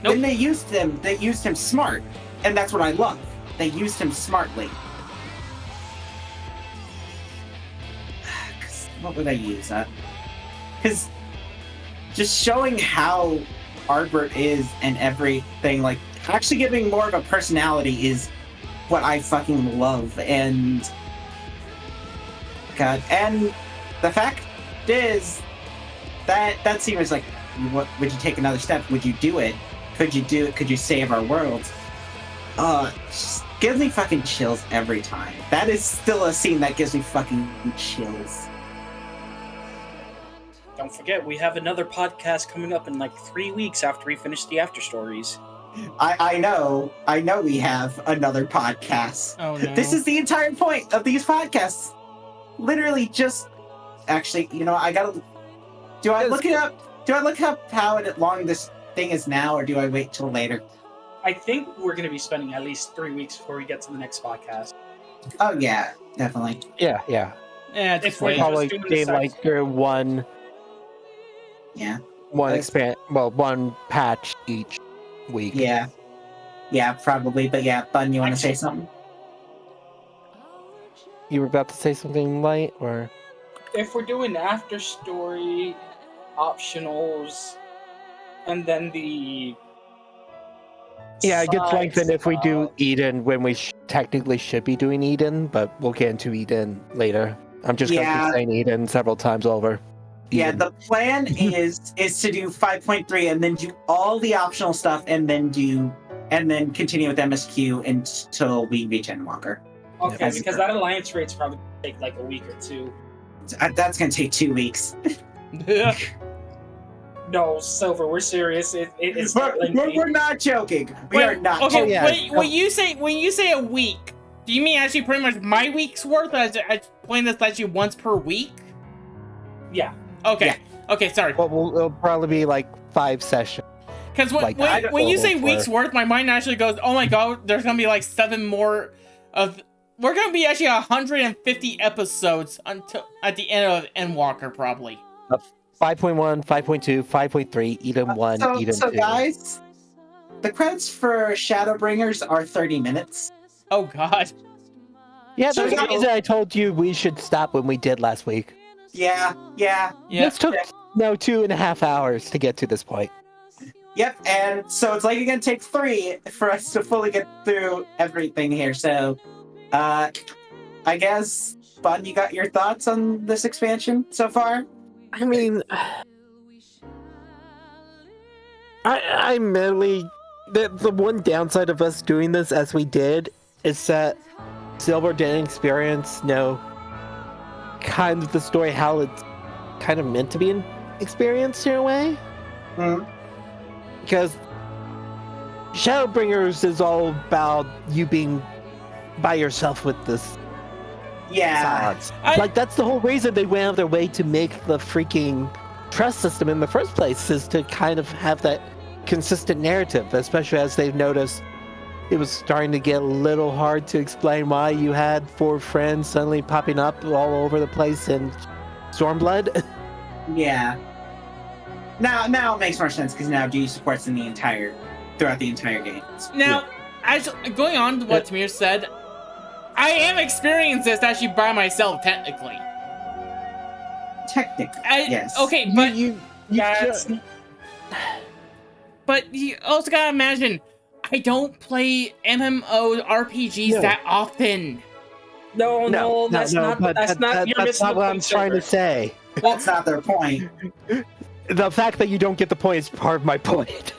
Nope. When they used him smart. And that's what I love. They used him smartly. What would I use? Because just showing how Arbert is and everything, like actually giving more of a personality is what I fucking love. And God, and the fact is that scene was like, what would you take another step? Would you do it? Could you do it? Could you save our world? Just gives me fucking chills every time. That is still a scene that gives me fucking chills. Don't forget, we have another podcast coming up in like 3 weeks after we finish the after stories. I know we have another podcast. Oh no. This is the entire point of these podcasts. Literally just... Actually, you know, I gotta... Do I look it up? Do I look up how long this thing is now, or do I wait till later? I think we're going to be spending at least 3 weeks before we get to the next podcast. Oh, yeah, definitely. Yeah. Yeah, just we're wait. just Probably doing the stay side- like through one one patch each week. Yeah. Yeah, probably. But yeah, Bun, you want to say something? You were about to say something, Light, or? If we're doing after story, optionals, and then the... Yeah, it gets side lengthened if we do stuff. Eden when we technically should be doing Eden, but we'll get into Eden later. I'm just going to Yeah. keep saying Eden several times over. Yeah, Eden. the plan is to do 5.3 and then do all the optional stuff and then continue with MSQ until we reach Endwalker. Okay, because that alliance rate's probably going to take like a week or two. That's going to take 2 weeks. No, Silver, we're serious. It's not lengthy. We're not joking. We are not Okay, joking. wait, when you say a week, do you mean actually pretty much my week's worth? I playing this actually once per week? Yeah. Okay. Yeah. Okay, sorry. Well, it'll probably be like 5 sessions. Because Like, when you say total week's worth, my mind actually goes, oh my god, there's gonna be like 7 more of... We're gonna be actually 150 episodes until at the end of Endwalker, probably. 5.1, 5.2, 5.3, Eden 1, Eden 2. So guys, the credits for Shadowbringers are 30 minutes. Oh god. Yeah, So there's a go- reason I told you we should stop when we did last week. Yeah. This took 2.5 hours to get to this point. Yep, and so it's likely going to take 3 for us to fully get through everything here. So, I guess, Bun, you got your thoughts on this expansion so far? I mean, I merely... The one downside of us doing this as we did is that Silver didn't experience, kind of the story how it's kind of meant to be experienced in a way. Because Shadowbringers is all about you being by yourself with this. Yeah. Like, that's the whole reason they went out of their way to make the freaking trust system in the first place, is to kind of have that consistent narrative, especially as they've noticed it was starting to get a little hard to explain why you had 4 friends suddenly popping up all over the place in Stormblood. Yeah. Now it makes more sense because now G supports throughout the entire game. Now, actually, going on to what Tamir said, I am experiencing this actually by myself, technically. Yes. Okay, but but you also gotta imagine, I don't play MMO RPGs that often. No, that's not what I'm trying to say. That's not their point. The fact that you don't get the point is part of my point.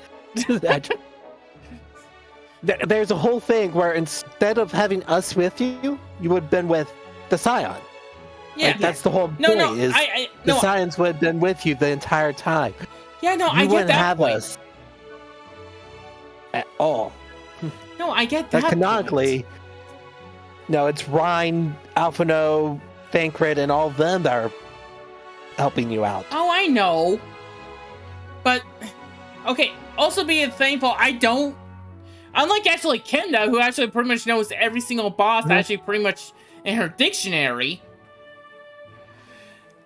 There's a whole thing where instead of having us with you, you would have been with the Scion. Yeah, that's the whole point. The Scions would have been with you the entire time. Yeah, no, you I get wouldn't that have point. us at all. No, I get that. But canonically, no, it's Rhine, Alphino, Thancred, and all of them that are helping you out. Oh, I know. But, okay, also being thankful, I don't... Unlike actually Kenda, who actually pretty much knows every single boss actually pretty much in her dictionary,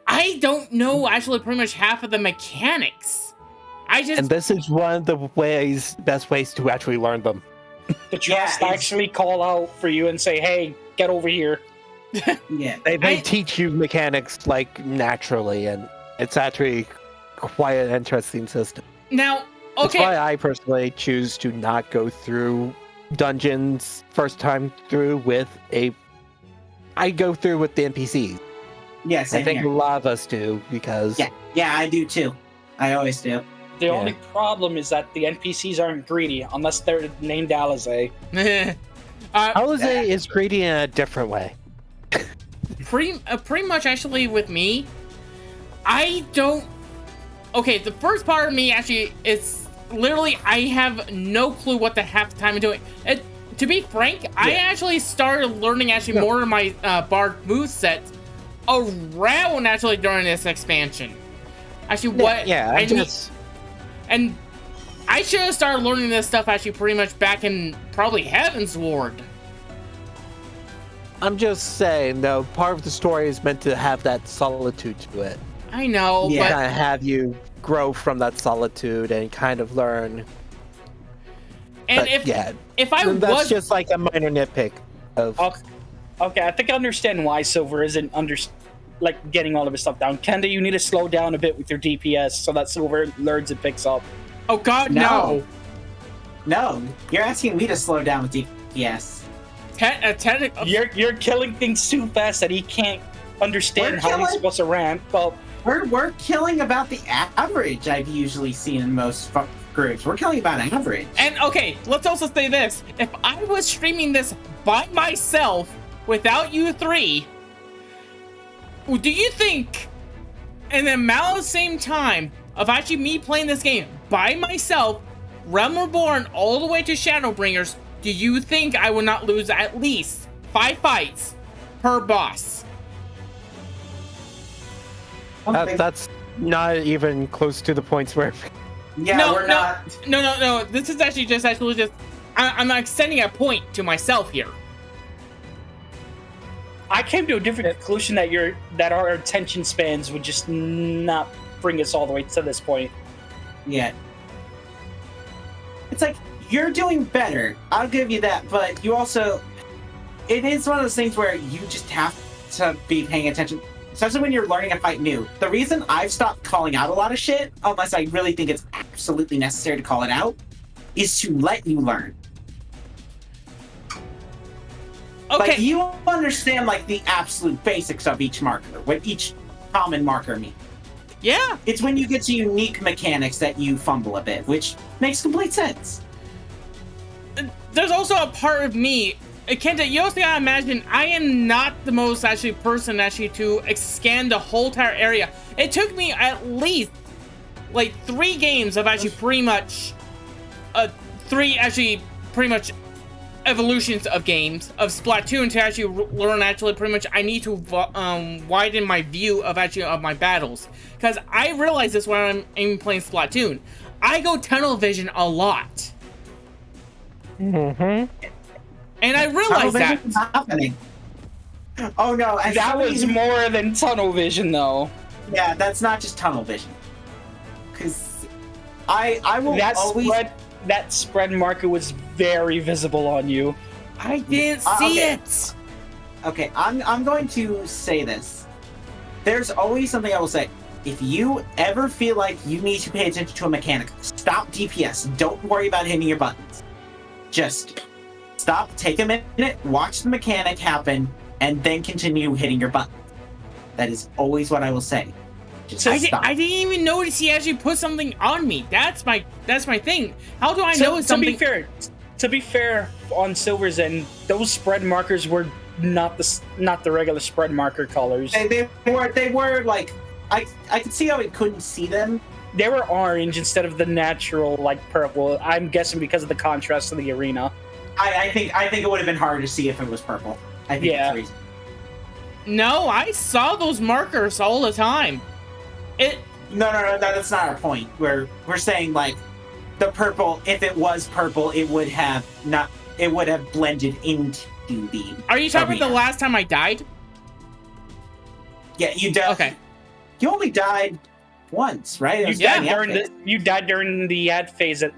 I don't know actually pretty much half of the mechanics. And this is one of the best ways to actually learn them. The trust actually call out for you and say, hey, get over here. Yeah. They teach you mechanics, like, naturally, and it's actually quite an interesting system. Now, That's why I personally choose to not go through dungeons first time through with I go through with the NPCs. Yes, I think a lot of us do, because... Yeah, I do too. I always do. The only problem is that the NPCs aren't greedy unless they're named Alizé. Alizé is greedy in a different way. Pretty much actually with me, I don't. Okay, the first part of me actually is literally I have no clue what the half the time I'm doing. To be frank, I actually started learning more of my Bard moveset around actually during this expansion. Actually, and I should have started learning this stuff actually pretty much back in probably Heaven's Ward. I'm just saying, though, part of the story is meant to have that solitude to it. I know, but kind of have you grow from that solitude and kind of learn. And but, if I that's just like a minor nitpick of. Okay, I think I understand why Silver isn't getting all of his stuff down. Kenda, you need to slow down a bit with your DPS so that Silver learns and picks up. Oh God, no! No, you're asking me to slow down with DPS. You're killing things too fast that he can't understand how he's supposed to ramp up. We're killing about the average I've usually seen in most groups. We're killing about average. And okay, let's also say this: if I was streaming this by myself without you three, do you think, in the amount of same time of actually me playing this game by myself, Realm Reborn all the way to Shadowbringers, do you think I would not lose at least 5 fights per boss? That's not even close to the points where. Yeah, we're not. No. This is actually just I'm not extending a point to myself here. I came to a different conclusion that our attention spans would just not bring us all the way to this point. Yeah. It's like, you're doing better. I'll give you that, but you also... It is one of those things where you just have to be paying attention, especially when you're learning a fight new. The reason I've stopped calling out a lot of shit, unless I really think it's absolutely necessary to call it out, is to let you learn. Okay. Like, you understand, like, the absolute basics of each marker, what each common marker means. Yeah. It's when you get to unique mechanics that you fumble a bit, which makes complete sense. There's also a part of me, Kenta, you also gotta imagine, I am not the most person to scan the whole entire area. It took me at least, 3 games of actually pretty much, 3 evolutions of games of Splatoon to actually learn pretty much I need to widen my view of of my battles, because I realize this when I'm playing Splatoon. I go tunnel vision a lot. Mm-hmm. And I realize that. Happening. Oh no, that was more than tunnel vision, though. Yeah, that's not just tunnel vision. Because I will always. That spread marker was very visible on you. I didn't see it. Okay, I'm going to say this. There's always something I will say. If you ever feel like you need to pay attention to a mechanic, stop DPS. Don't worry about hitting your buttons. Just stop, take a minute, watch the mechanic happen, and then continue hitting your buttons. That is always what I will say. I didn't even notice he actually put something on me. That's my thing. How do I know something? To be fair, on Silver's end, those spread markers were not the regular spread marker colors. They were like, I could see how I couldn't see them. They were orange instead of the natural purple. I'm guessing because of the contrast of the arena. I think it would have been harder to see if it was purple. I think that's the reason. No, I saw those markers all the time. No, that's not our point. We're saying the purple. If it was purple, it would have blended into the. Are you talking about the last time I died? Yeah, you died. Okay. You only died once, right? You died during the ad phase at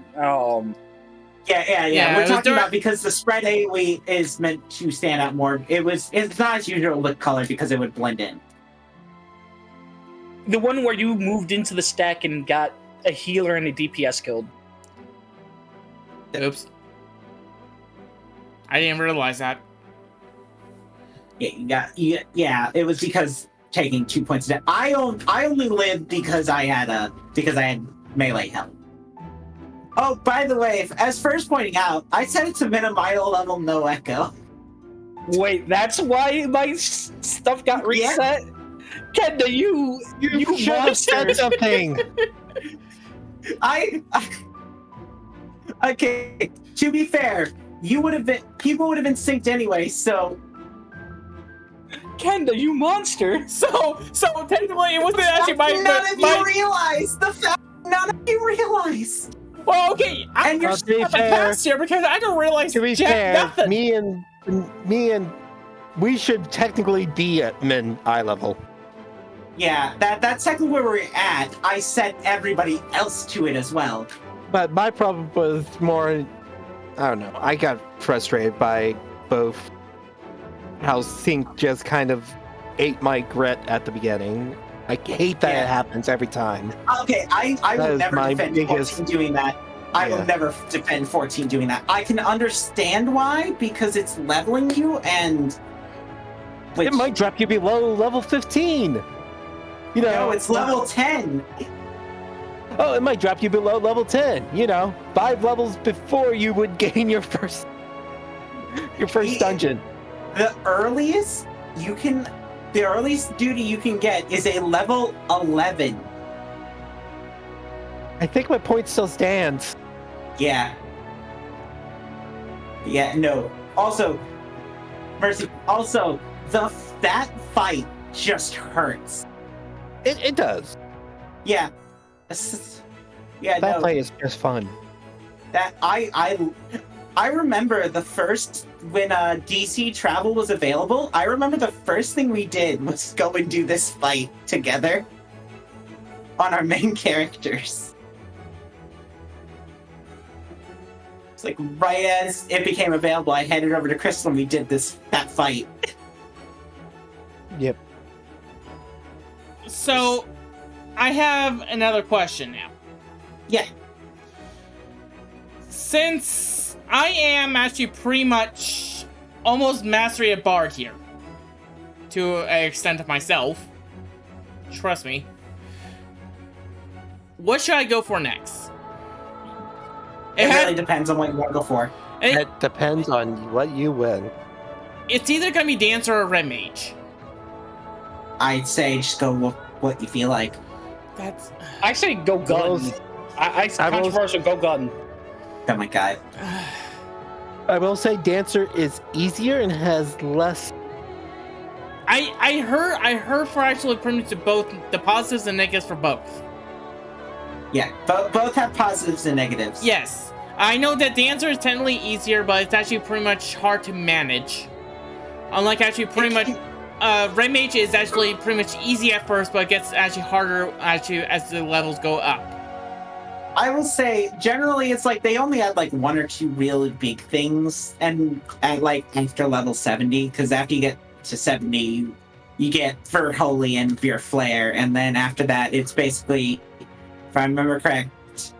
Yeah. We're talking about because the spread AoE is meant to stand out more. It's not its usual look color because it would blend in. The one where you moved into the stack and got a healer and a DPS killed. Oops. I didn't realize that. Yeah, it was because taking 2 points of damage. I only lived because I had melee help. Oh, by the way, as first pointing out, I set it to minimum level, no echo. Wait, that's why my stuff got reset? Yeah. Kenda, you should have said something. Okay, to be fair, people would have been synced anyway, so. Kenda, you monster! So technically, it wasn't actually my. None of you realize the fact. None of you realize. Well, okay, I'm you're past here because I don't realize. To be fair, nothing. me and we should technically be at min eye level. Yeah, that's technically where we're at. I set everybody else to it as well. But my problem was more, I don't know, I got frustrated by both how Sync just kind of ate my grit at the beginning. I hate that it happens every time. Okay, I will never defend 14 doing that. I will never defend 14 doing that. I can understand why, because it's leveling you and... It might drop you below level 15. You know, no, it's level 10. Oh, it might drop you below level 10. You know, 5 levels before you would gain your first dungeon. The earliest duty you can get is a level 11. I think my point still stands. Yeah. Yeah, no. Also, Mercy, that fight just hurts. It does. Yeah. Yeah, that fight is just fun. That I remember the first when DC Travel was available. I remember the first thing we did was go and do this fight together on our main characters. It's like right as it became available, I headed over to Crystal and we did that fight. Yep. So, I have another question now. Yeah. Since I am actually pretty much almost mastery at Bard here, to an extent of myself, trust me, what should I go for next? It really depends on what you want to go for. It depends on what you win. It's either going to be Dancer or Red Mage. I'd say just go with what you feel like. I say go gun. I controversial go gun. Oh my god. I will say Dancer is easier and has less. I heard for actually pretty much both the positives and negatives for both. Yeah, both have positives and negatives. Yes, I know that Dancer is technically easier, but it's actually pretty much hard to manage. Unlike actually pretty much. Red Mage is actually pretty much easy at first, but it gets actually harder as the levels go up. I will say, generally, it's like they only had like 1 or 2 really big things, and like after level 70, because after you get to 70, you get Ver Holy and Veer Flare, and then after that, it's basically, if I remember correct,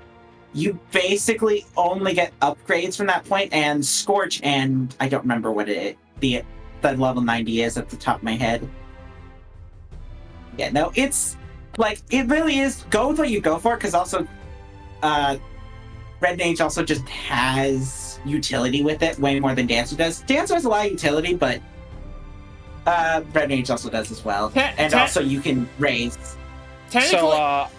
you basically only get upgrades from that point, and Scorch, and I don't remember what the level 90 is at the top of my head. Yeah, no, it's like, it really is, go with what you go for, because also Red Mage also just has utility with it way more than Dancer does. Dancer has a lot of utility, but Red Mage also does as well. And also you can raise. Technically,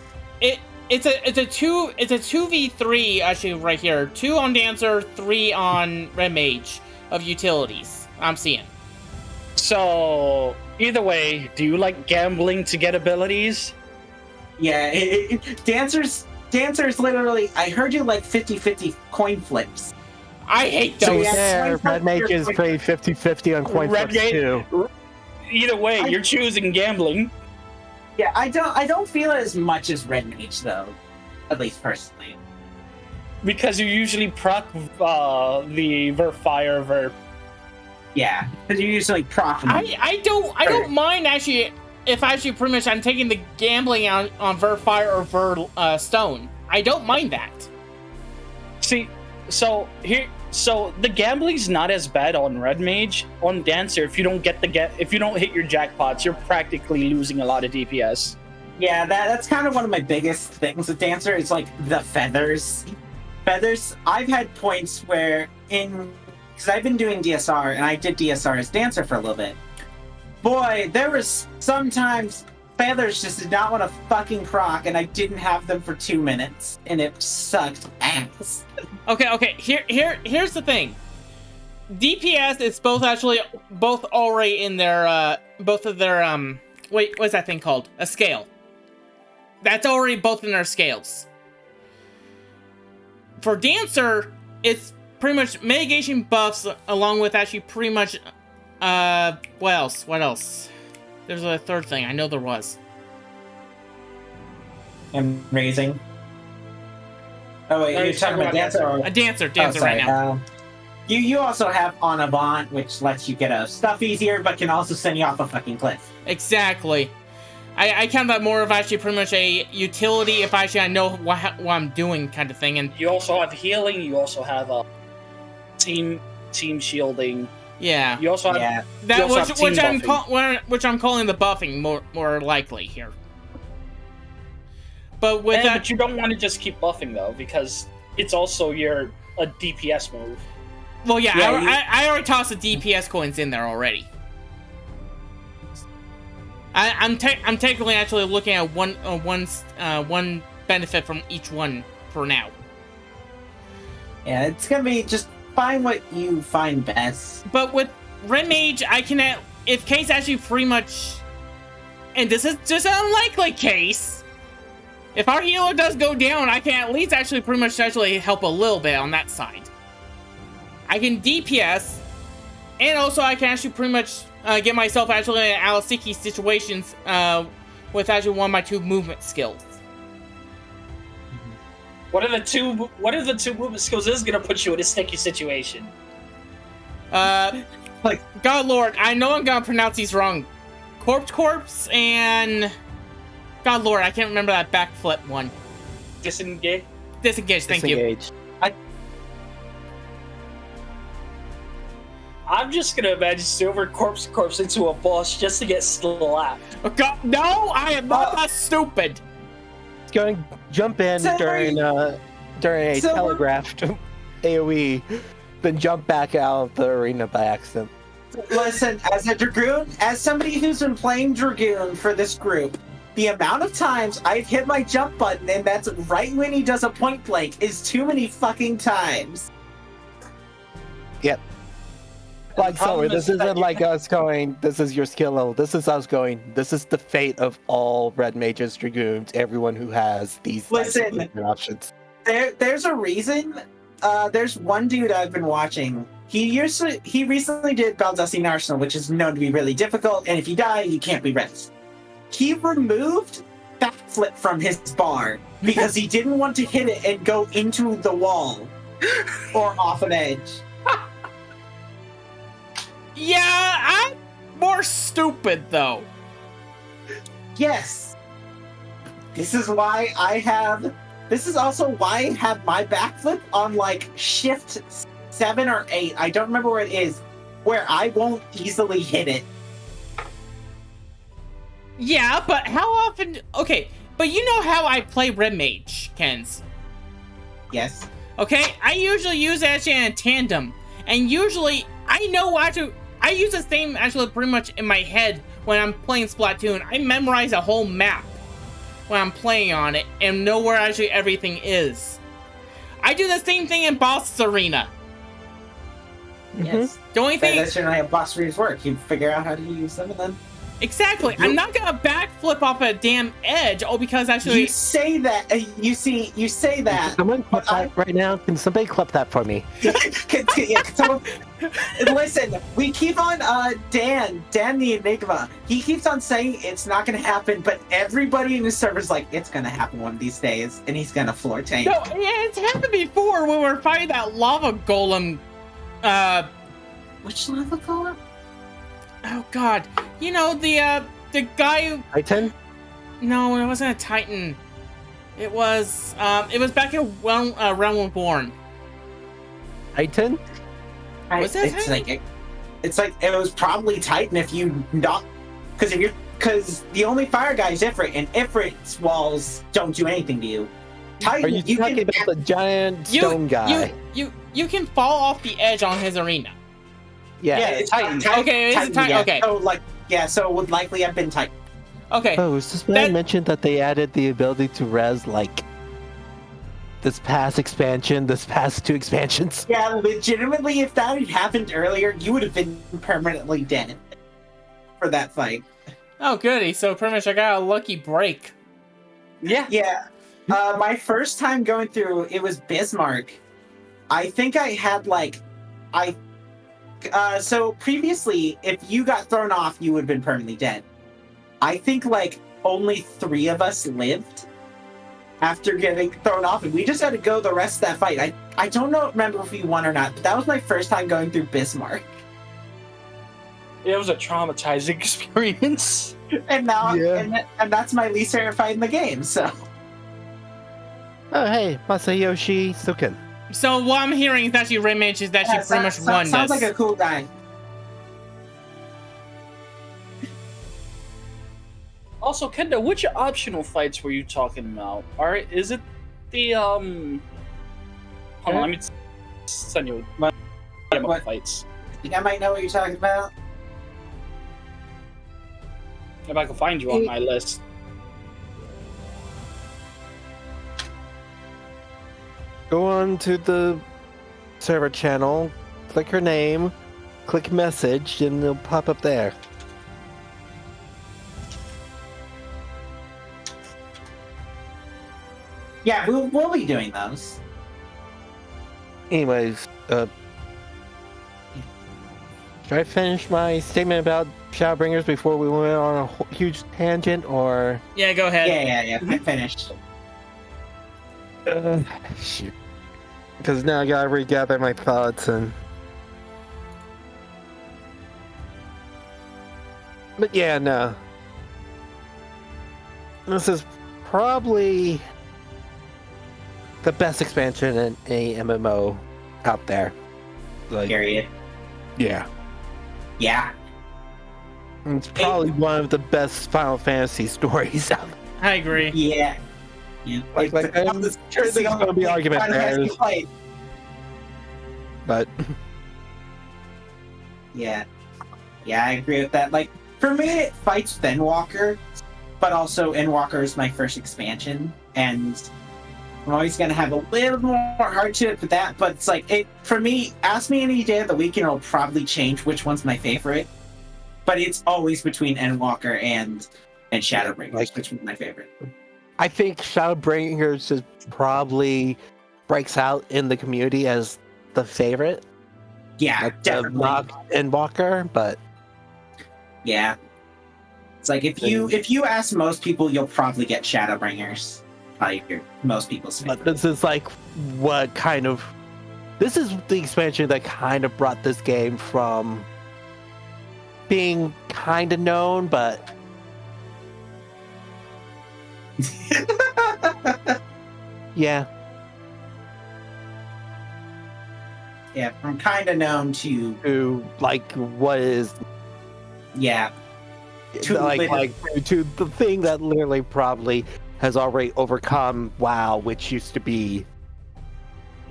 it's a 2v3 actually right here. 2 on Dancer, 3 on Red Mage of utilities. I'm seeing. So, either way, do you like gambling to get abilities? Yeah, Dancer's literally, I heard you like 50-50 coin flips. I hate those. Red Mage is pretty 50-50 on coin flips too. Either way, you're choosing gambling. Yeah, I don't feel it as much as Red Mage though, at least personally. Because you usually proc the Ver. Yeah, because you usually proc. I don't mind actually if actually pretty much I'm taking the gambling on Ver Fire or Ver Stone. I don't mind that. See, so the gambling's not as bad on Red Mage. On Dancer, if you don't hit your jackpots, you're practically losing a lot of DPS. Yeah, that's kind of one of my biggest things with Dancer is like the feathers. Feathers, I've had points where because I've been doing DSR and I did DSR as Dancer for a little bit. Boy, there was sometimes feathers just did not want to fucking proc and I didn't have them for 2 minutes and it sucked ass. Okay, here's the thing. DPS is both already in their both of their wait, what's that thing called? A scale. That's already both in their scales. For Dancer, it's pretty much mitigation buffs along with actually pretty much what else? There's a third thing. I know there was. And raising. Oh wait, you're talking about Dancer? Or... A Dancer right now. You also have On Avant, which lets you get stuff easier, but can also send you off a fucking cliff. Exactly. I count that more of actually pretty much a utility if actually I know what I'm doing kind of thing. And you also have healing. You also have team shielding. Yeah. You also have that which I'm calling the buffing more likely here. But with that, but you don't want to just keep buffing though because it's also a DPS move. Well, yeah, I already tossed the DPS coins in there already. I'm technically actually looking at one benefit from each one for now. Yeah, it's gonna be just find what you find best. But with Red Mage, I can if case actually pretty much, and this is just an unlikely case. If our healer does go down, I can at least actually pretty much actually help a little bit on that side. I can DPS, and also I can actually pretty much get myself actually in out of sticky situations with actually one of my 2 movement skills. What are the two movement skills is gonna put you in a sticky situation? Like God Lord, I know I'm gonna pronounce these wrong. Corpse, and God Lord, I can't remember that backflip one. Disengage. Thank you. I'm just gonna imagine Silver corpse into a boss just to get slapped. Oh, God, no, I am not that stupid. It's going to jump in during a telegraphed AoE, then jump back out of the arena by accident. Listen, as a Dragoon, as somebody who's been playing Dragoon for this group, the amount of times I've hit my jump button and that's right when he does a point blank is too many fucking times. Yep. Like, sorry, this isn't like us going, this is your skill level. This is us going, this is the fate of all Red Mages, Dragoons, everyone who has these options. There's a reason. There's one dude I've been watching. He recently did Baldusine Arsenal, which is known to be really difficult, and if you die, you can't be rested. He removed backflip from his bar because he didn't want to hit it and go into the wall or off an edge. Yeah, I'm more stupid though. Yes. This is also why I have my backflip on like shift 7 or 8. I don't remember where it is, where I won't easily hit it. Yeah, but how often? Okay, but you know how I play Red Mage, Kens. Yes. Okay, I usually use it actually in a tandem, and usually I know how to. I use the same actually pretty much in my head when I'm playing Splatoon. I memorize a whole map when I'm playing on it and know where actually everything is. I do the same thing in Boss Arena. Yes. The only thing that's generally how boss arenas work. You figure out how to use them and then. Exactly. I'm not gonna backflip off a damn edge, because actually you say that. You say that. Can someone clip that right now? Can somebody clip that for me? Listen, we keep on Dan the Enigma. He keeps on saying it's not gonna happen, but everybody in the server's like, it's gonna happen one of these days, and he's gonna floor tank. No, yeah, it's happened before when we were fighting that lava golem. Which lava golem? Oh God, you know the guy who... Titan? No, it wasn't a Titan. It was back in Realm Reborn. Titan? Was that Titan? It's like it was probably Titan if you not, because if you're because the only fire guy is Ifrit, and Ifrit's walls don't do anything to you. Titan, Are you talking about the giant stone guy? You can fall off the edge on his arena. Yeah, it's Titan. Okay, it's Titan. Yeah. Okay. So it would likely have been Titan. Okay. Oh, is this when I mentioned that they added the ability to res like this past expansion, this past 2 expansions? Yeah, legitimately, if that had happened earlier, you would have been permanently dead for that fight. Oh, goody. So pretty much I got a lucky break. Yeah. Yeah. My first time going through, it was Bismarck. I think I had so previously, if you got thrown off, you would have been permanently dead. I think only 3 of us lived after getting thrown off, and we just had to go the rest of that fight. I don't remember if we won or not, but that was my first time going through Bismarck. It was a traumatizing experience. And now, and that's my least favorite fight in the game, so. Oh, hey, Masayoshi Suken. So what I'm hearing is that you Rimage is that you pretty much won Sounds this. like a cool guy. Also, Kendo, which optional fights were you talking about? Is it the Hold on, let me send you my fights. I think I might know what you're talking about. If I can find you on my list. Go on to the server channel, click her name, click message, and it'll pop up there. Yeah, we'll be doing those. Anyways, should I finish my statement about Shadowbringers before we went on a huge tangent, or? Yeah, go ahead. Yeah, finished. Shoot. Because now I gotta regather my thoughts and... But yeah, no. This is probably the best expansion in a MMO out there. Period. Yeah. Yeah. It's probably one of the best Final Fantasy stories out there. I agree. Yeah. I'm sure there's going to be argument there. But... Yeah, I agree with that. For me, it fights Endwalker, but also Endwalker is my first expansion, and I'm always gonna have a little more hardship with that. But it's for me, ask me any day of the week, and it'll probably change which one's my favorite. But it's always between Endwalker and Shadowbringers, which one's my favorite. I think Shadowbringers just probably breaks out in the community as the favorite. Yeah, definitely. Not Endwalker, but yeah, it's if you ask most people, you'll probably get Shadowbringers. Most people's favorite. But this is what kind of... This is the expansion that kind of brought this game from being kind of known, but... yeah. Yeah, from kind of known to what is... Yeah. To the thing that literally probably has already overcome WoW, which used to be...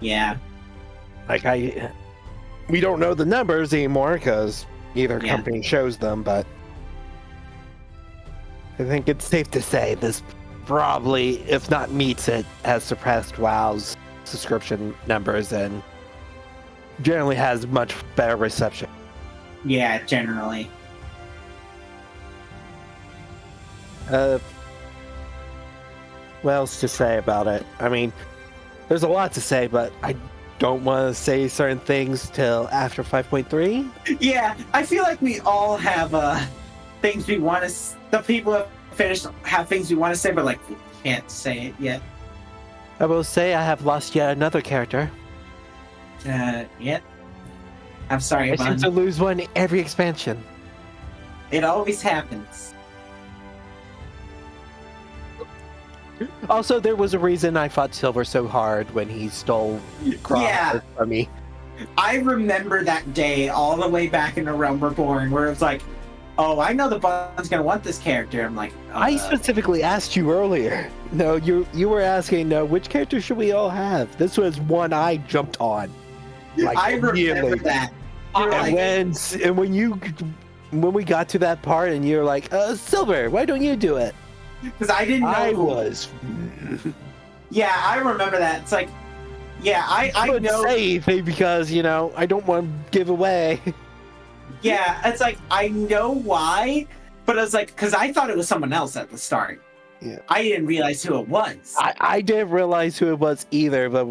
Yeah. We don't know the numbers anymore because neither company shows them, but I think it's safe to say this probably, if not meets it, has surpassed WoW's subscription numbers and generally has much better reception. Yeah, generally. What else to say about it? I mean, there's a lot to say, but I don't want to say certain things till after 5.3. Yeah, I feel like we all have things we want to... The people who have finished have things we want to say, but we can't say it yet. I will say I have lost yet another character. Yeah. I'm sorry, I seem to lose one every expansion. It always happens. Also, there was a reason I fought Silver so hard when he stole Cross from me. I remember that day all the way back in the Realm Reborn, where it's oh, I know the button's gonna want this character. I'm like, I specifically asked you earlier. No, you were asking, which character should we all have? This was one I jumped on. Like, I remember that. And when we got to that part, and you're like, Silver, why don't you do it? Because I didn't know. I was. Yeah, I remember that. It's like, yeah, I know. Say anything because I don't want to give away. Yeah, it's like I know why, but I was like, because I thought it was someone else at the start. Yeah, I didn't realize who it was. I didn't realize who it was either, but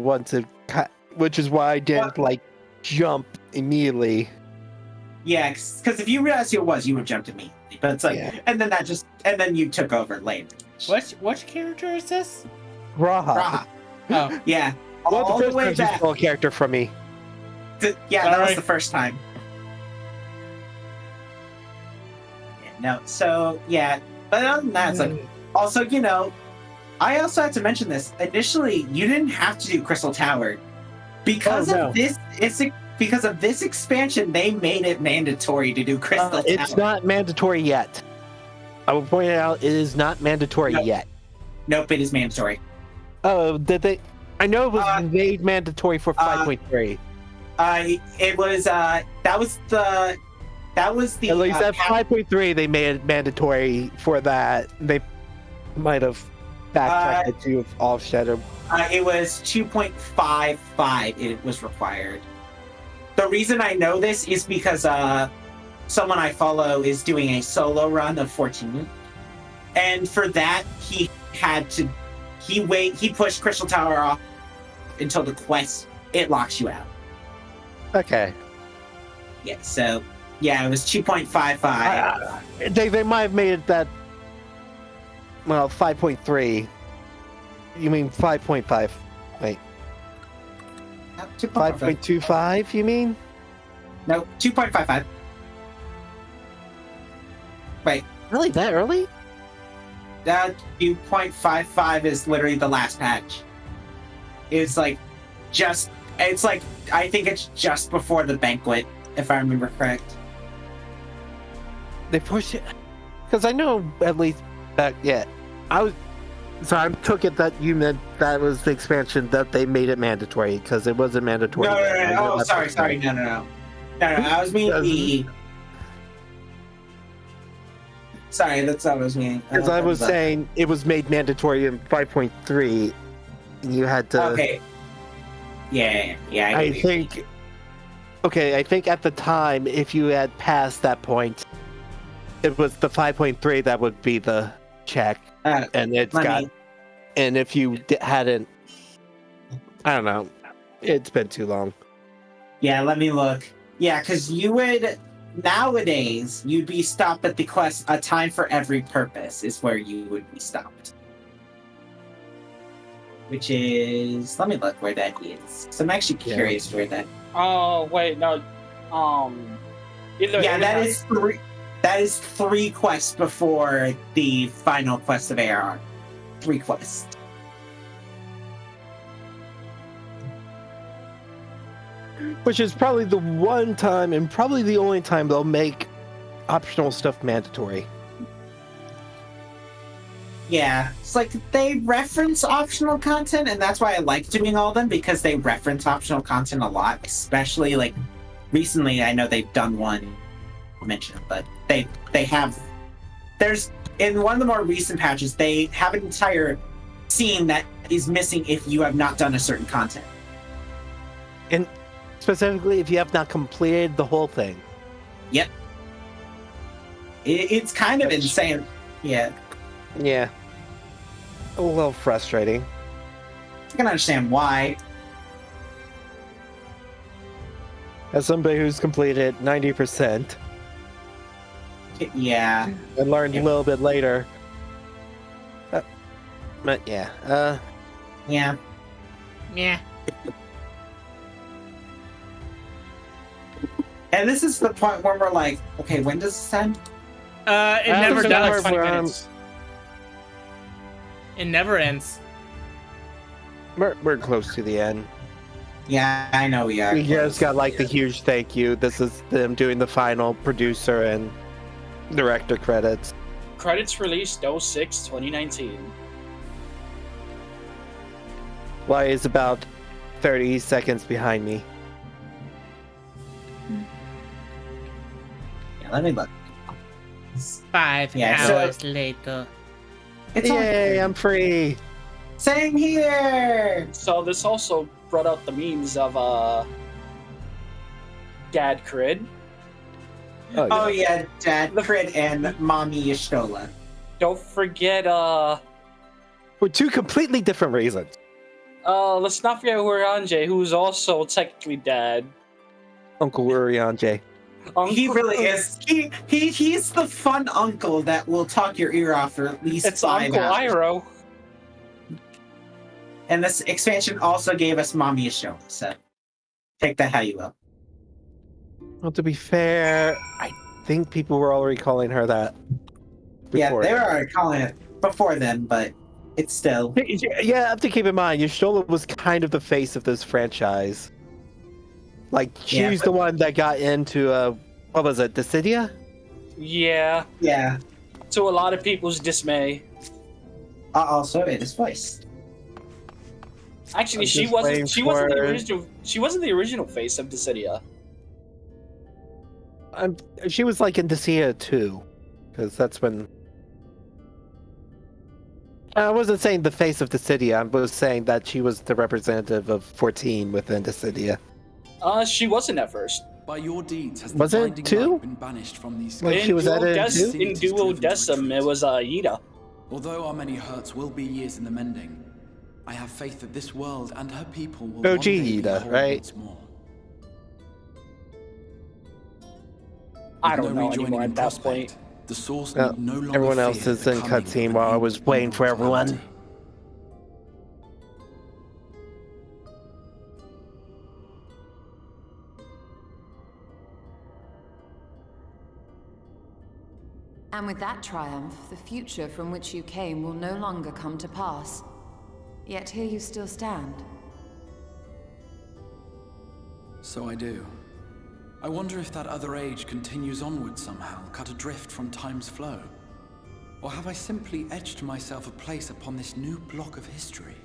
which is why I didn't jump immediately. Yeah, because if you realized who it was, you would jump immediately. But it's like, and then you took over later. Which character is this? Raha. Oh, yeah. Well, all the the first way time back. you saw a character from me. Yeah, that was the first time. Yeah, no, so yeah, but other than that, it's like also I also had to mention this. Initially, you didn't have to do Crystal Tower because of this. Because of this expansion, they made it mandatory to do Crystal Tower. It's not mandatory yet. I will point it out. It is not mandatory yet. Nope, it is mandatory. Oh, did they? I know it was made mandatory for 5.3. It was that was the At least at 5.3, they made it mandatory for that. They might have backtracked it to offset or. It was 2.55. It was required. The reason I know this is because someone I follow is doing a solo run of 14, and for that he pushed Crystal Tower off until the quest it locks you out. Okay. Yeah. So yeah, it was 2.55. They might have made it that. Well, 5.3. You mean 5.5? Wait. 5.25, you mean? No, 2.55. Wait. Really? That early? 2.55 is literally the last patch. It's like I think it's just before the banquet, if I remember correct. They pushed it because I know at least back. Yeah, So I took it that you meant that was the expansion that they made it mandatory because it wasn't mandatory. No. Oh, sorry. No. I was meaning the. Sorry, that's what I was meaning. Because I was saying it was made mandatory in 5.3, and you had to. Okay. Yeah. I think. Okay, I think at the time, if you had passed that point, it was the 5.3 that would be the check, and it's got. And if you hadn't, I don't know, it's been too long. Yeah, let me look. Yeah, because nowadays you'd be stopped at the quest. A time for every purpose is where you would be stopped. Which is, let me look where that is. So I'm actually curious where that. Oh wait, no. That is 3 quests before the final quest of ARR. 3 quests. Which is probably the one time and probably the only time they'll make optional stuff mandatory. Yeah, it's like they reference optional content, and that's why I like doing all of them, because they reference optional content a lot, especially like recently. I know they've done one mention, but they have. There's in one of the more recent patches, they have an entire scene that is missing if you have not done a certain content. And specifically, if you have not completed the whole thing. Yep. It's kind of insane. Yeah. Yeah. A little frustrating. I can understand why. As somebody who's completed 90%. Yeah. And learned a little bit later. But yeah. Yeah. Yeah. And this is the point where we're like, okay, when does this end? It never does. 20 minutes. It never ends. We're close to the end. Yeah, I know we are. We just got like the huge thank you. This is them doing the final producer and Director credits. Credits released 06/2019. Why is about 30 seconds behind me. Yeah, let me look. 5 hours later. Yay, I'm free. Same here. So this also brought out the memes of Dad Crid. Oh yeah, Dad Crid and Mommy Yashtola. Don't forget For two completely different reasons. let's not forget Urianje, who's also technically Dad. Uncle Urianje. He really is. He's the fun uncle that will talk your ear off for at least It's 5 Uncle hours. Iroh. And this expansion also gave us Mommy Yashtola, so take that how you will. Well, to be fair, I think people were already calling her that. Yeah, before. they were already calling it before then, but it's still. Yeah, you have to keep in mind, Yashtola was kind of the face of this franchise. Like, she's the one that got into, what was it, Dissidia? Yeah. Yeah. To a lot of people's dismay. Also, it is voiced. Actually, I'm she just wasn't. waiting She wasn't the for- original. She wasn't the original face of Dissidia. She was like in Dissidia too, because that's when. I wasn't saying the face of Dissidia. I was saying that she was the representative of 14 within Dissidia. She wasn't at first. By your deeds has Was the it blinding two? light been banished from these Like she was added too? In Duodecim, it was Yida. Although our many hurts will be years in the mending, I have faith that this world and her people will OG one day be Yida, whole right? once more. I With don't no know rejoining anymore in at that prospect, point. The source Well, need no longer everyone else fear is the in coming of cutscene an while I was evil waiting for everyone. calamity. And with that triumph, the future from which you came will no longer come to pass. Yet here you still stand. So I do. I wonder if that other age continues onward somehow, cut adrift from time's flow. Or have I simply etched myself a place upon this new block of history?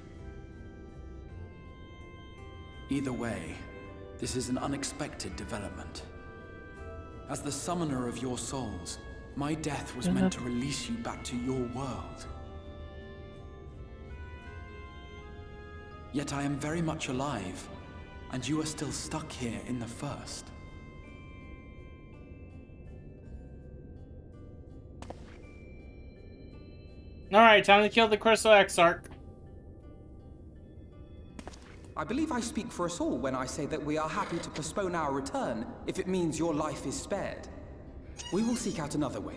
Either way, this is an unexpected development. As the summoner of your souls, my death was meant to release you back to your world. Yet I am very much alive, and you are still stuck here in the first. Alright, time to kill the Crystal Exarch. I believe I speak for us all when I say that we are happy to postpone our return if it means your life is spared. We will seek out another way.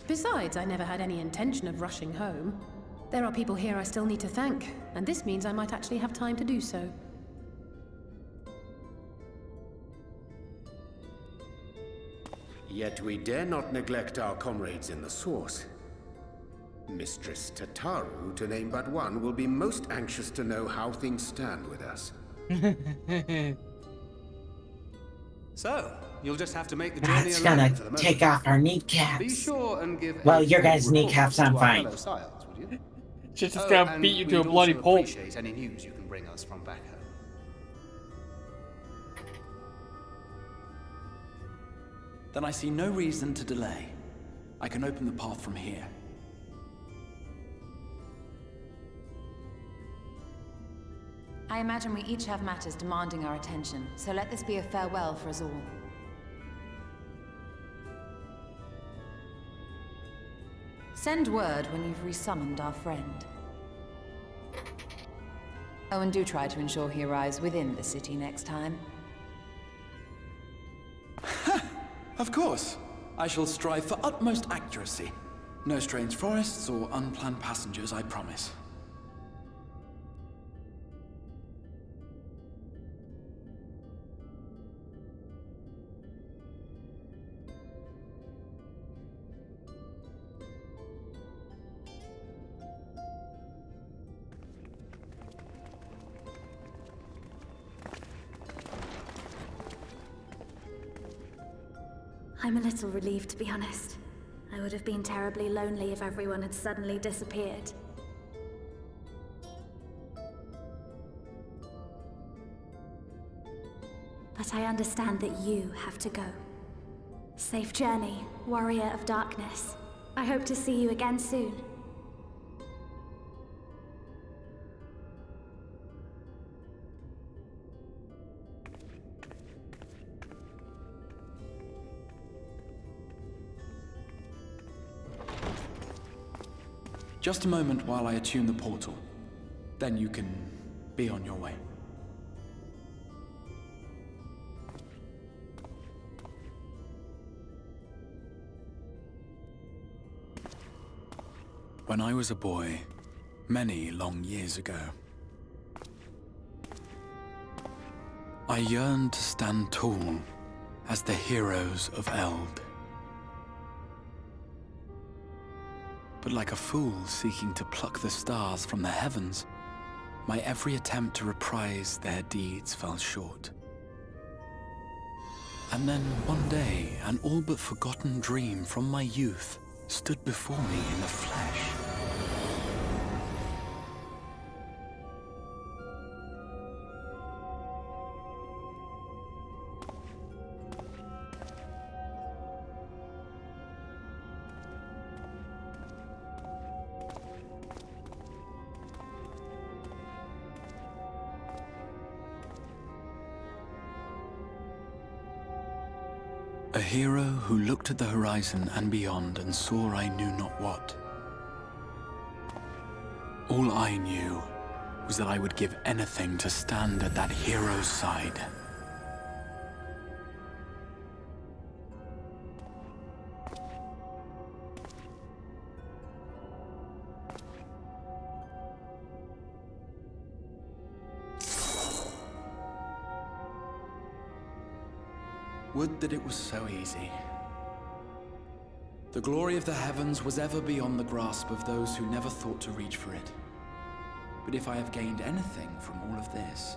Besides, I never had any intention of rushing home. There are people here I still need to thank, and this means I might actually have time to do so. Yet we dare not neglect our comrades in the source. Mistress Tataru, to name but one, will be most anxious to know how things stand with us. So, you'll just have to make the journey That's alone gonna for the moment. take off our Be kneecaps. sure and give Well, a your full guys' report kneecaps to I'm our fine. fellow scions, would you? She's just gonna and beat you to a we'd bloody also pulp. appreciate any news you can bring us from back home. Then I see no reason to delay. I can open the path from here. I imagine we each have matters demanding our attention, so let this be a farewell for us all. Send word when you've resummoned our friend. Oh, and do try to ensure he arrives within the city next time. Of course. I shall strive for utmost accuracy. No strange forests or unplanned passengers, I promise. I'm a little relieved, to be honest. I would have been terribly lonely if everyone had suddenly disappeared. But I understand that you have to go. Safe journey, warrior of darkness. I hope to see you again soon. Just a moment while I attune the portal. Then you can be on your way. When I was a boy, many long years ago, I yearned to stand tall as the heroes of Eld. But like a fool seeking to pluck the stars from the heavens, my every attempt to reprise their deeds fell short. And then one day, an all but forgotten dream from my youth stood before me in the flesh. A hero who looked at the horizon and beyond and saw I knew not what. All I knew was that I would give anything to stand at that hero's side. Would that it was so easy. The glory of the heavens was ever beyond the grasp of those who never thought to reach for it. But if I have gained anything from all of this,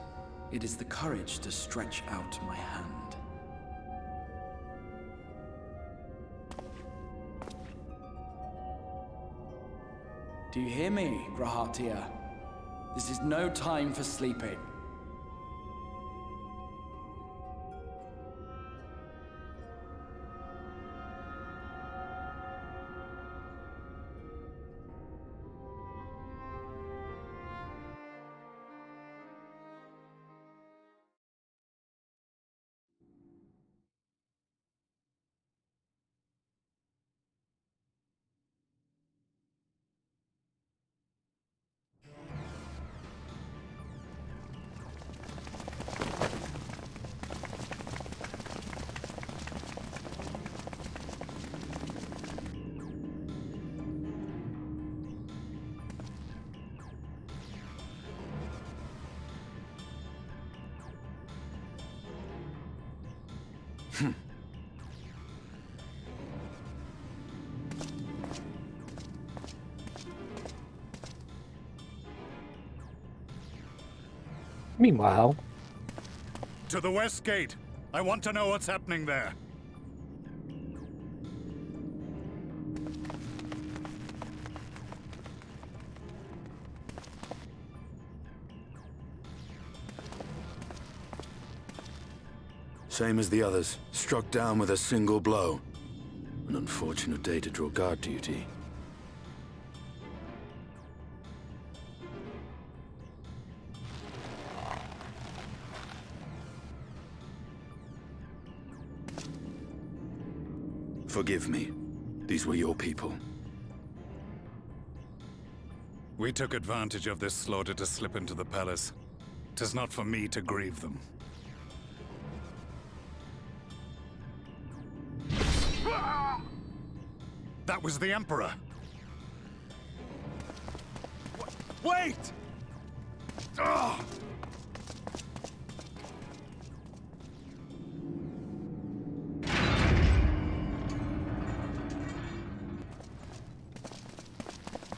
it is the courage to stretch out my hand. Do you hear me, Grahatia? This is no time for sleeping. Meanwhile, To the west gate. I want to know what's happening there. Same as the others, struck down with a single blow. An unfortunate day to draw guard duty. Forgive me. These were your people. We took advantage of this slaughter to slip into the palace. 'Tis not for me to grieve them. That was the Emperor! Wait! Ugh!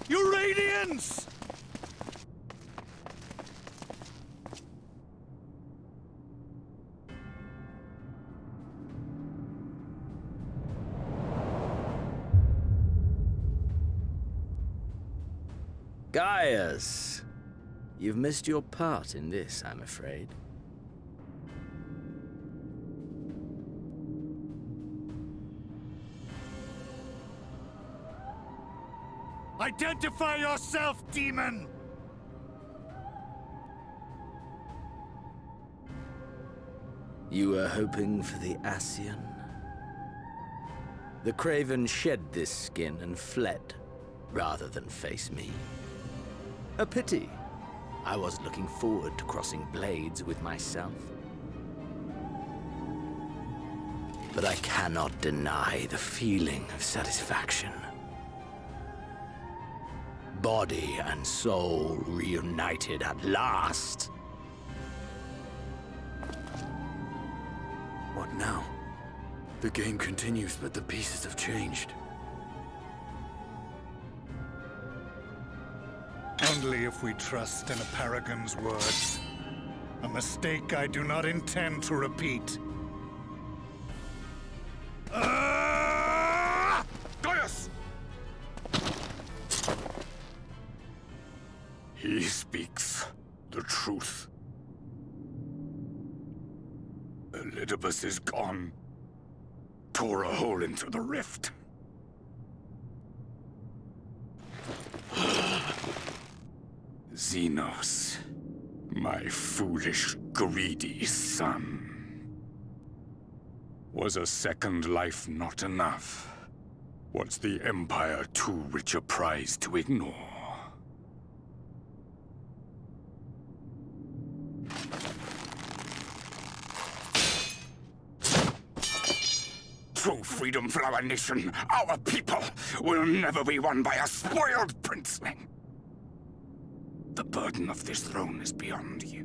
You Radiants! Gaius, you've missed your part in this, I'm afraid. Identify yourself, demon! You were hoping for the Ascian? The Craven shed this skin and fled, rather than face me. A pity. I was looking forward to crossing blades with myself. But I cannot deny the feeling of satisfaction. Body and soul reunited at last. What now? The game continues, but the pieces have changed. Only if we trust in a paragon's words. A mistake I do not intend to repeat. Gaius! He speaks the truth. Elidibus is gone. Tore a hole into the rift. Xenos, my foolish, greedy son. Was a second life not enough? Was the Empire too rich a prize to ignore? True freedom for our nation, our people, will never be won by a spoiled princeling. The burden of this throne is beyond you.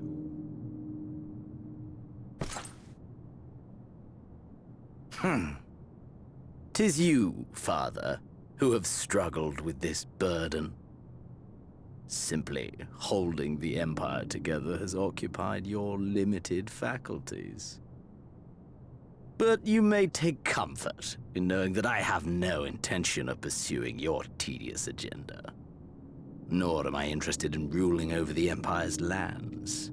'Tis you, father, who have struggled with this burden. Simply holding the Empire together has occupied your limited faculties. But you may take comfort in knowing that I have no intention of pursuing your tedious agenda. Nor am I interested in ruling over the Empire's lands.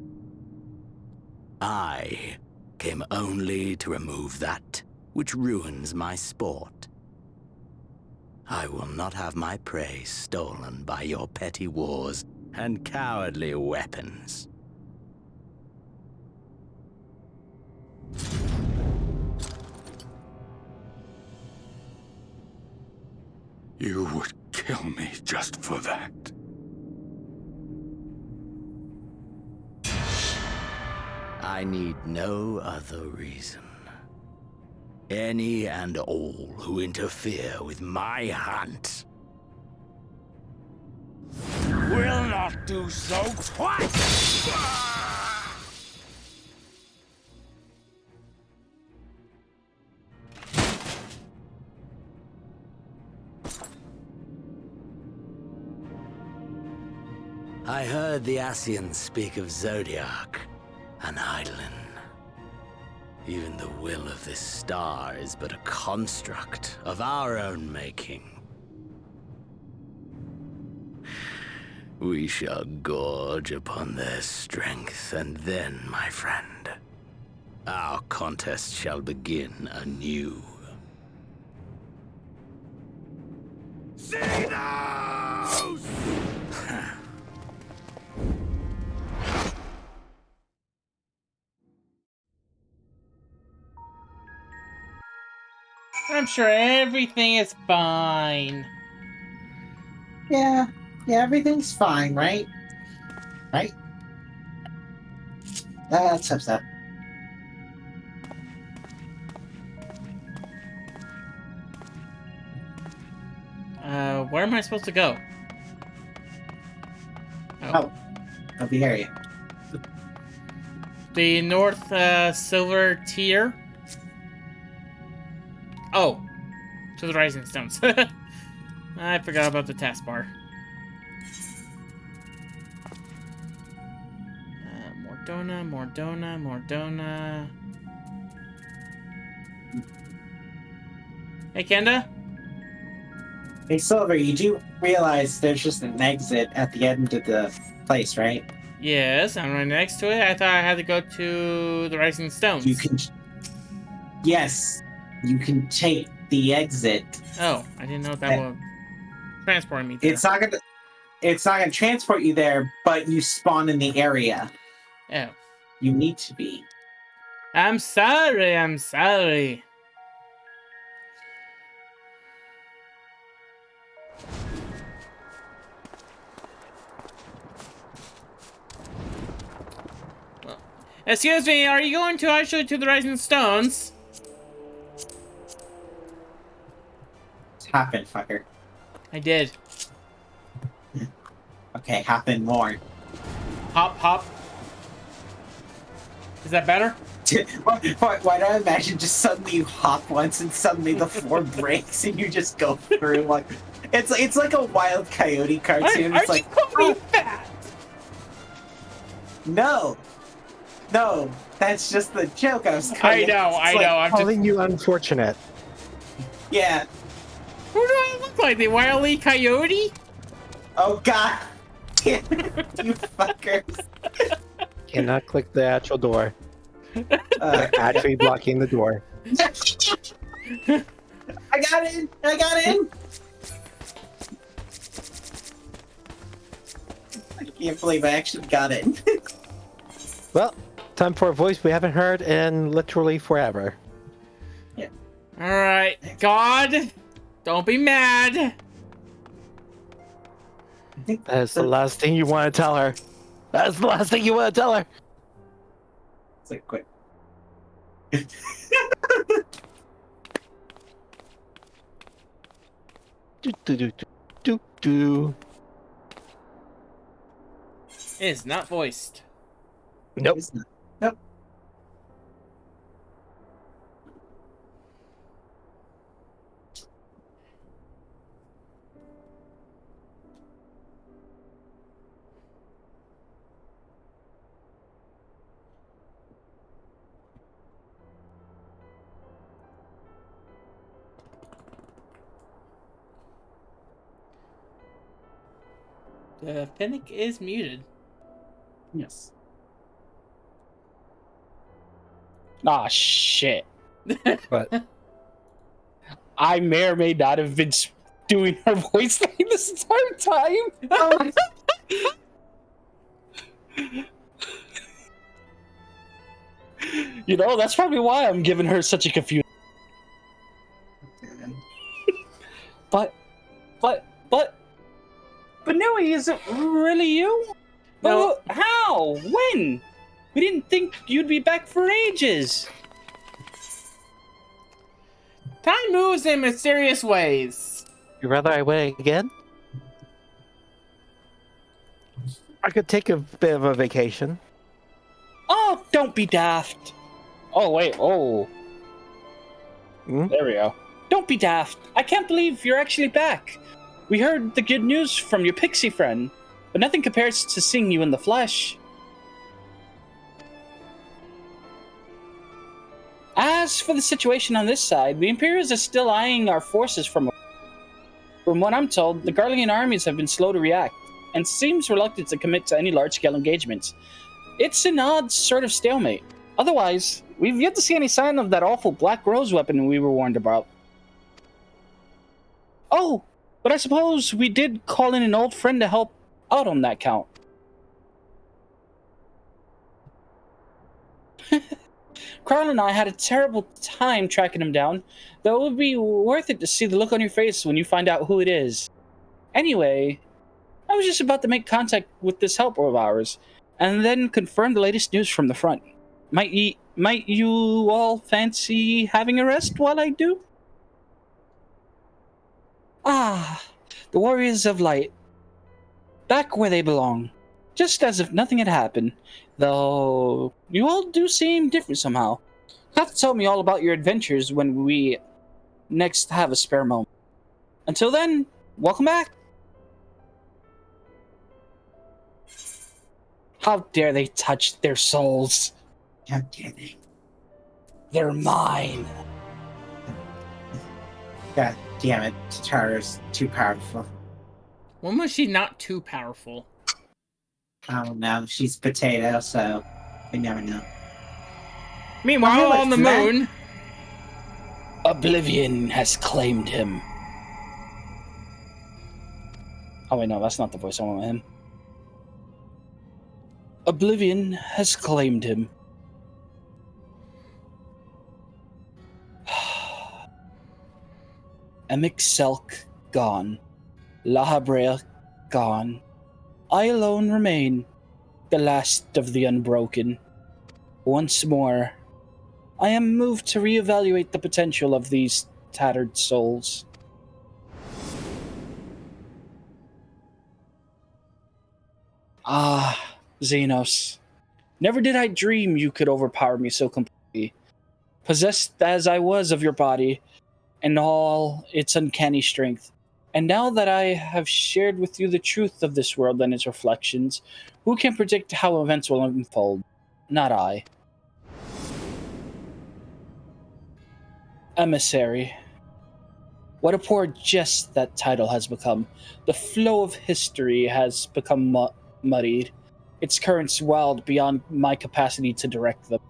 I came only to remove that which ruins my sport. I will not have my prey stolen by your petty wars and cowardly weapons. You would kill me just for that. I need no other reason. Any and all who interfere with my hunt will not do so twice! I heard the Ascians speak of Zodiac, an Eidolon. Even the will of this star is but a construct of our own making. We shall gorge upon their strength, and then, my friend, our contest shall begin anew. Xenos! I'm sure everything is fine. Yeah, everything's fine, right? Right? That's upset. Where am I supposed to go? Oh, I'll be here. The North Silver Tier. Oh, to the Rising Stones. I forgot about the taskbar. Mordona. Hey, Kenda? Hey, Silver, you do realize there's just an exit at the end of the place, right? Yes, I'm right next to it. I thought I had to go to the Rising Stones. You can... Yes, you can take the exit. Oh, I didn't know that would transport me there. It's not gonna transport you there, but you spawn in the area. Oh. You need to be. I'm sorry. Well, excuse me, are you going to actually to the Rising Stones? Hop in, fucker. I did. Okay, hop in more. Hop. Is that better? Why do I imagine just suddenly you hop once and suddenly the floor breaks and you just go through like it's like a Wild Coyote cartoon. It's like, calling me fat? No, that's just the joke I was. I know. I'm calling you unfortunate. Yeah. Who do I look like? The Wile E. Coyote? Oh God! You fuckers! Cannot click the actual door. Actually blocking the door. I got in! I can't believe I actually got in. Well, time for a voice we haven't heard in literally forever. Yeah. Alright. God, don't be mad. That's the last thing you want to tell her. That's the last thing you want to tell her. It's like, quick. do. It is not voiced. Nope. Nope. The Fennec is muted. Yes. Ah, shit. What? I may or may not have been doing her voice line this entire time. You know, that's probably why I'm giving her such a confusion. But Nui, is it really you? No. How? When? We didn't think you'd be back for ages. Time moves in mysterious ways. You rather I went again? I could take a bit of a vacation. Oh, don't be daft. Oh, wait. Oh. There we go. Don't be daft. I can't believe you're actually back. We heard the good news from your pixie friend, but nothing compares to seeing you in the flesh. As for the situation on this side, the Imperials are still eyeing our forces from what I'm told, the Garlean armies have been slow to react, and seems reluctant to commit to any large-scale engagements. It's an odd sort of stalemate. Otherwise, we've yet to see any sign of that awful Black Rose weapon we were warned about. Oh, but I suppose we did call in an old friend to help out on that count. Carl and I had a terrible time tracking him down, though it would be worth it to see the look on your face when you find out who it is. Anyway, I was just about to make contact with this helper of ours, and then confirm the latest news from the front. Might you all fancy having a rest while I do? Ah, the Warriors of Light. Back where they belong. Just as if nothing had happened. Though, you all do seem different somehow. Have to tell me all about your adventures when we next have a spare moment. Until then, welcome back. How dare they touch their souls? How dare they? They're mine. God Damn it, Tataru's too powerful. When was she not too powerful? I don't know. She's potato, so we never know. Meanwhile, on the moon, Oblivion has claimed him. Oh wait, no, that's not the voice I want with him. Oblivion has claimed him. Emixelk gone. Lahabrea gone. I alone remain, the last of the unbroken. Once more, I am moved to reevaluate the potential of these tattered souls. Ah, Xenos. Never did I dream you could overpower me so completely. Possessed as I was of your body and all its uncanny strength. And now that I have shared with you the truth of this world and its reflections, who can predict how events will unfold? Not I. Emissary. What a poor jest that title has become. The flow of history has become muddied. Its currents wild beyond my capacity to direct them.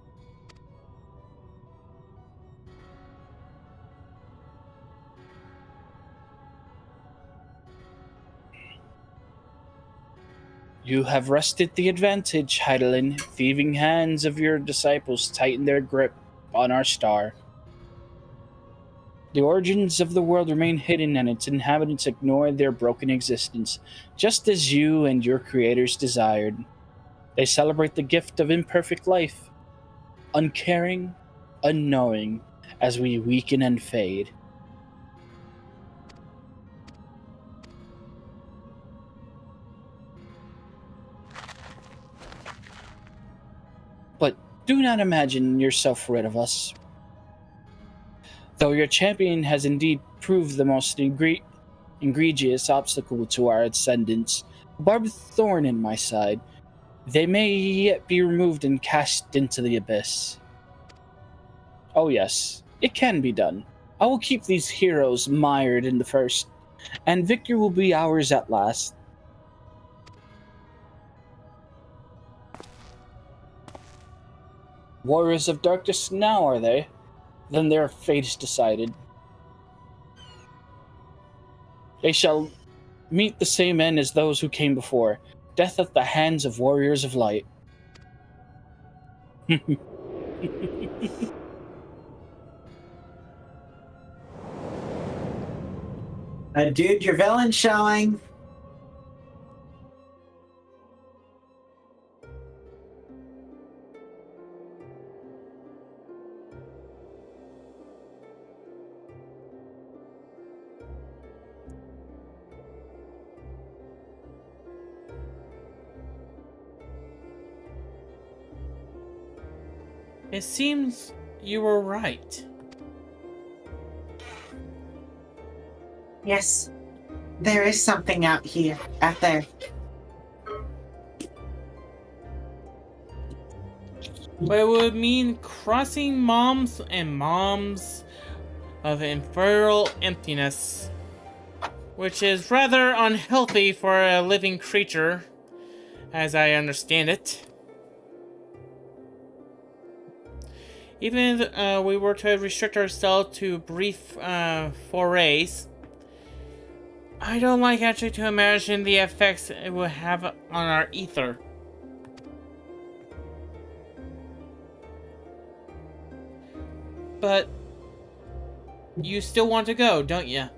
You have wrested the advantage, Heidelin. Thieving hands of your disciples tighten their grip on our star. The origins of the world remain hidden and its inhabitants ignore their broken existence, just as you and your creators desired. They celebrate the gift of imperfect life, uncaring, unknowing, as we weaken and fade. But do not imagine yourself rid of us. Though your champion has indeed proved the most egregious obstacle to our ascendance, a barbed thorn in my side, they may yet be removed and cast into the abyss. Oh yes, it can be done. I will keep these heroes mired in the first, and victory will be ours at last. Warriors of darkness now, are they? Then their fate is decided. They shall meet the same end as those who came before, death at the hands of warriors of light. Dude, your villain's showing. it seems you were right. Yes, there is something out there. But it would mean crossing moms and moms of infernal emptiness, which is rather unhealthy for a living creature, as I understand it. Even if we were to restrict ourselves to brief forays, I don't like actually to imagine the effects it will have on our ether. But you still want to go, don't you?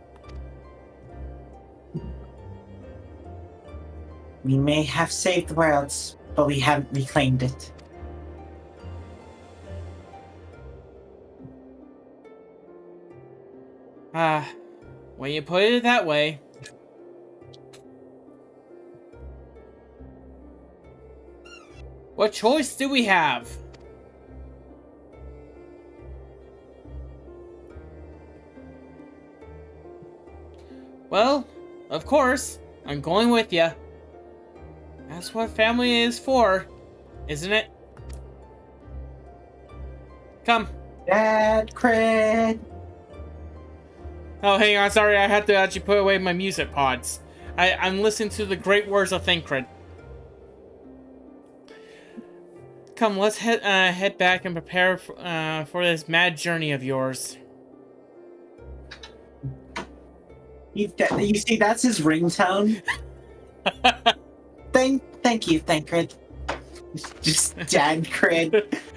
We may have saved the world, but we haven't reclaimed it. When you put it that way. What choice do we have? Well, of course, I'm going with you. That's what family is for, isn't it? Come. Dad, cred. Oh, hang on. Sorry, I had to actually put away my music pods. I'm listening to the great words of Thancred. Come, let's head back and prepare for this mad journey of yours. You see, that's his ringtone. Thank you, Thancred. Just Dad Crid.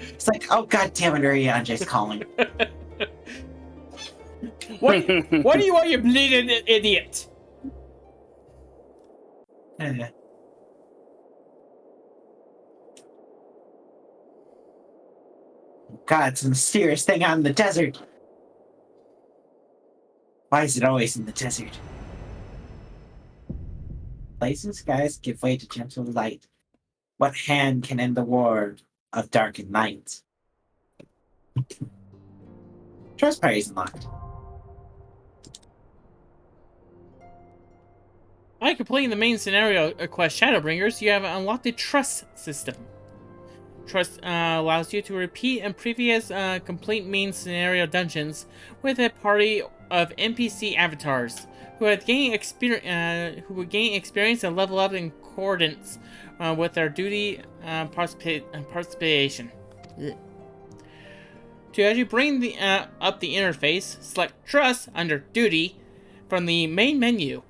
It's like, oh god damn it, Arianje's calling. What do you want, you bleeding idiot? God, it's a mysterious thing out in the desert. Why is it always in the desert? Blazing skies give way to gentle light. What hand can end the war of dark and night? Trust party is unlocked. By completing the main scenario quest Shadowbringers, you have unlocked the Trust system. Trust allows you to repeat in previous complete main scenario dungeons with a party of NPC avatars who would gain experience and level up in accordance with their duty participation. Ugh. To actually bring up the interface, select Trust under Duty from the main menu.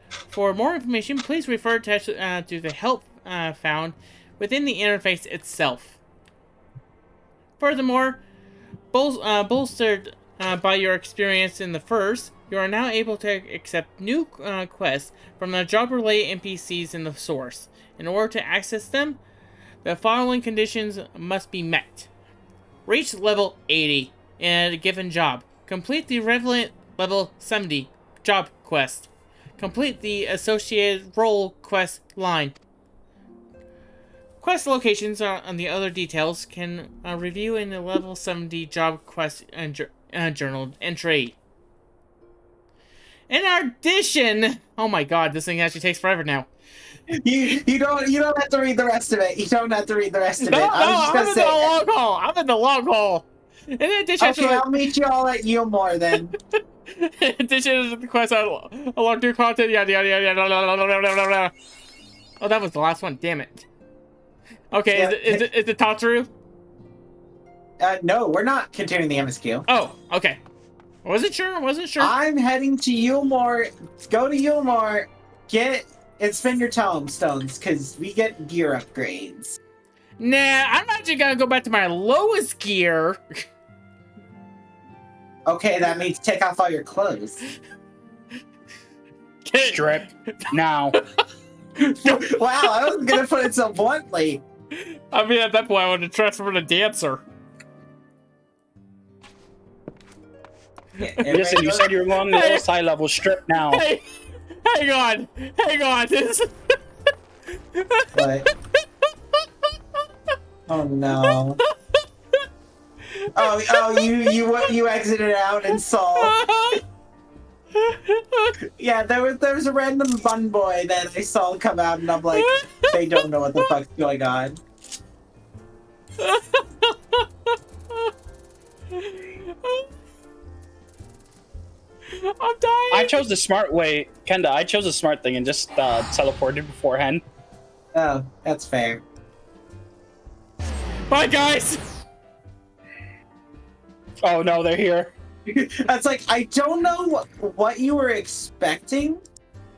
For more information, please refer to the help found within the interface itself. Furthermore, bolstered by your experience in the first, you are now able to accept new quests from the job-related NPCs in the source. In order to access them, the following conditions must be met. Reach level 80 in a given job. Complete the relevant level 70 job quest. Complete the associated role quest line. Quest locations and the other details can review in the level 70 job quest journal entry. In addition, oh my god, this thing actually takes forever now. You don't have to read the rest of it. You don't have to read the rest of it. I'm in the long haul. I'm in the long haul. In addition, okay, I'll meet you all at Yulmore then. In addition to the quest, unlock new content. Yada yada yada yada. Oh, that was the last one. Damn it. Okay, yeah. Is it Tataru? No, we're not continuing the MSQ. Oh, okay. Wasn't sure. I'm heading to Yulmore. Go to Yulmore. Get and spend your tomestones because we get gear upgrades. Nah, I'm actually gonna go back to my lowest gear. Okay, that means take off all your clothes. Strip now. Wow, I wasn't gonna put it so bluntly. I mean, at that point, I would have transferred a dancer. Yeah, listen, you said you're going the lowest high level. Strip now. Hey, hang on. This... What? Oh no. Oh, you exited out and saw. Yeah, there was a random bun boy that I saw come out, and I'm like, they don't know what the fuck's going on. I'm dying. I chose the smart way, Kenda. I chose the smart thing and just teleported beforehand. Oh, that's fair. Bye, guys. Oh no, they're here. That's like, I don't know what you were expecting,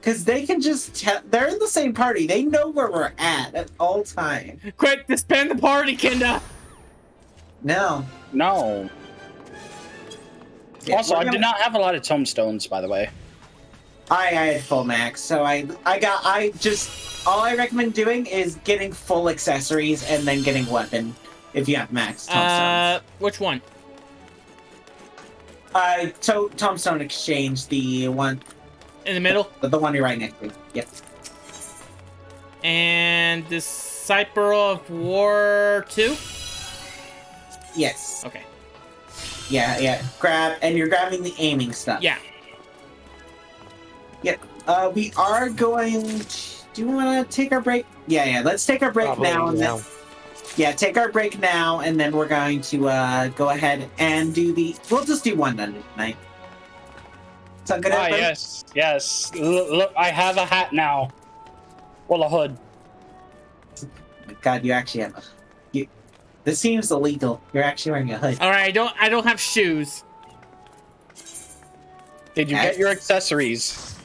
because they can just they're in the same party. They know where we're at all time. Quick, disband the party, Kenda. No. Yeah, also, I did not have a lot of tomestones, by the way. I had full max, so all I recommend doing is getting full accessories and then getting weapon if you have max tomestones. Which one? Tombstone Exchange, the one in the middle, the one you're right next to. Yep. And Disciple of War 2. Yes. Okay. Yeah. You're grabbing the aiming stuff. Yeah. Yep. We are going to... Do you want to take our break? Yeah. Let's take our break now. Yeah, take our break now, and then we're going to go ahead and do the... We'll just do one then tonight. Something good happen? Yes, yes. Look, I have a hat now. Well, a hood. God, you actually have a... This seems illegal. You're actually wearing a hood. Alright, I don't have shoes. Did you get your accessories?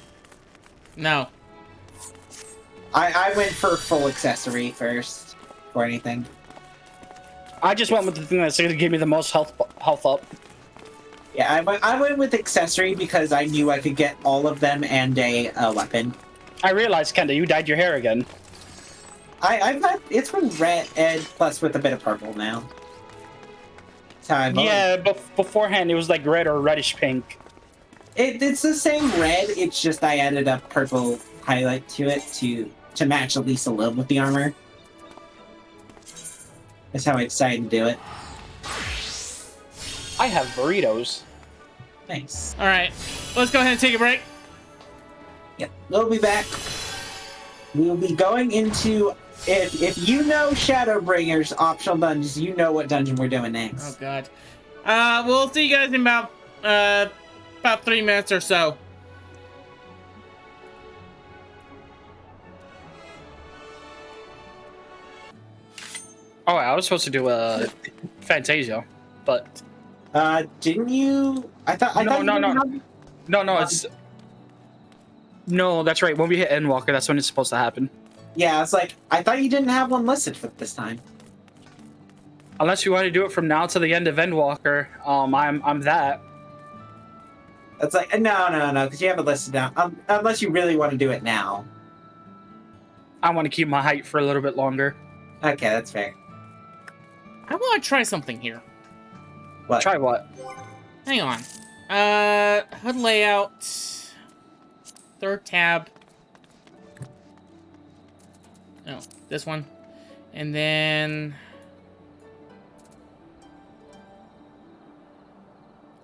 No. I went for full accessory first, or anything. I just went with the thing that's going to give me the most health up. Yeah, I went with accessory because I knew I could get all of them and a weapon. I realized, Kenda, you dyed your hair again. I've got... It's been red and plus with a bit of purple now. That's how I've Yeah, but beforehand it was like red or reddish pink. It's the same red, it's just I added a purple highlight to it to match at least a little with the armor. That's how I decided to do it. I have burritos. Nice. Alright, let's go ahead and take a break. Yep, we'll be back. We'll be going into... If you know Shadowbringers optional dungeons, you know what dungeon we're doing next. Oh god. We'll see you guys in about 3 minutes or so. Oh, I was supposed to do a Fantasia, but didn't you? No, it's no. That's right. When we hit Endwalker, that's when it's supposed to happen. Yeah, it's like I thought you didn't have one listed for this time. Unless you want to do it from now to the end of Endwalker, I'm that. It's like no, because you have it listed down. Unless you really want to do it now. I want to keep my height for a little bit longer. Okay, that's fair. I want to try something here. What? Try what? Hang on. HUD layout. 3rd tab. Oh, this one. And then...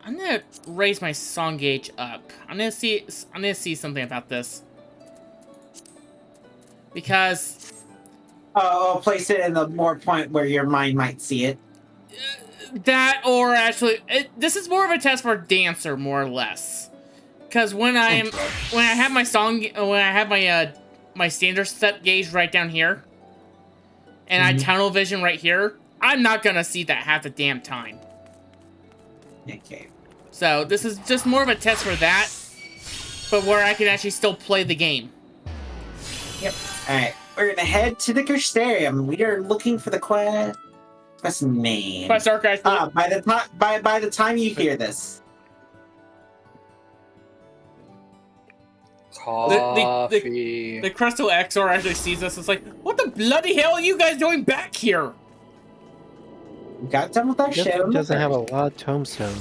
I'm gonna raise my song gauge up. I'm gonna see something about this. Because... Oh, place it in the more point where your mind might see it. That, or actually, this is more of a test for Dancer, more or less. Because when I have my standard step gauge right down here, and I tunnel vision right here, I'm not gonna see that half the damn time. Okay. So this is just more of a test for that, but where I can actually still play the game. Yep. All right. We're gonna head to the Crystarium. We are looking for the quest name. Quest Archive. By the time you hear this. Coffee. The Crystal XR actually sees us. It's like, what the bloody hell are you guys doing back here? We got done with our shit. It doesn't have a lot of tombstone.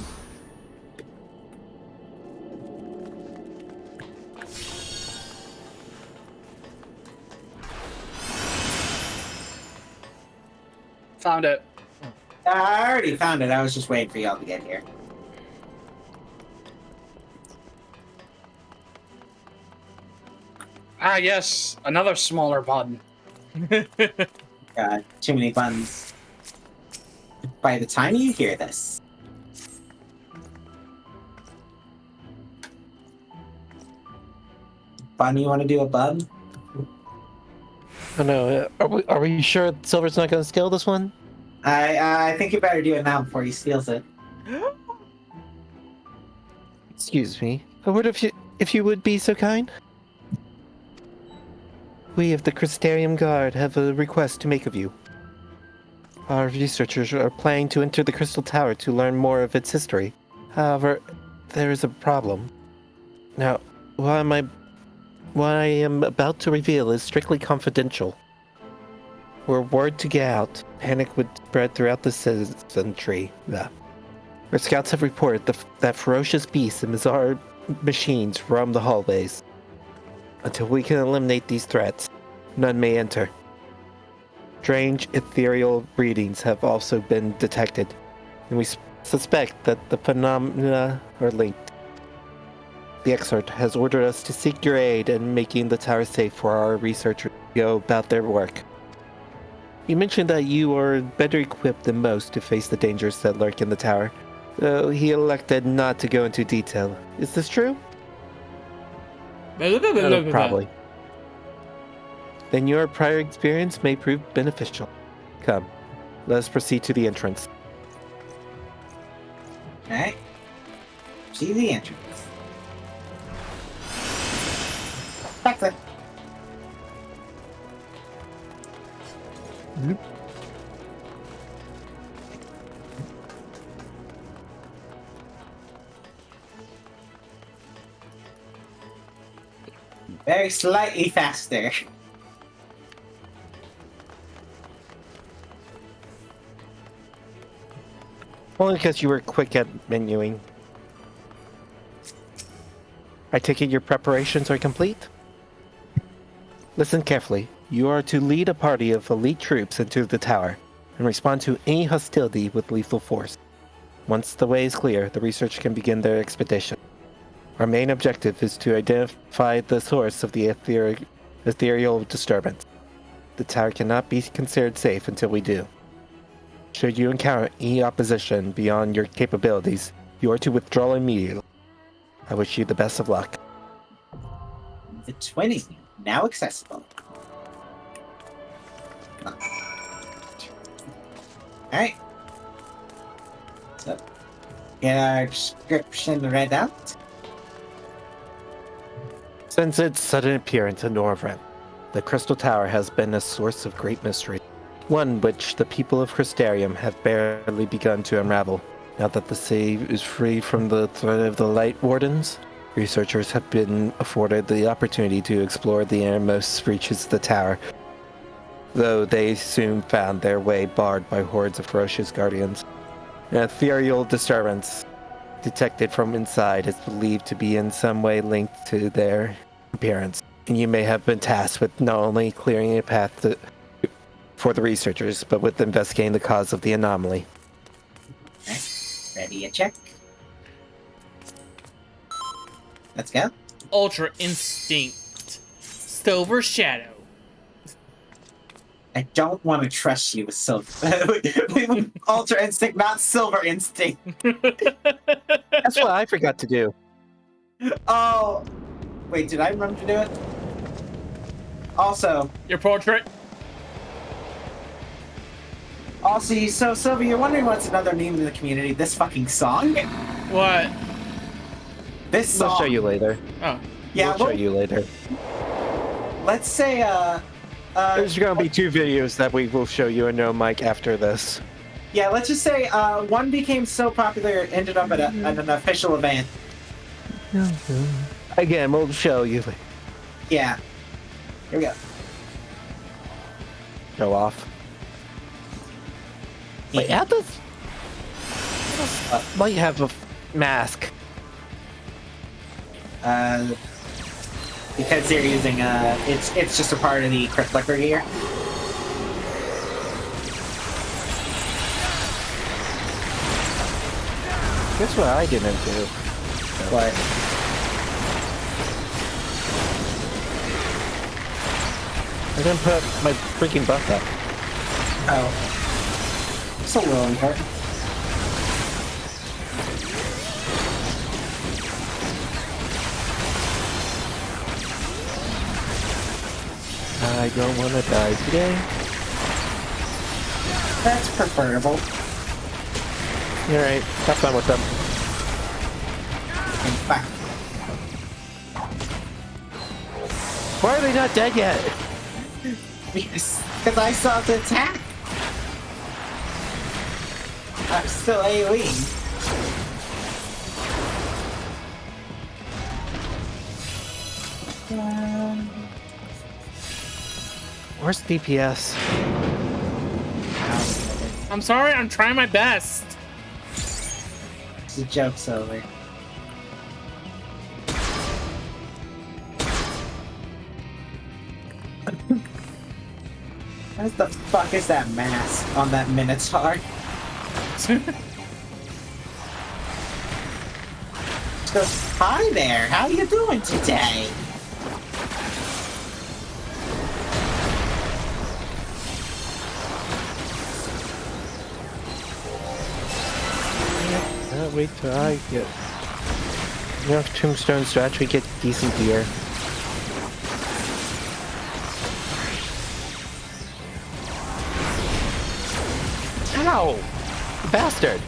Found it. I already found it. I was just waiting for y'all to get here. Ah, yes. Another smaller button. God, too many buttons. By the time you hear this. Bun, you want to do a bun? Oh no, are we sure Silver's not gonna steal this one? I think you better do it now before he steals it. Excuse me. A word if you would be so kind. We of the Crystarium Guard have a request to make of you. Our researchers are planning to enter the Crystal Tower to learn more of its history. However, there is a problem. Now, what I am about to reveal is strictly confidential. Were word to get out, panic would spread throughout the citizenry. Our scouts have reported that ferocious beasts and bizarre machines roam the hallways. Until we can eliminate these threats, none may enter. Strange ethereal readings have also been detected, and we suspect that the phenomena are linked. The XIV has ordered us to seek your aid in making the tower safe for our researchers to go about their work. You mentioned that you are better equipped than most to face the dangers that lurk in the tower, though he elected not to go into detail. Is this true? Probably. Then your prior experience may prove beneficial. Come, let us proceed to the entrance. Alright. See the entrance. Excellent. Very slightly faster. Only because you were quick at menuing. I take it your preparations are complete? Listen carefully. You are to lead a party of elite troops into the tower and respond to any hostility with lethal force. Once the way is clear, the research can begin their expedition. Our main objective is to identify the source of the ethereal disturbance. The tower cannot be considered safe until we do. Should you encounter any opposition beyond your capabilities, you are to withdraw immediately. I wish you the best of luck. The 20, now accessible. Alright. So, get our description read out. Since its sudden appearance in Norvrend, the Crystal Tower has been a source of great mystery, one which the people of Crystarium have barely begun to unravel. Now that the city is free from the threat of the Light Wardens, researchers have been afforded the opportunity to explore the innermost reaches of the tower, though they soon found their way barred by hordes of ferocious guardians. An ethereal disturbance detected from inside is believed to be in some way linked to their appearance, and you may have been tasked with not only clearing a path for the researchers, but with investigating the cause of the anomaly. Okay. Ready a check. Let's go. Ultra Instinct. Silver Shadow. I don't want to trust you with silver. Ultra Instinct, not Silver Instinct. That's what I forgot to do. Oh. Wait, did I remember to do it? Also. Your portrait? Also, so Sylvia, you're wondering what's another meme in the community? This fucking song? What? This song. We'll show you later. Oh. Yeah, we'll show you later. Let's say, there's gonna be 2 videos that we will show you in No Mic after this. Yeah, let's just say, one became so popular it ended up at an official event. Again, we'll show you. Yeah. Here we go. Show off. Wait, how does... might have a mask. Because they're using, it's just a part of the Crypt Flicker gear. Guess what I didn't do? What? I didn't put my freaking buff up. Oh. It's a little important. I don't want to die today. That's preferable. Alright, have fun with them. Back. Why are they not dead yet? Because I saw the attack. I'm still AoEing. Where's DPS? I'm sorry, I'm trying my best. The joke's over. What the fuck is that mask on that Minotaur? Just goes, hi there, how you doing today? Wait till I get enough tombstones to actually get decent gear. Ow! Bastard!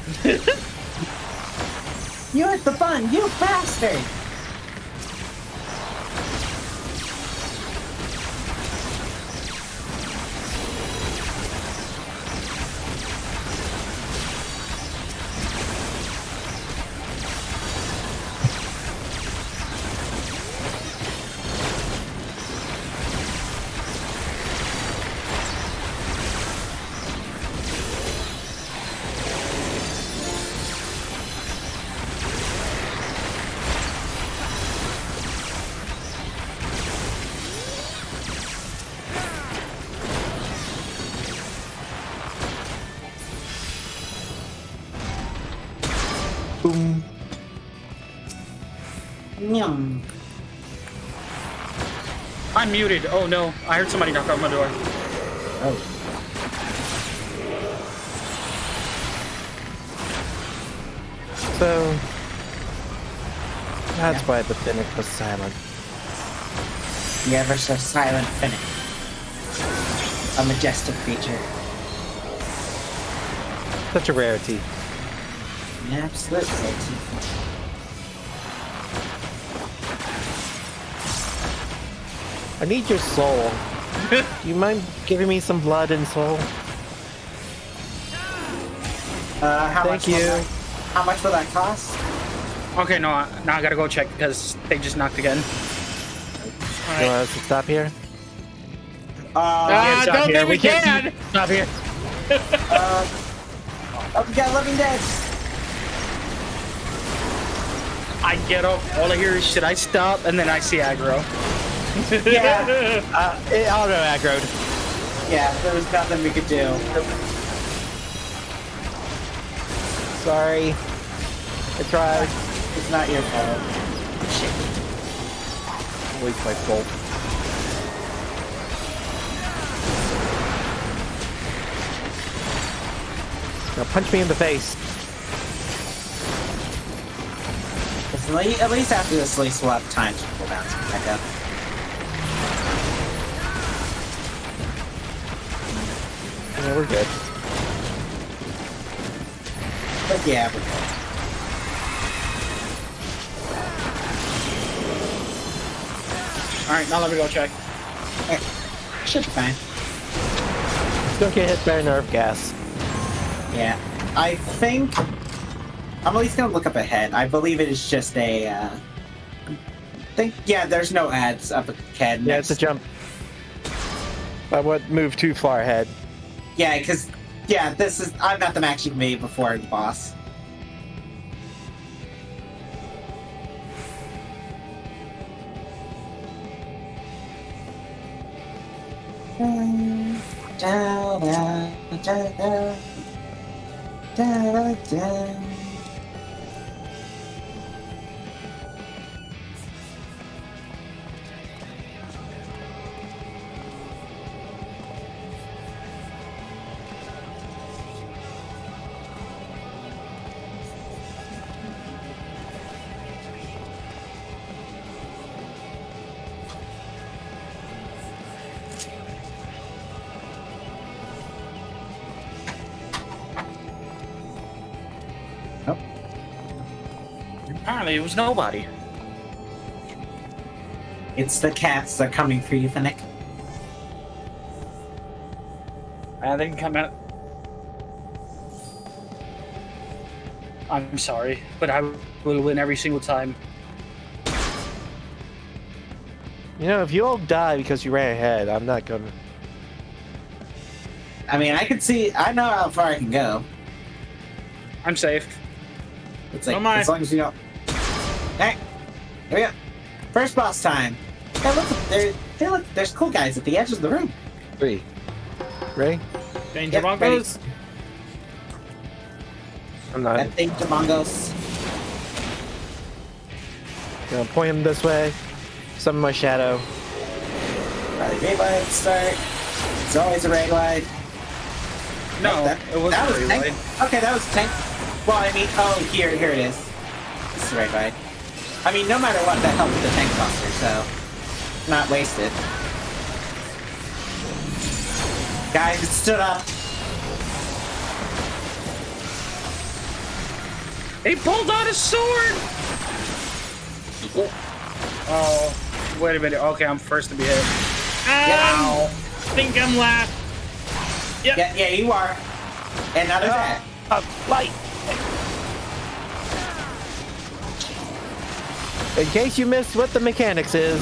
You hit the button, you bastard! Boom. Yum. I'm muted. Oh no, I heard somebody knock on my door. Oh. So that's why the Finnick was silent. The ever so silent Finnick. A majestic creature. Such a rarity. Absolutely. I need your soul. Do you mind giving me some blood and soul? Thank you. How much will that cost? Okay, no, now I gotta go check because they just knocked again. You want us to stop here? Stop don't here. think we can! Stop here. Oh, we got Living Dead! I get up, all I hear is, should I stop? And then I see aggro. Yeah. It auto aggroed. Yeah, there was nothing we could do. Sorry. I tried. It's not your fault. Shit. At least my fault. Now punch me in the face. At least after this race, we'll have time to pull down some back up. Yeah, we're good. But yeah, we're good. Alright, now let me go check. Okay. Should be fine. Don't get hit by nerve gas. Yeah. I think... I'm at least gonna look up ahead. I believe it is just a, yeah, there's no ads up ahead. Yeah, it's a jump. I wouldn't move too far ahead. Yeah, because, yeah, this is... I've met them actually made before the boss. Da, da, da, da, da, da, da. Apparently it was nobody. It's the cats that are coming for you, Finnick. They can come out. I'm sorry, but I will win every single time. You know, if you all die because you ran ahead, I'm not gonna... I mean, I can see... I know how far I can go. I'm safe. It's like, as long as you know... Hey! Here we go. First boss time. Hey, look, there's cool guys at the edges of the room. 3. Ready? Danger Mongos? I'm not. Danger Mongos. Gonna point him this way. Summon my shadow. Raid light start. It's always a raid light. No, it wasn't that was a raid tank. light. Okay, that was tank. Well, I mean, oh, here it is. This is a raid light. I mean, no matter what, that helped with the tank buster, so not wasted. Guys, it stood up. He pulled out his sword! Oh, wait a minute. Okay, I'm first to be hit. I think I'm last. Yep. Yeah, you are. And not that. Light. In case you missed what the mechanics is.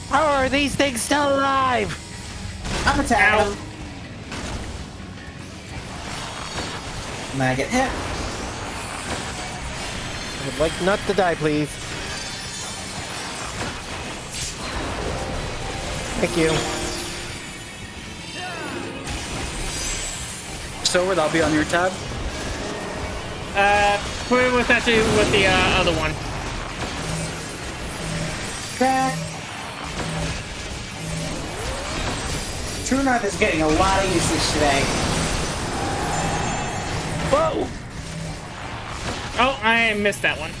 How are these things still alive? I'm attacking them. And I get hit. I would like not to die, please. Thank you. So that'll be on your tab? Put it with actually with the other one. Okay. True North is getting a lot of usage today. Whoa! Oh, I missed that one.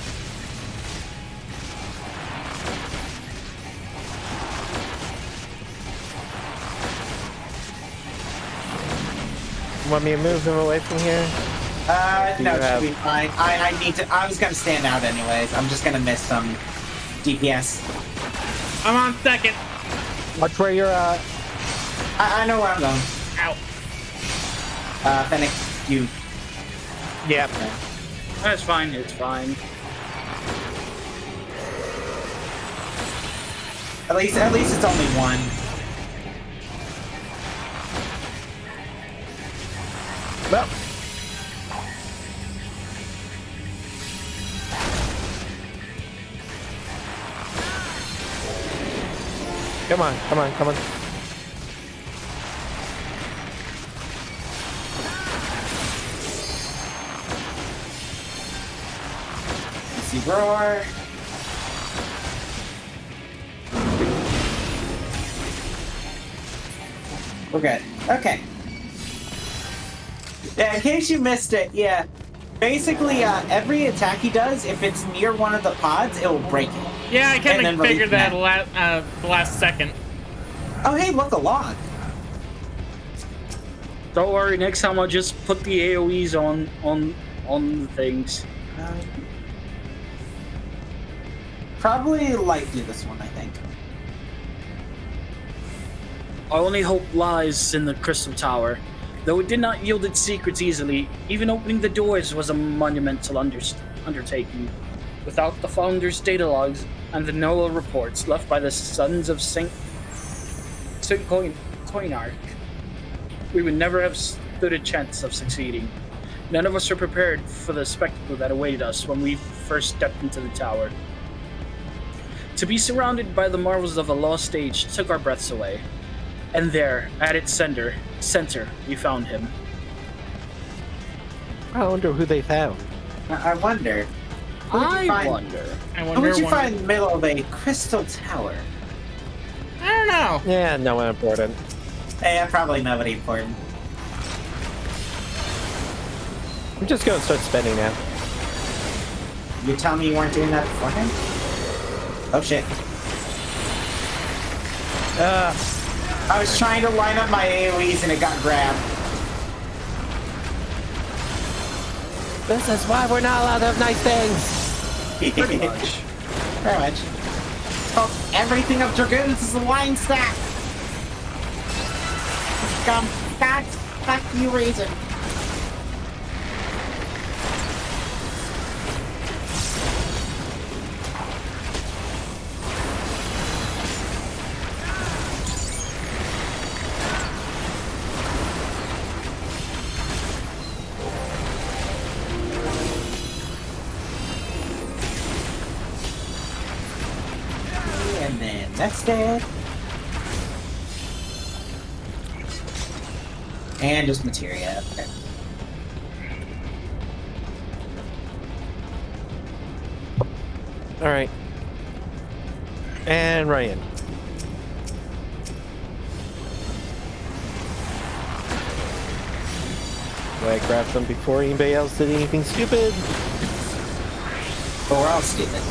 Want me to move him away from here? No, it should be fine. I need to. I was gonna stand out anyways. I'm just gonna miss some DPS. I'm on second. Watch where you're at. I know where I'm going. Ow. Fennec, you. Yep. That's fine. It's fine. At least it's only one. Well. Come on, come on, come on. See roar. We're good. Okay. Yeah, in case you missed it, yeah. Basically, every attack he does, if it's near one of the pods, it will break it. Yeah, I kind of figured that net. the last second. Oh, hey, look, a log. Don't worry, next time I'll just put the AoEs on the things. Probably light do this one, I think. Our only hope lies in the Crystal Tower. Though it did not yield its secrets easily, even opening the doors was a monumental undertaking. Without the Founder's data logs and the NOAA reports left by the Sons of Saint Coinarch, we would never have stood a chance of succeeding. None of us were prepared for the spectacle that awaited us when we first stepped into the tower. To be surrounded by the marvels of a lost age took our breaths away. And there, at its center, we found him. I wonder who they found. I wonder. I wonder. Who would you find in the middle of a crystal tower? I don't know. Yeah, no one important. Yeah, probably nobody important. I'm just gonna start spending now. You tell me you weren't doing that beforehand? Oh shit. I was trying to line up my AoEs and it got grabbed. This is why we're not allowed to have nice things. Pretty much. Pretty much. Oh, everything of Dragoons is a line stack. Come back to you, Razor. That's dead. And just materia. Okay. Alright. And Ryan. Do I grab them before anybody else did anything stupid? But we're all stupid.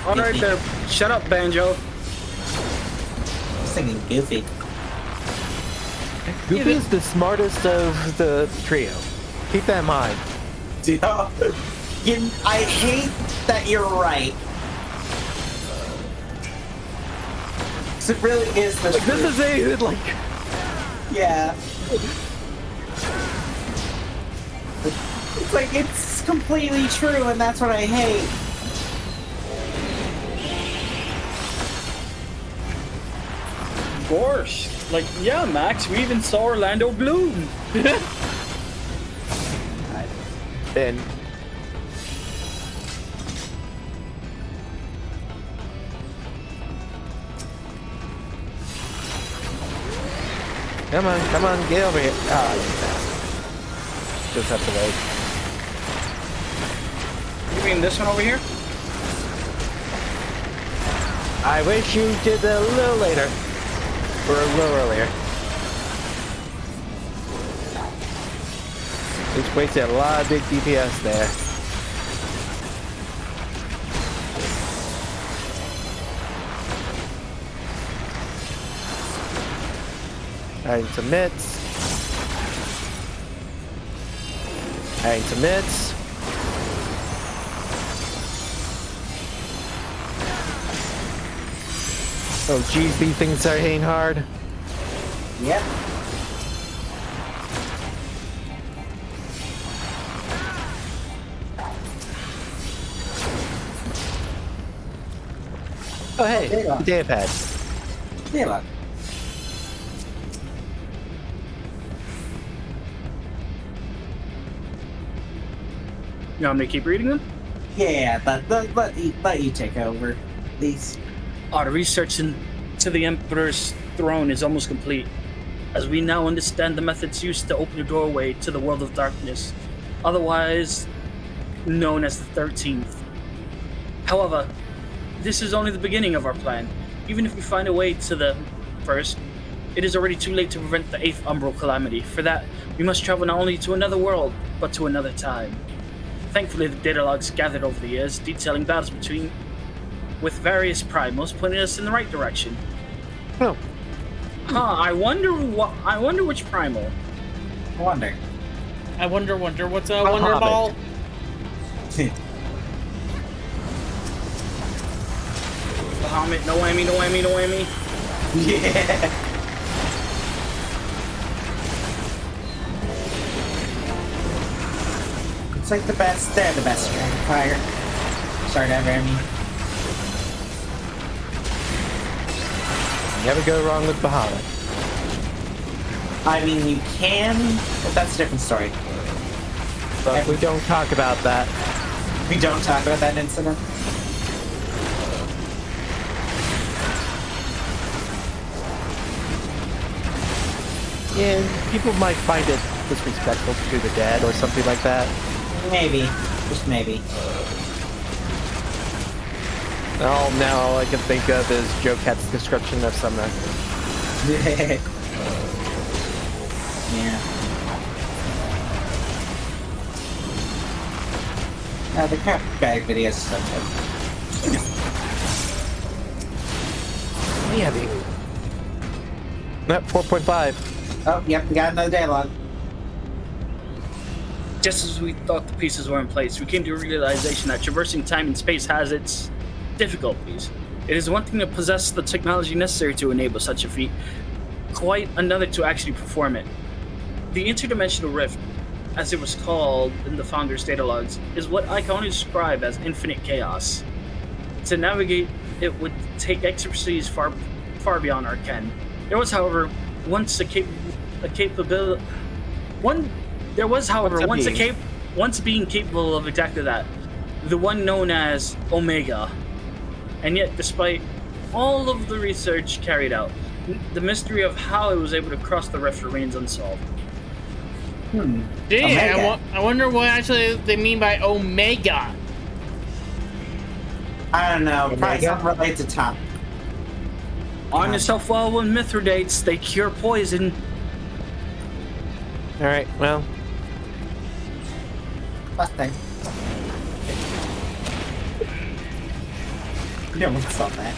All right there. Shut up, Banjo. thinking Goofy. Goofy is the smartest of the trio. Keep that in mind. I hate that you're right. It really is the like, this is a like. Yeah. It's like it's completely true, and that's what I hate. Of course. Like, yeah, Max, we even saw Orlando Bloom. Ben. Come on, get over here. Ah, you bastard. Just have to wait. You mean this one over here? I wish you did that a little later. Or a little earlier. Just wasted a lot of big DPS there. Adding some mitts. Adding some mitts. Oh geez, these things are hitting hard. Yep. Oh hey, data pad. Yeah. You want me to keep reading them? Yeah, but let you take over, please. Our research into the Emperor's throne is almost complete, as we now understand the methods used to open the doorway to the world of darkness, otherwise known as the 13th. However, this is only the beginning of our plan. Even if we find a way to the first, it is already too late to prevent the 8th Umbral Calamity. For that, we must travel not only to another world, but to another time. Thankfully, the data logs gathered over the years, detailing battles with various primals, pointing us in the right direction. Oh. Huh, I wonder which primal. I wonder. What's a Wonder Ball? Bahamut, no whammy, no whammy, no whammy. Yeah. It's like the best, they're the best strength fire. Start ever, I mean. Never go wrong with Bahamut. I mean, you can, but that's a different story. But we don't talk about that. We don't talk about that incident. Yeah, people might find it disrespectful to the dead or something like that. Maybe. Just maybe. Oh, now all I can think of is Joe Cat's description of Summer. Yeah. The crap bag videos is so good. Yeah, baby. Not 4.5. Oh, yep, we got another dialogue. Just as we thought the pieces were in place, we came to a realization that traversing time and space has its difficulties. It is one thing to possess the technology necessary to enable such a feat, quite another to actually perform it. The interdimensional rift, as it was called in the Founder's data logs, is what I can only describe as infinite chaos. To navigate it would take expertise far beyond our ken. There was, however, once being capable of exactly that, the one known as Omega. And yet, despite all of the research carried out, the mystery of how it was able to cross the rift remains unsolved. Gee, I wonder what actually they mean by Omega. I don't know, probably something related to top. On yourself well when Mithridates, they cure poison. Alright, well. Busting. No one saw that.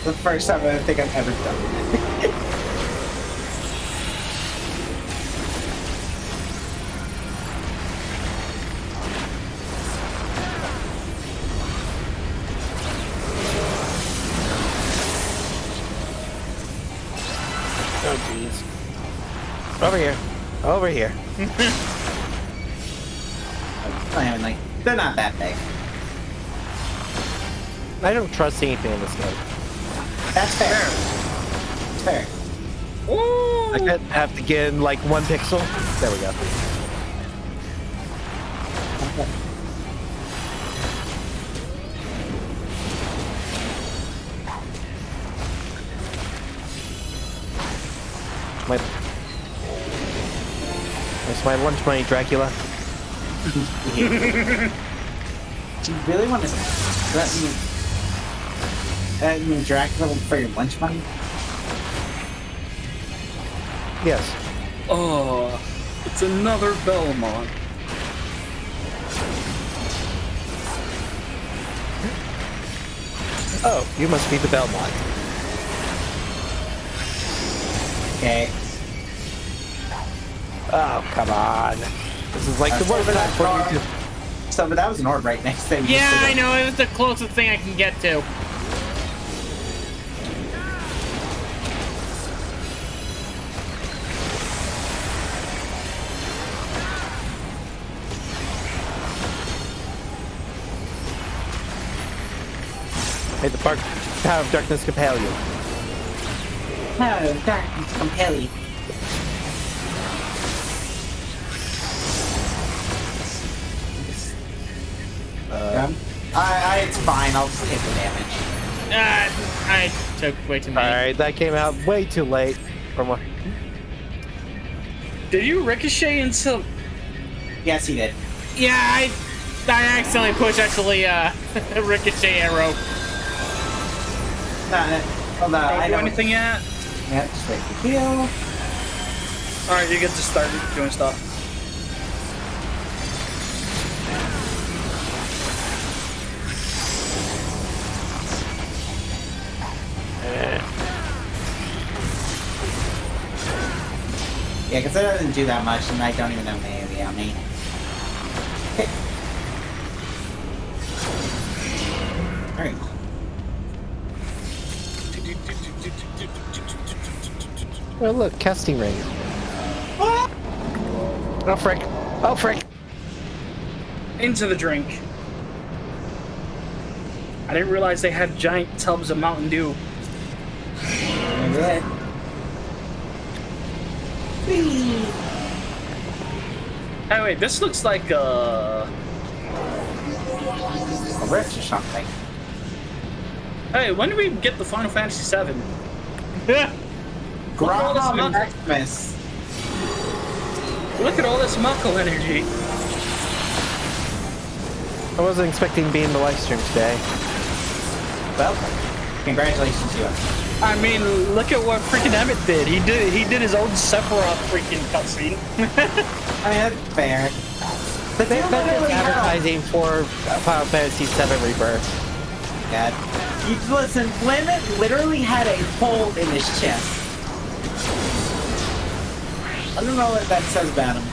the first time I think I've ever done it. Oh, jeez. Over here. Over here. I mean, like, they're not that big. I don't trust anything in this game. That's fair. That's fair. Ooh. I could have to get in like 1 pixel. There we go. That's my lunch money, Dracula. Do you really want to let me Dracula for your lunch money? Yes. Oh, it's another Belmont. Oh, you must be the Belmont. Okay. Oh, come on. This is like the worst time for you to... So, but that was an orb right next to me. Yeah, I know. It was the closest thing I can get to. May the power of darkness compel you. Power of darkness compel you. It's fine. I'll just take the damage. I took way too many. Alright, that came out way too late. From what? Did you ricochet into? Yes, he did. Yeah, I accidentally pushed actually a ricochet arrow. Hold on. Don't do anything yet? Yeah, just wait for heal. Alright, you get to start doing stuff. Yeah, because it doesn't do that much, and I don't even have any on me. Okay. Alright. Oh, look, casting ring. Oh, frick. Oh, frick. Into the drink. I didn't realize they had giant tubs of Mountain Dew. Good. Hey, wait, this looks like a rift or something. Hey, when did we get the Final Fantasy VII? Graham Xmas. Look at all this Mako energy. I wasn't expecting to be in the live stream today. Well, congratulations to you. I mean, look at what freaking Emmett did. He did his own Sephiroth freaking cutscene. I mean, that's fair. But They're just advertising for Final Fantasy VII Rebirth. God. You listen, Lemon literally had a hole in his chest. I don't know what that says about him.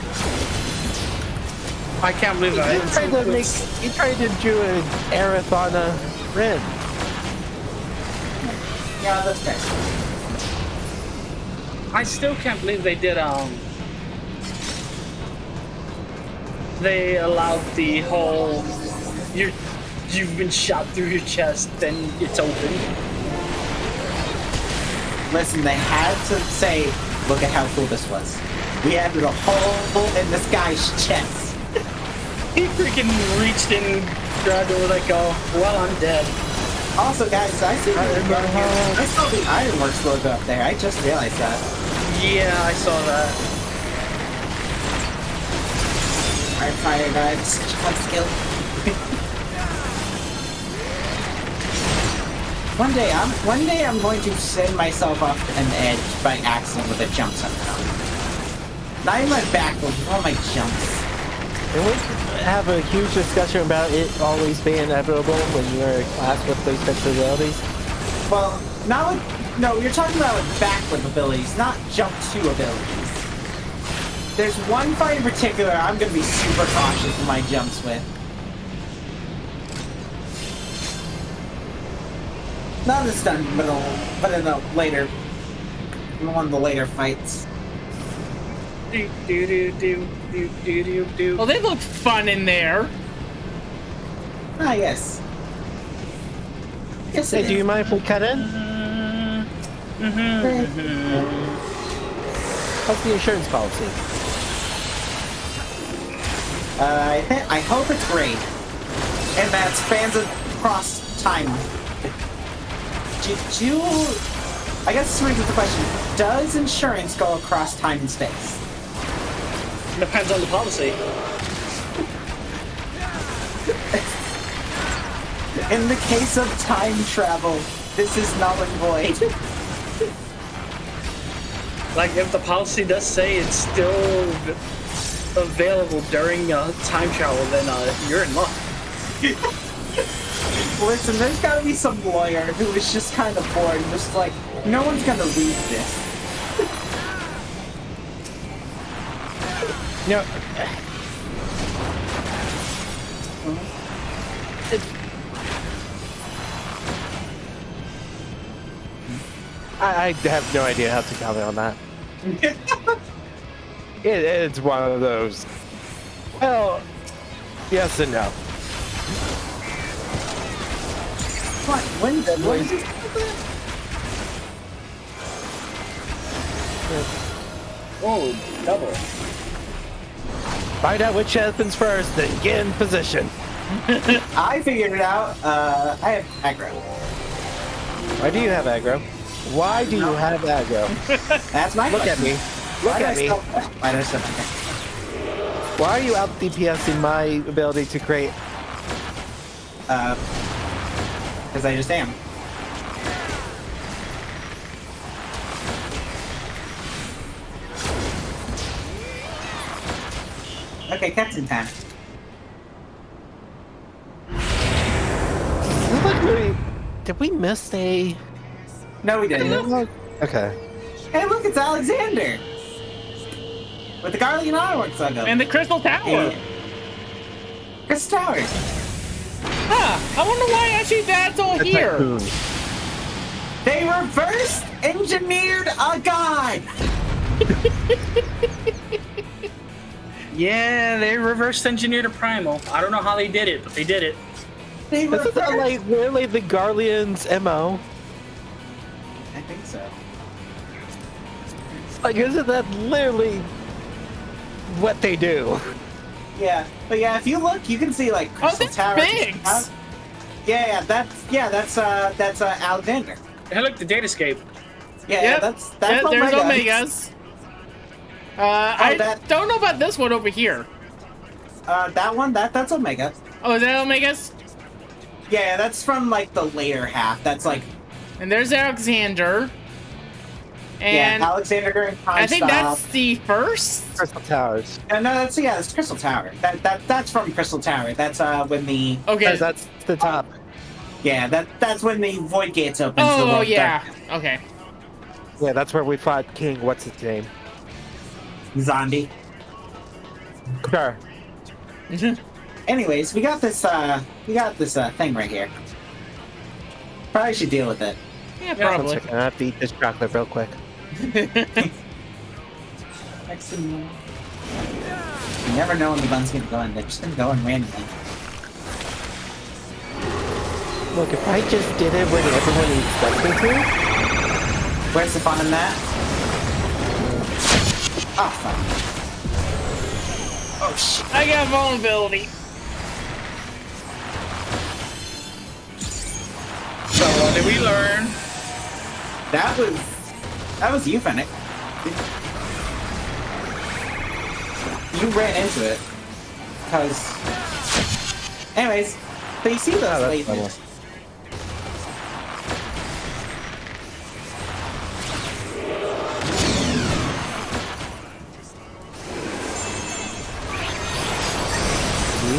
I can't believe that. He tried to do an Arathana Rin. Yeah, that's fair. I still can't believe they did, they allowed the whole, you've been shot through your chest, then it's open. Listen, they had to say, look at how cool this was. We added a hole in this guy's chest. He freaking reached in and grabbed it like, oh, well, I'm dead. Also, guys, I see I saw the Ironworks logo up there. I just realized that. Yeah, I saw that. Alright, fire guys, such a fun skill. One day I'm going to send myself off an edge by accident with a jump somehow. Not even my back, but all my jumps. And we have a huge discussion about it always being inevitable when you're in a class with those types of abilities. Well, Not with, no, you're talking about with backflip abilities, not jump to abilities. There's one fight in particular I'm gonna be super cautious with my jumps with. Not in this dungeon, but in a later, in one of the later fights. Do do do do do do do do. Well, they look fun in there. Ah, yes. Yes, Hey, do you mind if we cut in? What's the insurance policy? I hope it's great. And that spans across time. I guess this brings up the question, does insurance go across time and space? Depends on the policy. In the case of time travel, this is null and void. Like, if the policy does say it's still available during time travel, then you're in luck. Listen, there's gotta be some lawyer who is just kind of bored and just like, no one's gonna read this. No. I have no idea how to comment on that. It's one of those. Well, yes and no. What? What is it? Oh, double. Find out which happens first, then get in position. I figured it out. I have aggro. Why do you have aggro? Why do you have aggro? That's my Look question. at me. Look at me. Why did I step back? Why are you out DPSing my ability to create? Because I just am. Okay, cutscene time. Did we miss a... No, we didn't. Okay. Hey, look, it's Alexander! With the Garlic and Ironworks logo. And the Crystal Tower! Hey. Crystal Tower! Huh, I wonder why actually that's all here. They reverse engineered a god! Yeah, they reverse engineered a primal. I don't know how they did it, but they did it. They Isn't that like really the Garlean's MO? I think so. Like, isn't that literally what they do? Yeah, but yeah, if you look, you can see like Crystal Tower. Yeah, that's Alexander. Hey, look, the Datascape. Yeah, Yep. that's There's Omega. Omegas. I don't know about this one over here. That one, that's Omega. Oh, is that Omegas? Yeah, that's from like the later half. That's like. And there's Alexander. And yeah, Alexander during time I think stop. that's the first Crystal Towers. No, that's Crystal Tower. That's from Crystal Tower. That's when the That's the top. Yeah, that's when the void gates open. to the Oh, World yeah. Darkness. Okay. Yeah, that's where we fought King. What's his name? Zombie. Sure. Anyways, we got this thing right here. Probably should deal with it. Yeah, One probably. second, I have to eat this chocolate real quick. You never know when the gun's gonna go in. They're just gonna go in randomly. Look, if I just did it when everyone expects me to. Where's the fun in that? Oh, fuck. Oh, shit. I got vulnerability. So what did we learn? That was you, Fennec. You ran into it. Because... Anyways, but you see those lasers.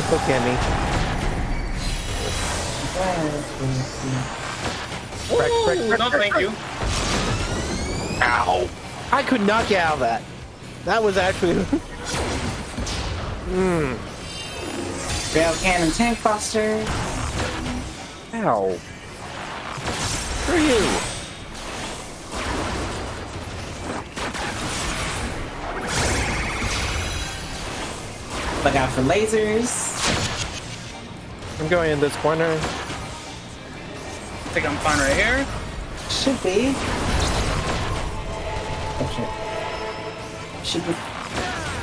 Look at me. Ooh, no, thank you. Ow! I could knock you out of that. That was actually. Rail cannon tank buster. Ow! For you. Look out for lasers. I'm going in this corner. I think I'm fine right here. Should be. Oh shit. Should be.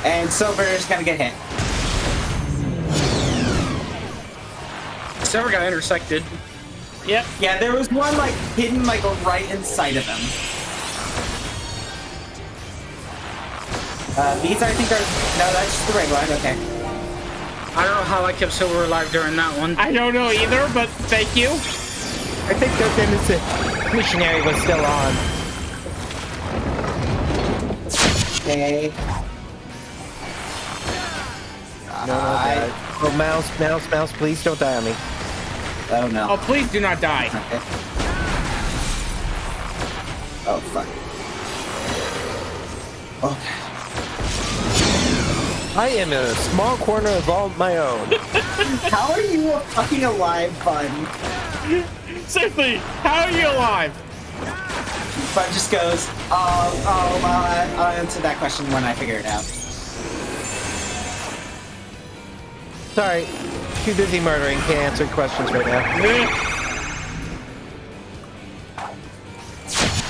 And Silver's gonna get hit. Silver got intersected. Yep. Yeah, there was one like hidden like right inside of him. These I think are no, that's just the regular one. Okay. I don't know how I kept Silver alive during that one. I don't know either, but thank you. I think the innocent missionary was still on. Okay. No, oh, mouse, please don't die on me. Oh no. Oh, please do not die. Okay. Oh fuck. Okay. I am in a small corner of all my own. How are you fucking alive, Bun? Seriously, how are you alive? Bun just goes, I'll answer that question when I figure it out. Sorry, too busy murdering, can't answer questions right now.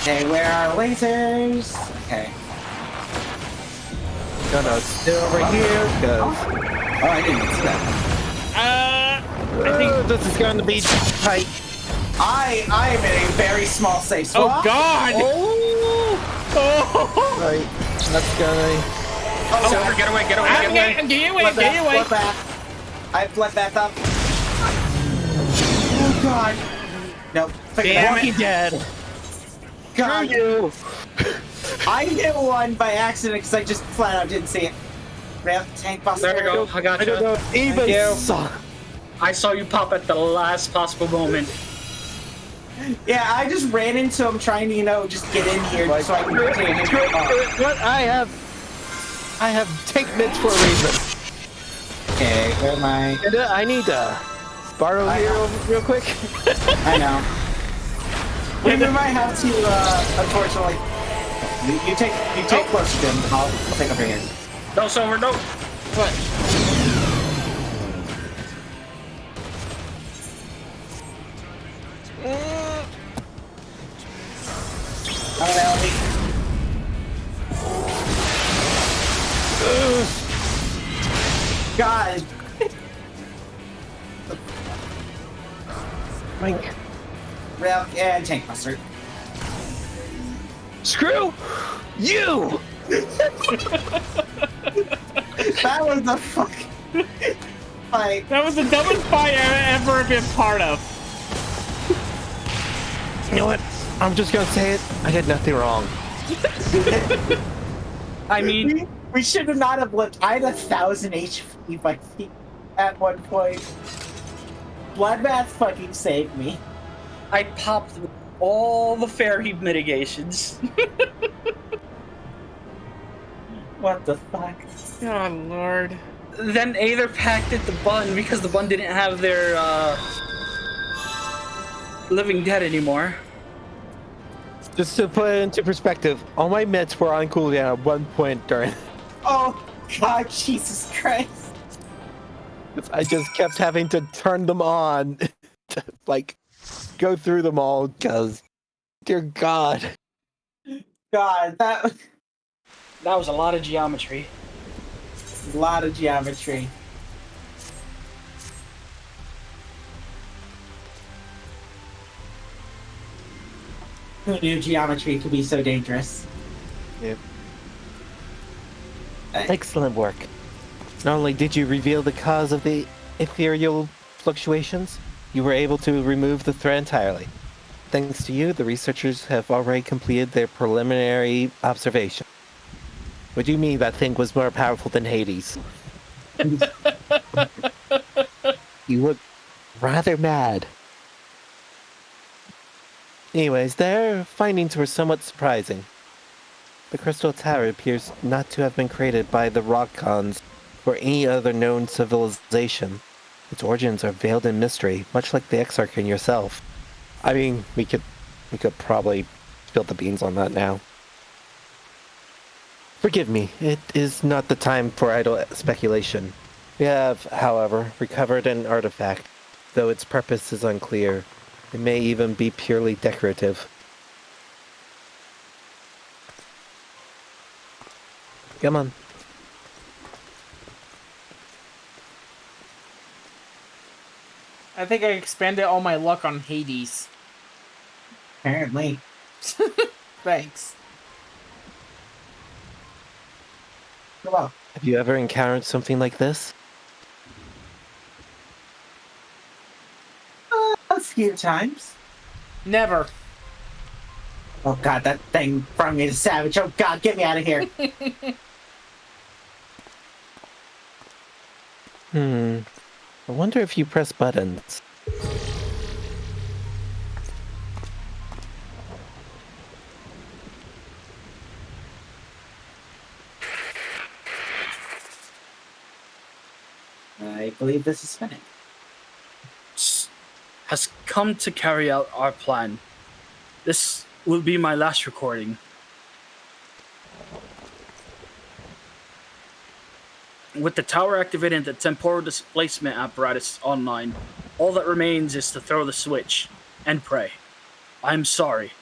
Okay, where are lasers? Okay. No, it's still over here, because... Oh, I didn't see that. I think this is going to be tight. I am in a very small safe Oh spot. God! Oh! Right, that's gonna... Oh, Silver, get away, get away, get away. Get away, get away. Blood bath. I blood bath up. Oh God. Nope. Walking Dead. God. You. I hit one by accident because I just flat out didn't see it. Rail tank buster. There we go. I got you. Even I saw you pop at the last possible moment. Yeah, I just ran into him trying to, just get in here so I can continue him. What? I have tank mitts for a reason. Okay, where am I? I need to borrow here real quick. I know. We might have to, unfortunately. You take close to him. I'll take over here. No, Silver, no. What? God. Mike. Rail and tank buster. Screw you! That was the fuck fight. That was the dumbest fight I've ever been part of. You know what? I'm just gonna say it. I did nothing wrong. I mean, we should have not have lived. I had 1,000 HP by feet at one point. Bloodbath fucking saved me. I popped all the fairy mitigations. What the fuck? Oh Lord. Then Aether packed at the Bun because the Bun didn't have their Living Dead anymore. Just to put it into perspective, all my mitts were on cooldown at one point during. Oh God, Jesus Christ! I just kept having to turn them on, to, like, go through them all, because, dear God. God, that was a lot of geometry. A lot of geometry. Who knew geometry could be so dangerous? Yep. Excellent work. Not only did you reveal the cause of the ethereal fluctuations, you were able to remove the threat entirely. Thanks to you, the researchers have already completed their preliminary observation. What do you mean that thing was more powerful than Hades? You look rather mad. Anyways, their findings were somewhat surprising. The Crystal Tower appears not to have been created by the Rockcons or any other known civilization. Its origins are veiled in mystery, much like the Exarch and yourself. I mean, we could probably spill the beans on that now. Forgive me, it is not the time for idle speculation. We have, however, recovered an artifact, though its purpose is unclear. It may even be purely decorative. Come on. I think I expanded all my luck on Hades. Apparently. Thanks. Come on. Have you ever encountered something like this? A few times. Never. Oh god, that thing brought me to Savage. Oh god, get me out of here. I wonder if you press buttons. I believe this is spinning. Has come to carry out our plan. This will be my last recording. With the tower activated and the temporal displacement apparatus online, all that remains is to throw the switch and pray. I'm sorry.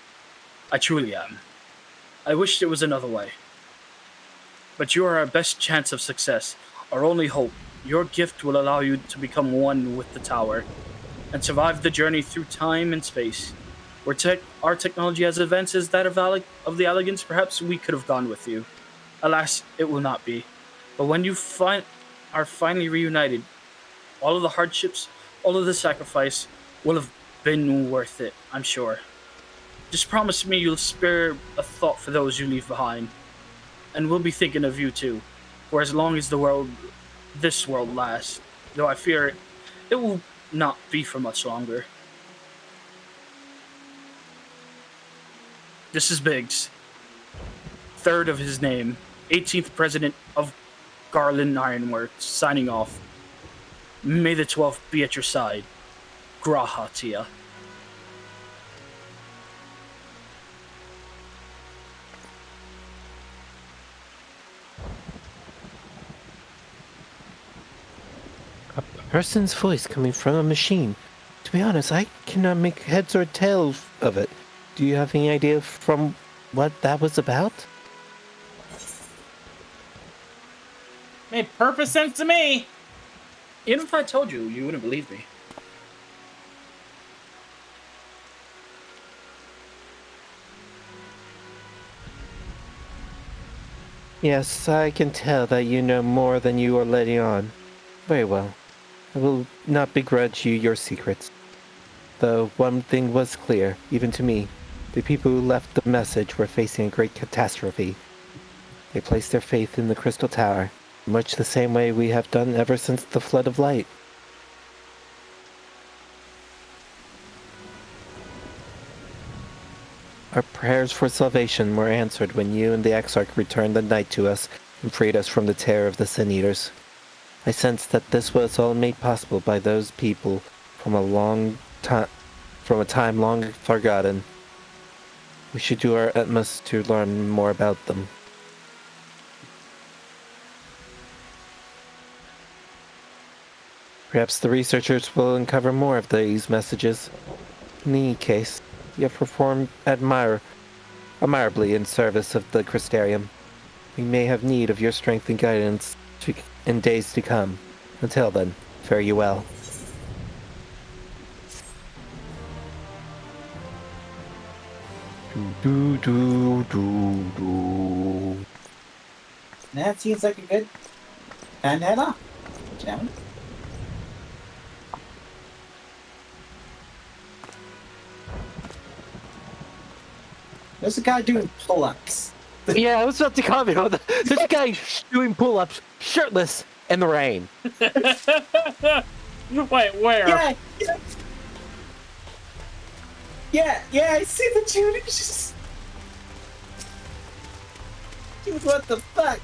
I truly am. I wished it was another way. But you are our best chance of success, our only hope. Your gift will allow you to become one with the tower and survive the journey through time and space. Where our technology has advanced as that of the elegance, perhaps we could have gone with you. Alas, it will not be. But when you are finally reunited, all of the hardships, all of the sacrifice will have been worth it, I'm sure. Just promise me you'll spare a thought for those you leave behind. And we'll be thinking of you too, for as long as this world lasts, though I fear it will not be for much longer. This is Biggs, third of his name, 18th president of Garland Ironworks, signing off. May the 12th be at your side. Graha Tia. A person's voice coming from a machine. To be honest, I cannot make heads or tails of it. Do you have any idea from what that was about? Made perfect sense to me. Even if I told you, you wouldn't believe me. Yes, I can tell that you know more than you are letting on. Very well. I will not begrudge you your secrets. Though one thing was clear, even to me. The people who left the message were facing a great catastrophe. They placed their faith in the Crystal Tower, much the same way we have done ever since the Flood of Light. Our prayers for salvation were answered when you and the Exarch returned the night to us and freed us from the terror of the Sin Eaters. I sense that this was all made possible by those people from a time long forgotten. We should do our utmost to learn more about them. Perhaps the researchers will uncover more of these messages. In any case, you have performed admirably in service of the Crystarium. We may have need of your strength and guidance in days to come. Until then, fare you well. Do do do do. That seems like a good time to head off, gentlemen. There's a guy doing pull-ups. Yeah, I was about to comment on that. There's a guy doing pull-ups, shirtless, in the rain. Wait, where? Yeah. Yeah, I see the dude. Just... Dude, what the fuck?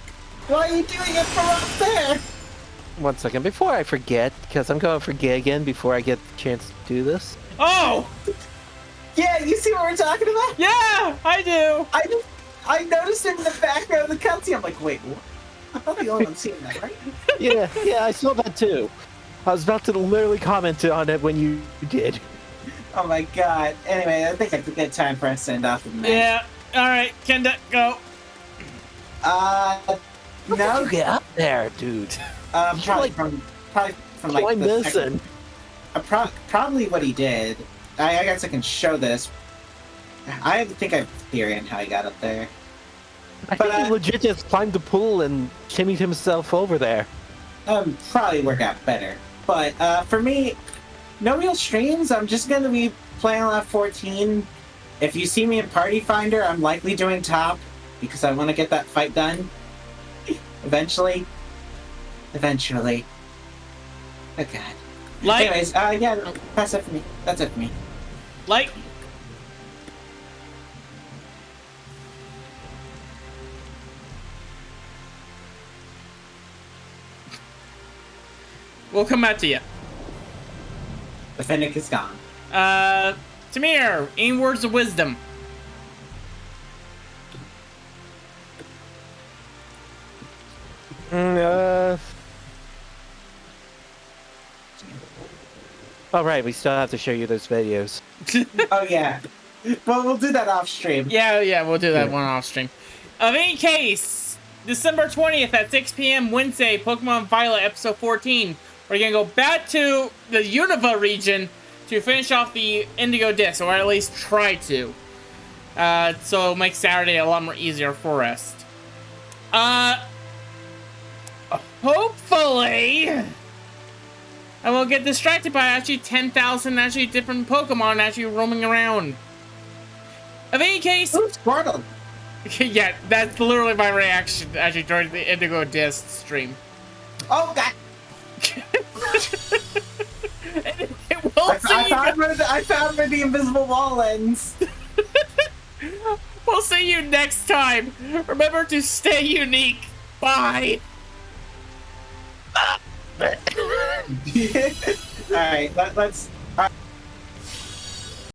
Why are you doing it from up there? 1 second, before I forget, because I'm going to forget again before I get the chance to do this. Oh! Yeah, you see what we're talking about? Yeah, I do. I noticed it in the background of the cutscene. I'm like, wait, what? I'm not the only one seeing that, right? Yeah, I saw that too. I was about to literally comment on it when you did. Oh my god. Anyway, I think it's a good time for us to end off the match. Yeah. All right, Kenda, go. How did No. you get up there, dude? Probably from like climb the this second- probably what he did. I guess I can show this. I think I have a theory on how he got up there. I think he legit just climbed the pool and shimmied himself over there. Probably work out better. But for me, no real streams. I'm just gonna be playing on F14. If you see me in Party Finder, I'm likely doing top because I want to get that fight done. Eventually. Oh god. Anyways, yeah, that's it for me. That's it for me. Like. We'll come back to you. The Fennec is gone. Tamir, any words of wisdom? All right, we still have to show you those videos. Oh yeah. Well, we'll do that off stream. Yeah, we'll do that one off stream. Of any case, December 20th at 6 p.m. Wednesday, Pokemon Violet episode 14. We're gonna go back to the Unova region to finish off the Indigo Disc, or at least try to. So it'll make Saturday a lot more easier for us. Hopefully, I won't get distracted by actually 10,000 different Pokemon actually roaming around. Of any case, Squirtle. Yeah, that's literally my reaction actually during the Indigo Disc stream. Oh god. I found where the invisible wall ends. We'll see you next time. Remember to stay unique. Bye. All right, let's